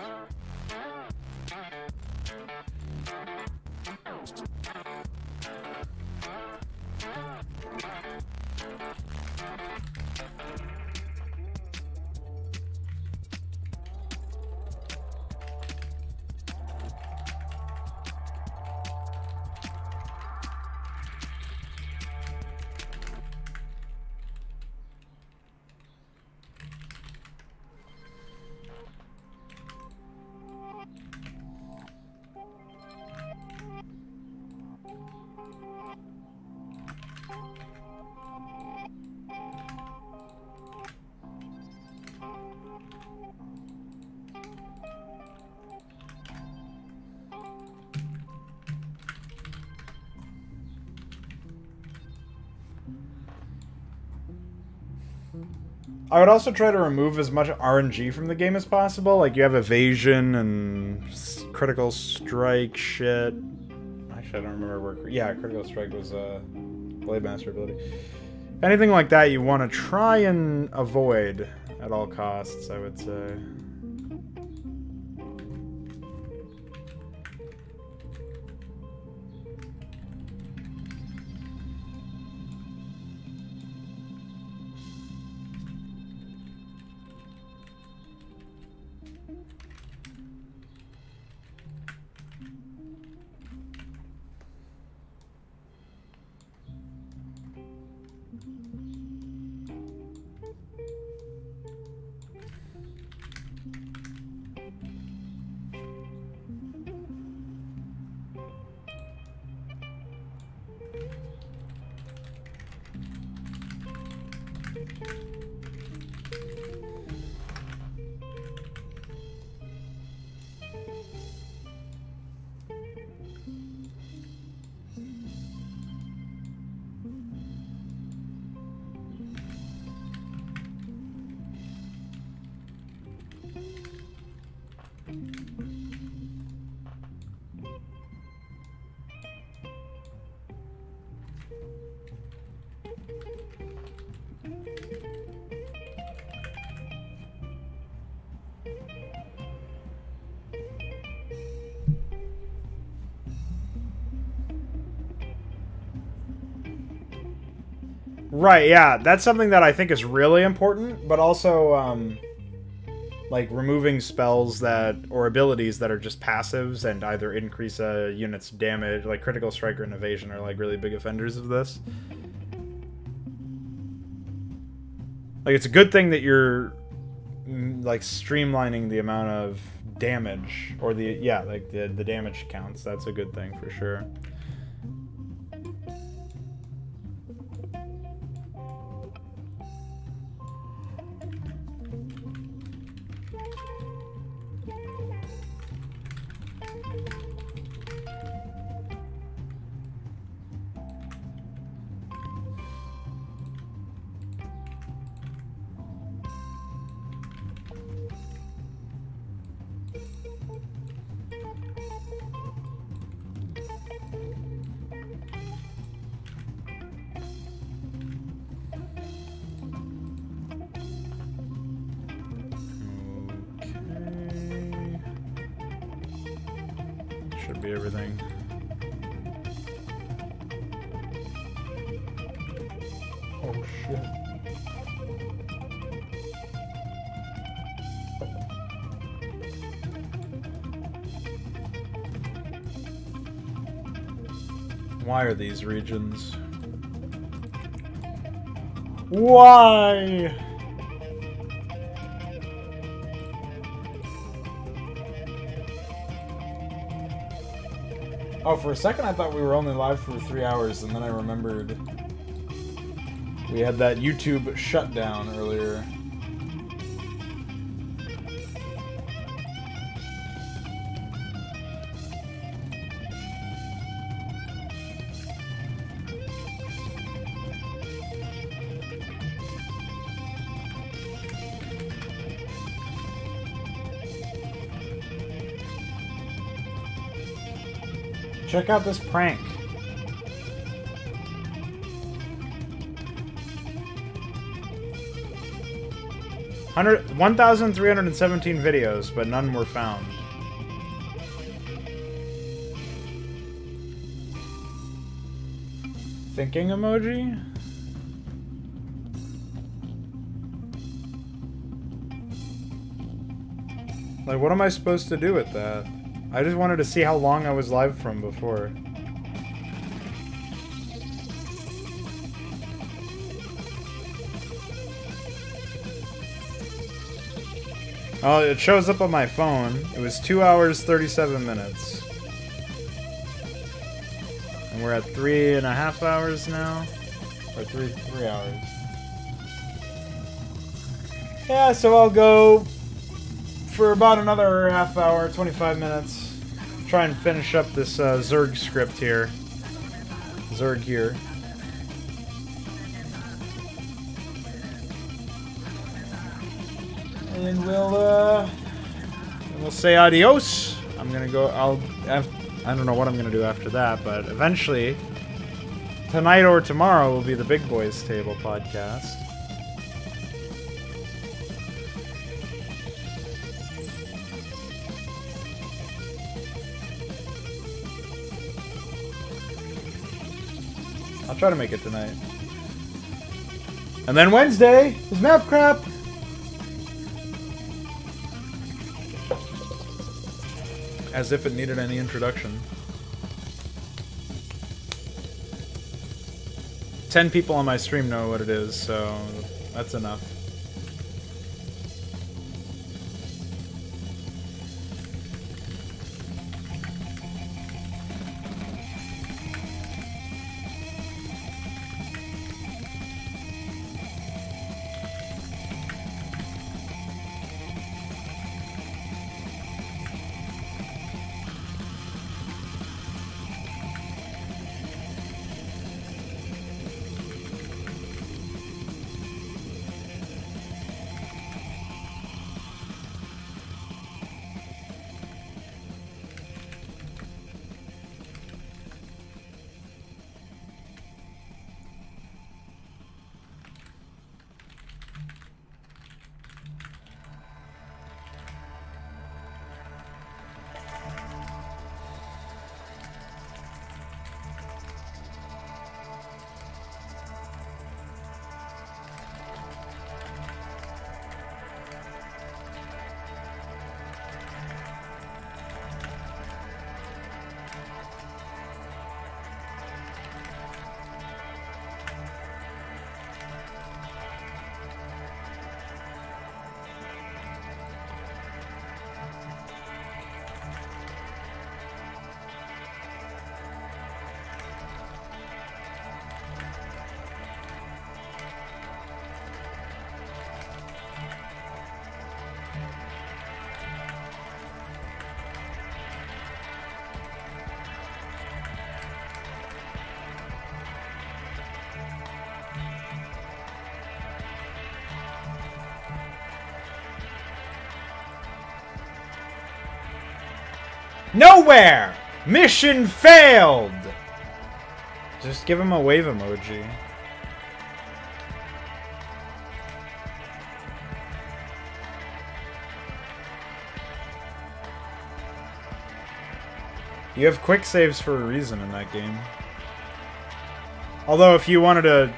I would also try to remove as much RNG from the game as possible. Like, you have evasion and critical strike shit. Actually, I don't remember where... Yeah, critical strike was Blade Master ability. Anything like that you want to try and avoid at all costs, I would say. Right, yeah, that's something that I think is really important, but also, like, removing spells that, or abilities that are just passives and either increase a unit's damage, like Critical Strike or Evasion are, like, really big offenders of this. Like, it's a good thing that you're, like, streamlining the amount of damage, or the, yeah, like, the damage counts. That's a good thing, for sure. Should be everything. Oh shit. Why are these regions? Why? Oh, for a second I thought we were only live for 3 hours, and then I remembered we had that YouTube shutdown earlier. Check out this prank. Hundred 1,317 videos, but none were found. Thinking emoji? Like, what am I supposed to do with that? I just wanted to see how long I was live from before. Oh, it shows up on my phone. It was 2 hours, 37 minutes. And we're at 3.5 hours now? Or three hours. Yeah, so I'll go for about another half hour, 25 minutes. Try and finish up this Zerg script here. Zerg here. And we'll say adios. I'm gonna go. I don't know what I'm gonna do after that, but eventually, tonight or tomorrow will be the Big Boys Table podcast. I'll try to make it tonight. And then Wednesday is map crap. As if it needed any introduction. 10 people on my stream know what it is, so that's enough. Nowhere! Mission failed! Just give him a wave emoji. You have quick saves for a reason in that game. Although if you wanted to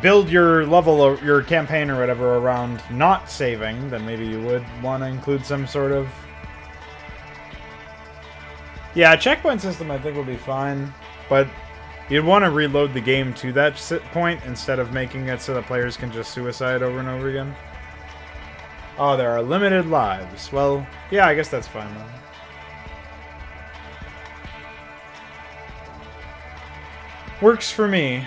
build your level or your campaign or whatever around not saving, then maybe you would want to include some sort of... Yeah, a checkpoint system I think would be fine, but you'd want to reload the game to that point instead of making it so that players can just suicide over and over again. Oh, there are limited lives. Well, yeah, I guess that's fine then. Works for me.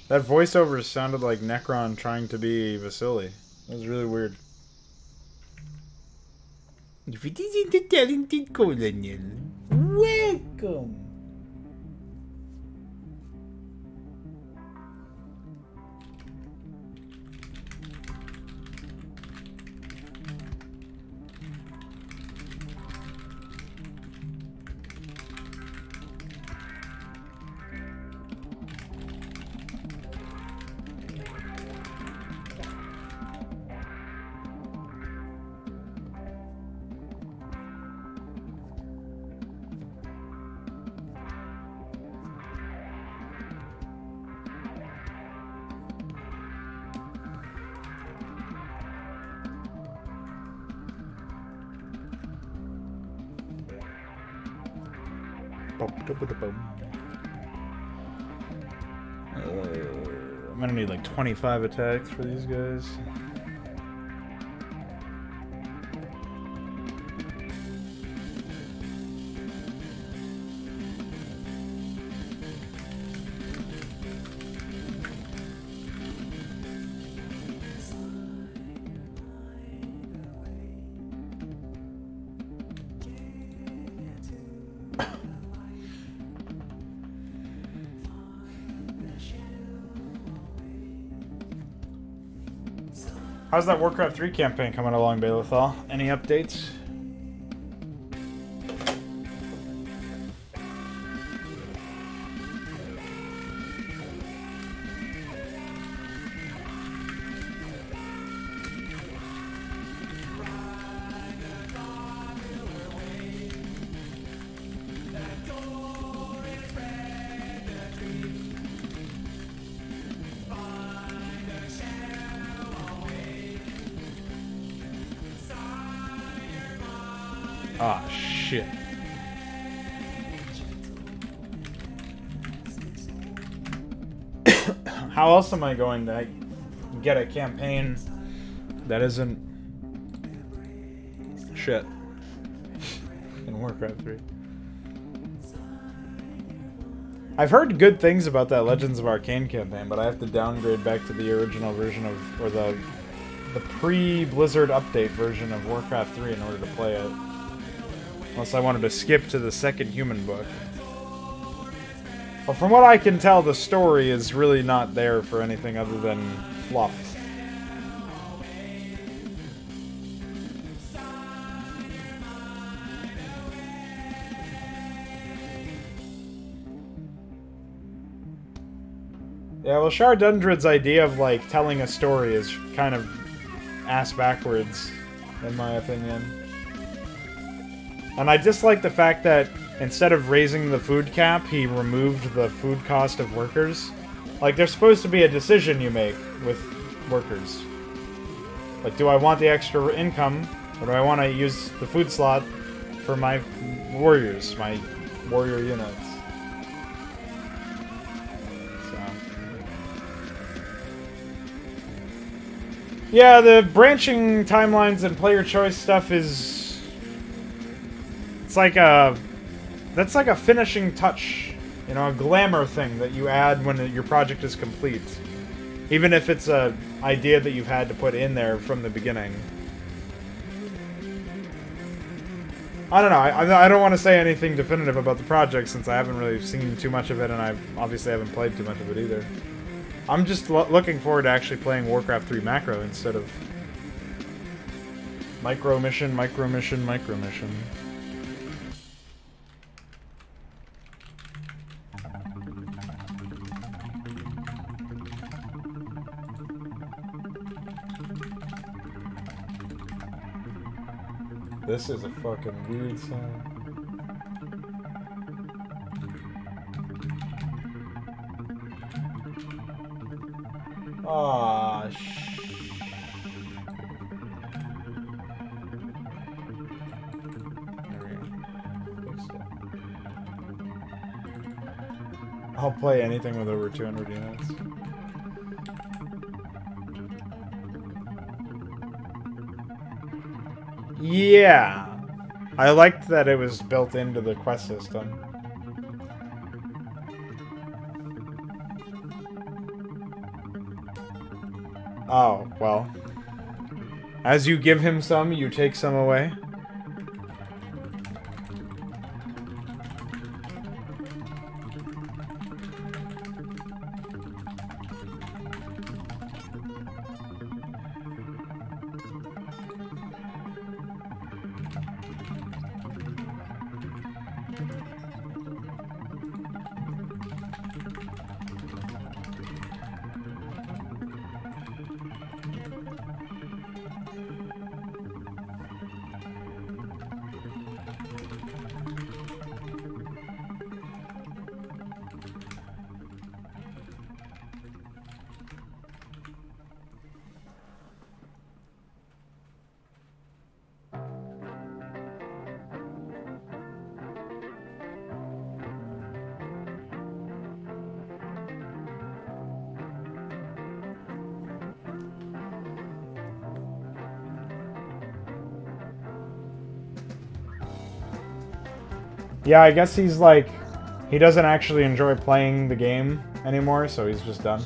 That voiceover sounded like Necron trying to be Vasily. That was really weird. If it isn't a talented colonel, welcome. I'm gonna need like 25 attacks for these guys. How's that Warcraft 3 campaign coming along, Balethal? Any updates? Ah, shit. How else am I going to get a campaign that isn't shit in Warcraft 3? I've heard good things about that Legends of Arcane campaign, but I have to downgrade back to the original version of, or the pre-Blizzard update version of Warcraft 3 in order to play it. Unless I wanted to skip to the second human book. But from what I can tell, the story is really not there for anything other than fluff. Yeah, well, Shardundred's idea of, like, telling a story is kind of ass backwards, in my opinion. And I dislike the fact that instead of raising the food cap, he removed the food cost of workers. Like, there's supposed to be a decision you make with workers. Like, do I want the extra income, or do I want to use the food slot for my warriors, my warrior units? So. Yeah, the branching timelines and player choice stuff is... It's like a... That's like a finishing touch, you know, a glamour thing that you add when your project is complete. Even if it's a idea that you've had to put in there from the beginning. I don't know, I don't want to say anything definitive about the project since I haven't really seen too much of it, and I obviously haven't played too much of it either. I'm just looking forward to actually playing Warcraft 3 Macro instead of micro mission, micro mission, micro mission. This is a fucking weird sound. Aw, I'll play anything with over 200 units. Yeah. I liked that it was built into the quest system. Oh, well. As you give him some, you take some away. Yeah, I guess he's like, he doesn't actually enjoy playing the game anymore, so he's just done.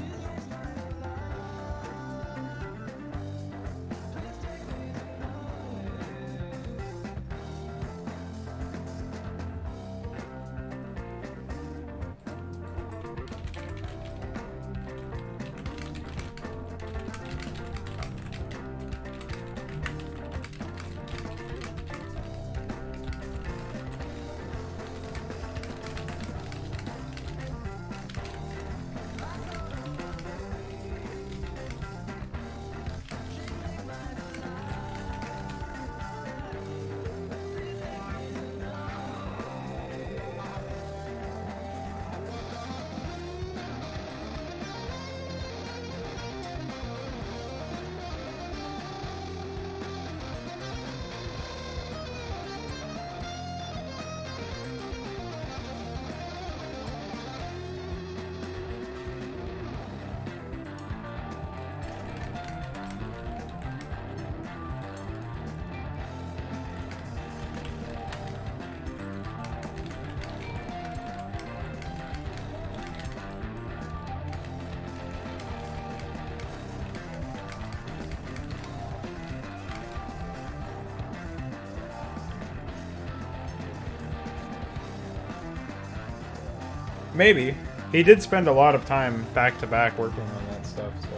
Maybe. He did spend a lot of time back to back working on that stuff, so.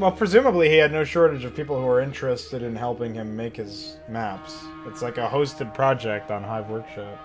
Well, presumably he had no shortage of people who were interested in helping him make his maps. It's like a hosted project on Hive Workshop.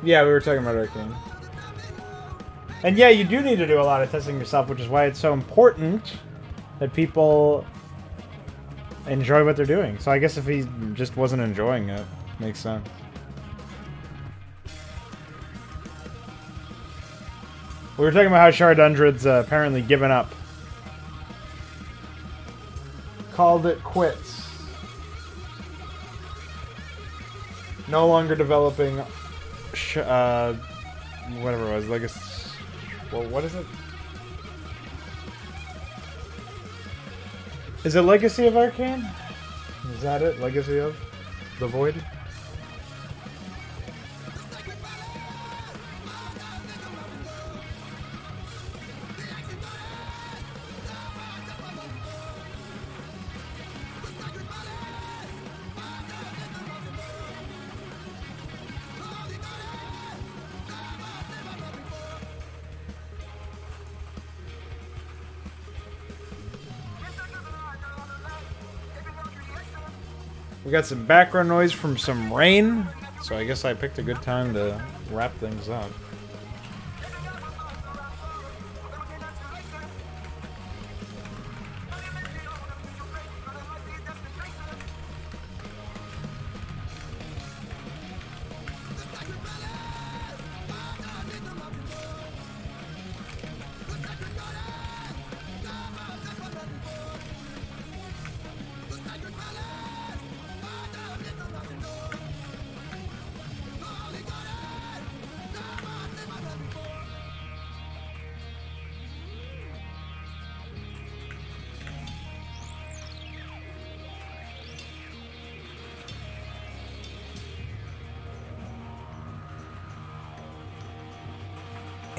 Yeah, we were talking about Arcane. And yeah, you do need to do a lot of testing yourself, which is why it's so important that people enjoy what they're doing. So I guess if he just wasn't enjoying it, makes sense. We were talking about how Shardundred's apparently given up. Called it quits. No longer developing whatever it was, Legacy. Well, what is it? Is it Legacy of Arcane? Is that it? Legacy of the Void? We got some background noise from some rain, so I guess I picked a good time to wrap things up.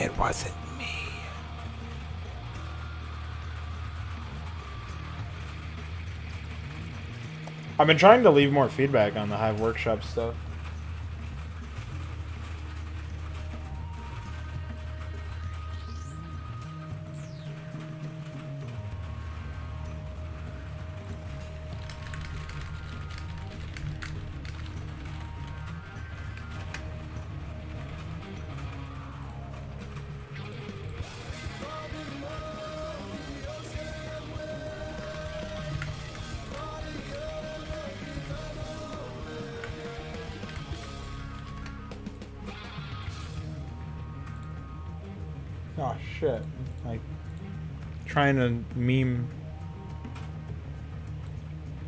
It wasn't me. I've been trying to leave more feedback on the Hive Workshop stuff. Oh shit. Like trying to meme.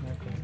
Okay.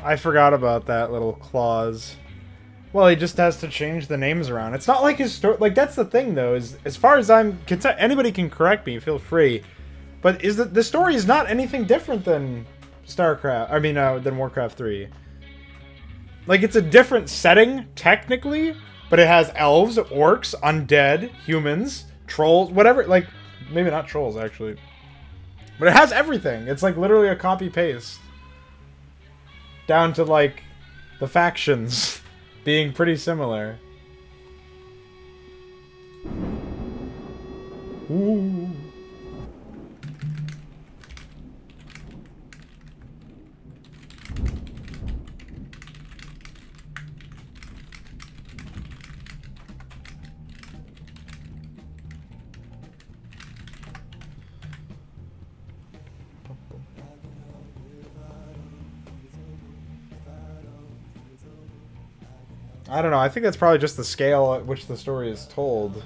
I forgot about that little clause. Well, he just has to change the names around. It's not like his story. Like, that's the thing, though. Is as far as I'm concerned, anybody can correct me. Feel free. But is that the story is not anything different than StarCraft? I mean, than Warcraft 3. Like, it's a different setting technically, but it has elves, orcs, undead, humans, trolls, whatever. Like, maybe not trolls actually, but it has everything. It's like literally a copy paste, down to like the factions being pretty similar. Ooh. I don't know. I think that's probably just the scale at which the story is told.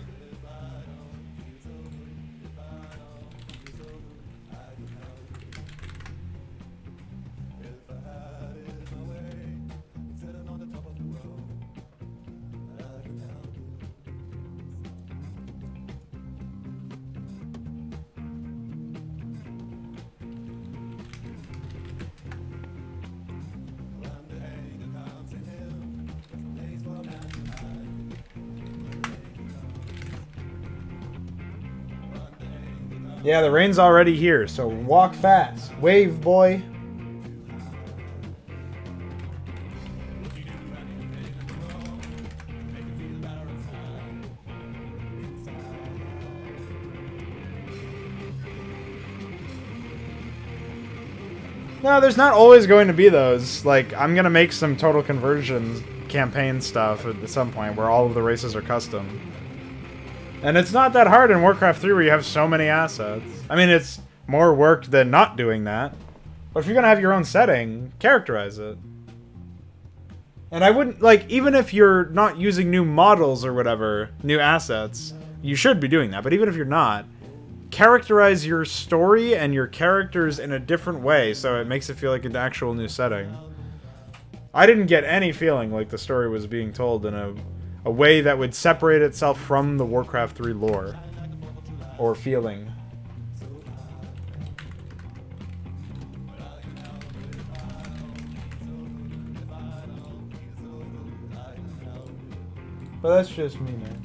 Yeah, the rain's already here, so walk fast. Wave, boy. No, there's not always going to be those. Like, I'm gonna make some total conversion campaign stuff at some point where all of the races are custom. And it's not that hard in Warcraft 3 where you have so many assets. I mean, it's more work than not doing that. But if you're gonna have your own setting, characterize it. And I wouldn't, like, even if you're not using new models or whatever, new assets, you should be doing that. But even if you're not, characterize your story and your characters in a different way so it makes it feel like an actual new setting. I didn't get any feeling like the story was being told in a way that would separate itself from the Warcraft 3 lore. Or feeling. But that's just me, man.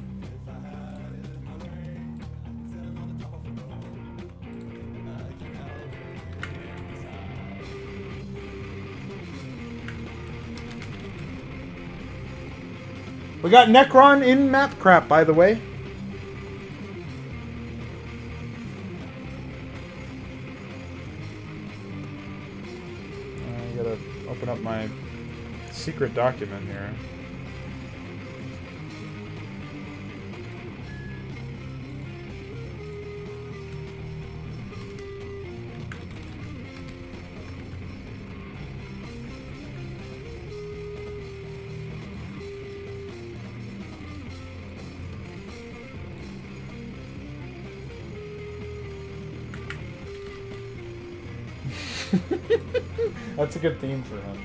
We got Necron in map crap, by the way. I gotta open up my secret document here. That's a good theme for him.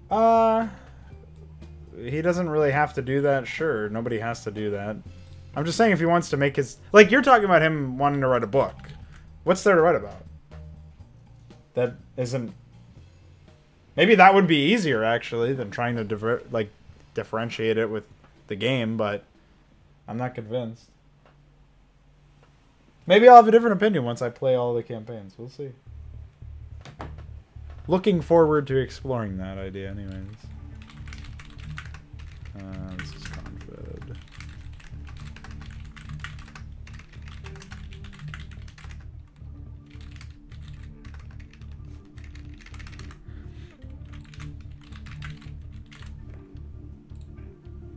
Okay. He doesn't really have to do that, sure. Nobody has to do that. I'm just saying if he wants to make his... Like, you're talking about him wanting to write a book. What's there to write about? That isn't... Maybe that would be easier, actually, than trying to differentiate it with the game, but I'm not convinced. Maybe I'll have a different opinion once I play all the campaigns. We'll see. Looking forward to exploring that idea, anyways. This is confid.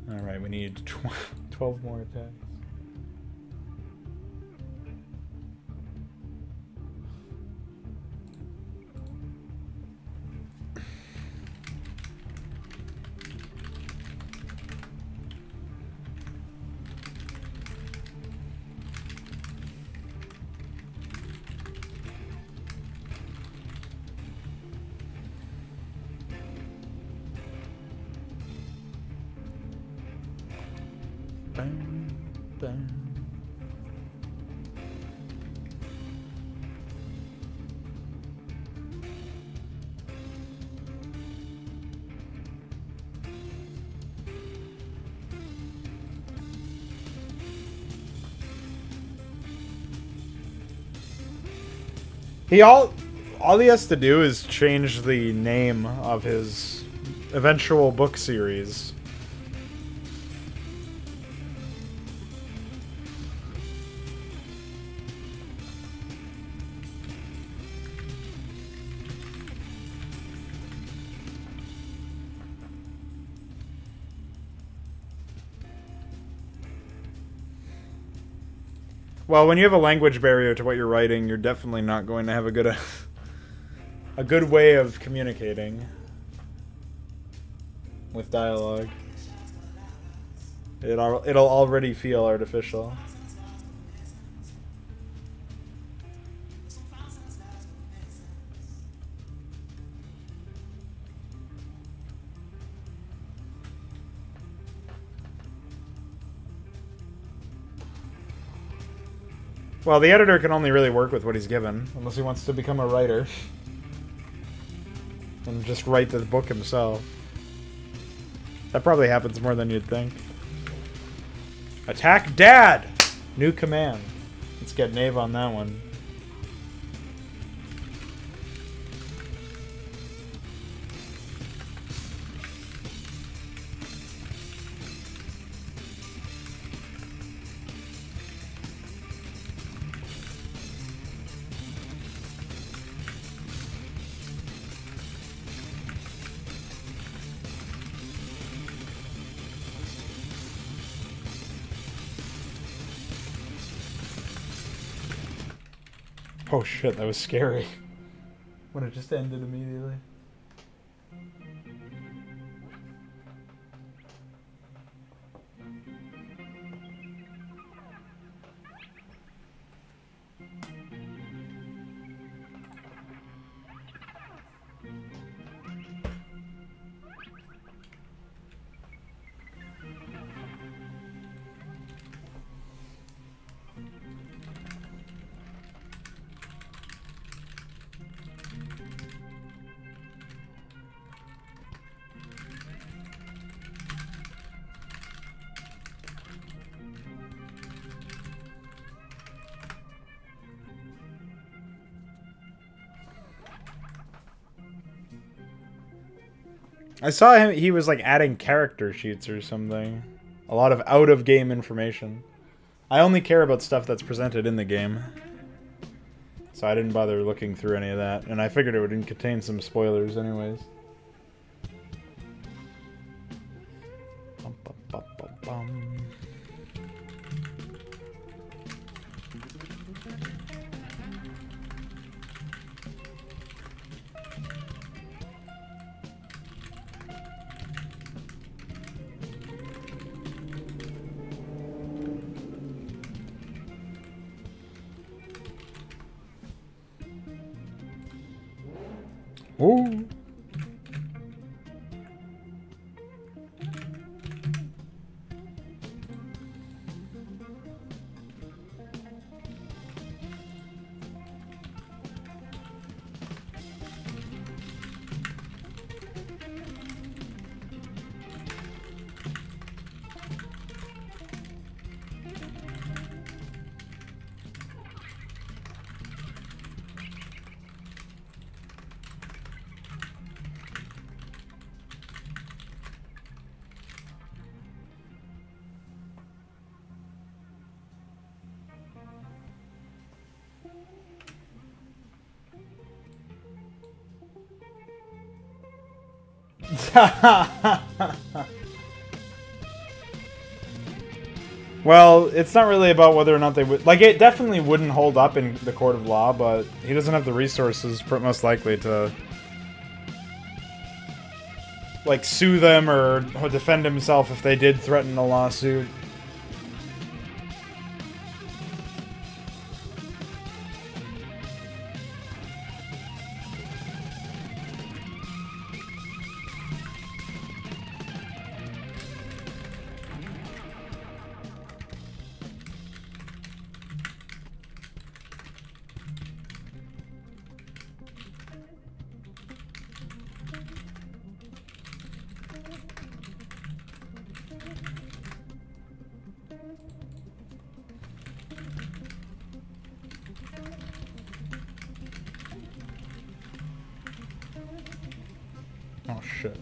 Alright, we need 12 more attacks. Bam, bam. All he has to do is change the name of his eventual book series. Well, when you have a language barrier to what you're writing, you're definitely not going to have a good a good way of communicating with dialogue. It'll already feel artificial. Well, the editor can only really work with what he's given, unless he wants to become a writer. And just write the book himself. That probably happens more than you'd think. Attack Dad! New command. Let's get Nave on that one. Oh shit, that was scary. When it just ended immediately. I saw him, he was like adding character sheets or something. A lot of out-of-game information. I only care about stuff that's presented in the game. So I didn't bother looking through any of that. And I figured it would contain some spoilers anyways. Bum, bum, bum, bum, bum. Ooh. Well, it's not really about whether or not they would... Like, it definitely wouldn't hold up in the court of law, but he doesn't have the resources, most likely, to... like, sue them or defend himself if they did threaten a lawsuit. shit.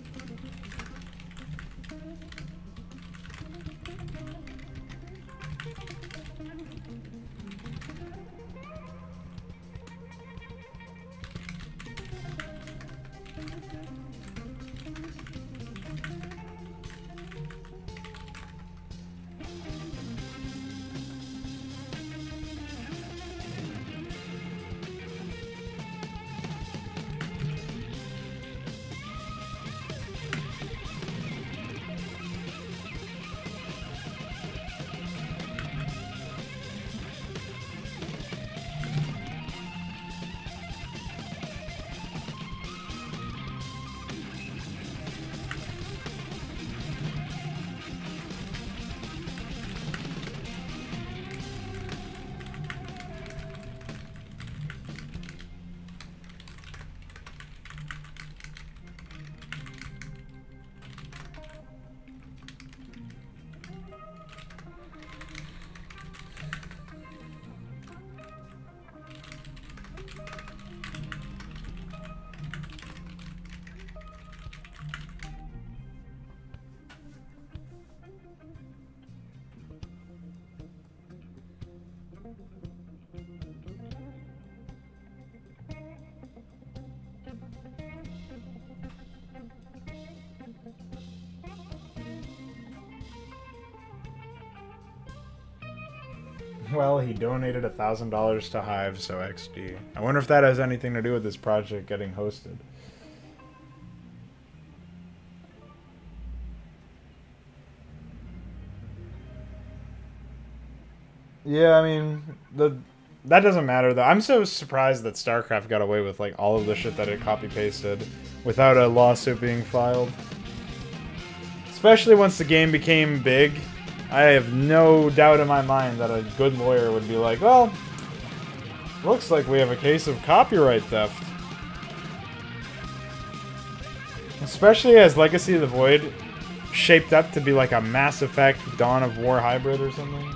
Well, he donated $1,000 to Hive, so XD. I wonder if that has anything to do with this project getting hosted. Yeah, I mean, that doesn't matter though. I'm so surprised that StarCraft got away with like all of the shit that it copy-pasted without a lawsuit being filed. Especially once the game became big. I have no doubt in my mind that a good lawyer would be like, well, looks like we have a case of copyright theft. Especially as Legacy of the Void shaped up to be like a Mass Effect Dawn of War hybrid or something.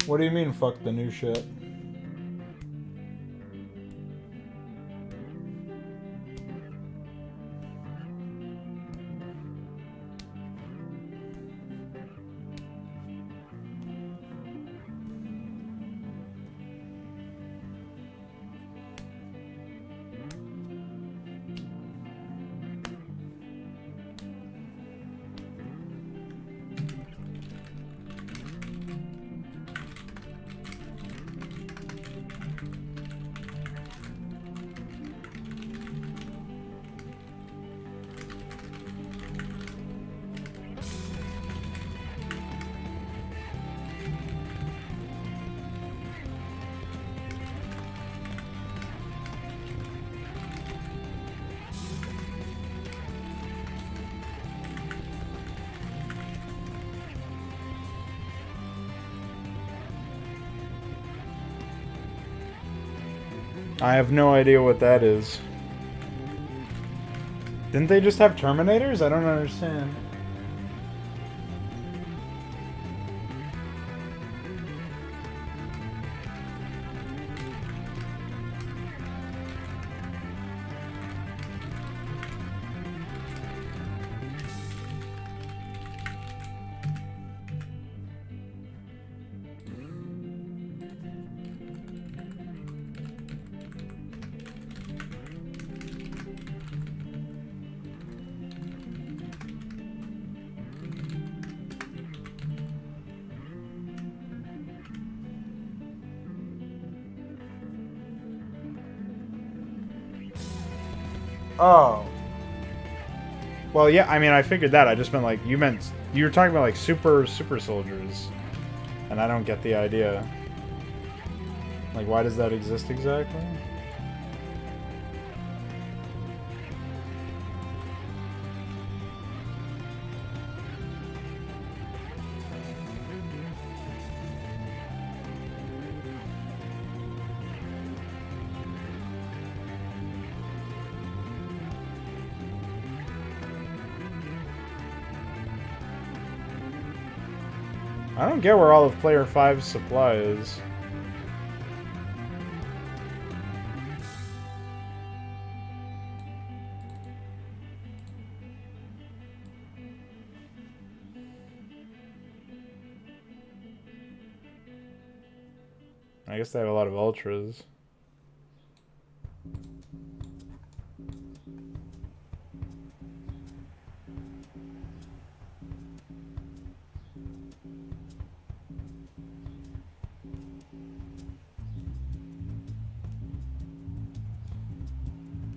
What do you mean, fuck the new shit? I have no idea what that is. Didn't they just have Terminators? I don't understand. Oh. Well, yeah, I mean, I figured that. I just meant, like, you were talking about, like, super soldiers. And I don't get the idea. Like, why does that exist exactly? I don't get where all of Player 5's supply is. I guess they have a lot of ultras.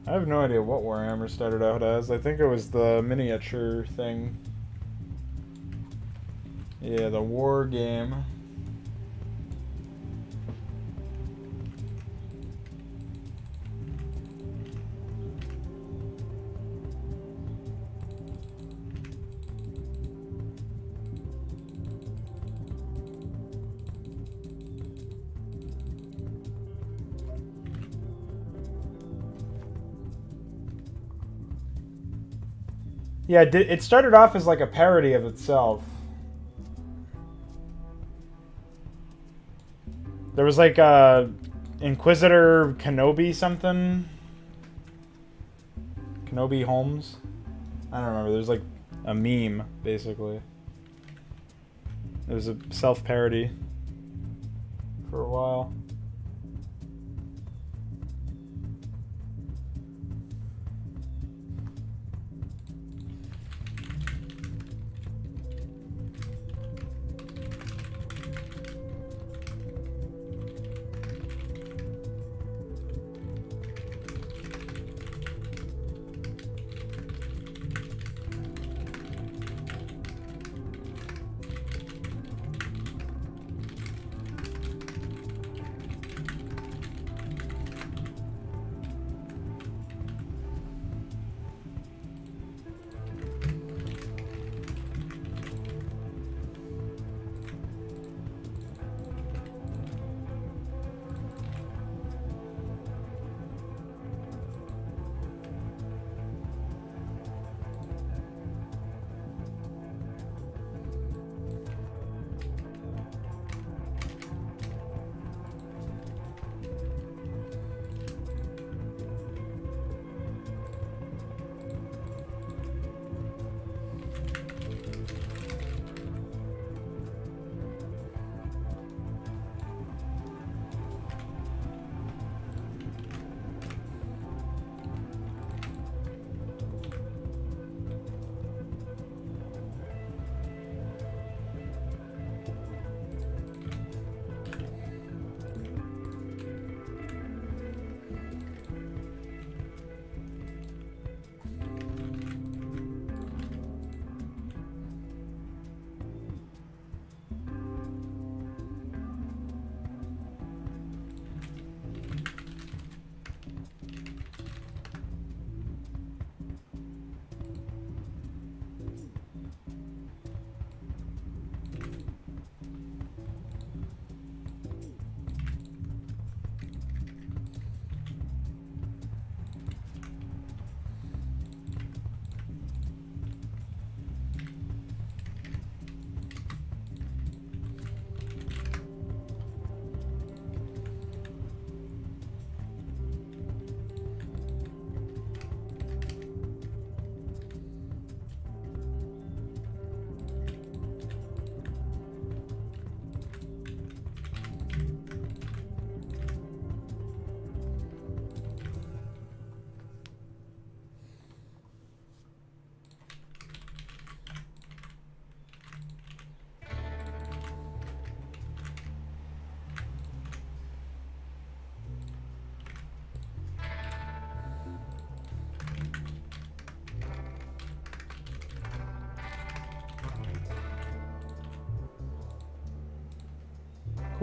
I have no idea what Warhammer started out as. I think it was the miniature thing. Yeah, the war game. Yeah, it started off as like a parody of itself. There was like Inquisitor Kenobi something. Kenobi Holmes. I don't remember. There's like a meme, basically. It was a self-parody for a while.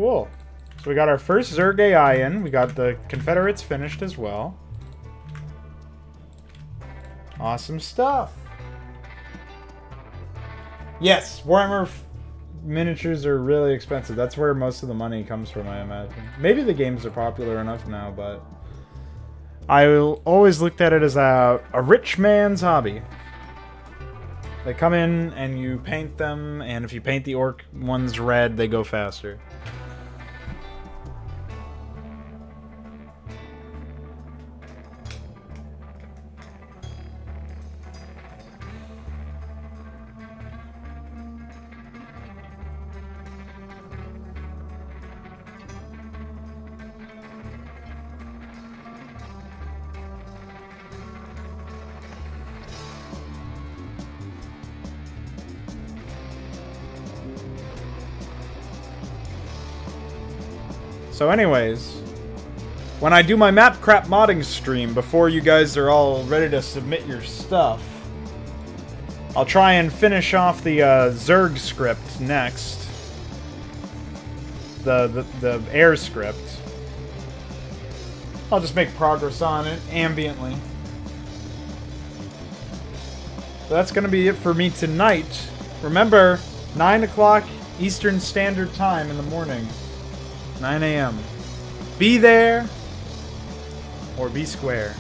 Cool. So we got our first Zerg AI in. We got the Confederates finished as well. Awesome stuff. Yes, Warhammer miniatures are really expensive. That's where most of the money comes from, I imagine. Maybe the games are popular enough now, but I always looked at it as a rich man's hobby. They come in and you paint them, and if you paint the orc ones red, they go faster. So anyways, when I do my map crap modding stream before you guys are all ready to submit your stuff, I'll try and finish off the Zerg script next. The air script. I'll just make progress on it ambiently. So that's going to be it for me tonight. Remember, 9 o'clock Eastern Standard Time in the morning. 9 a.m. Be there or be square.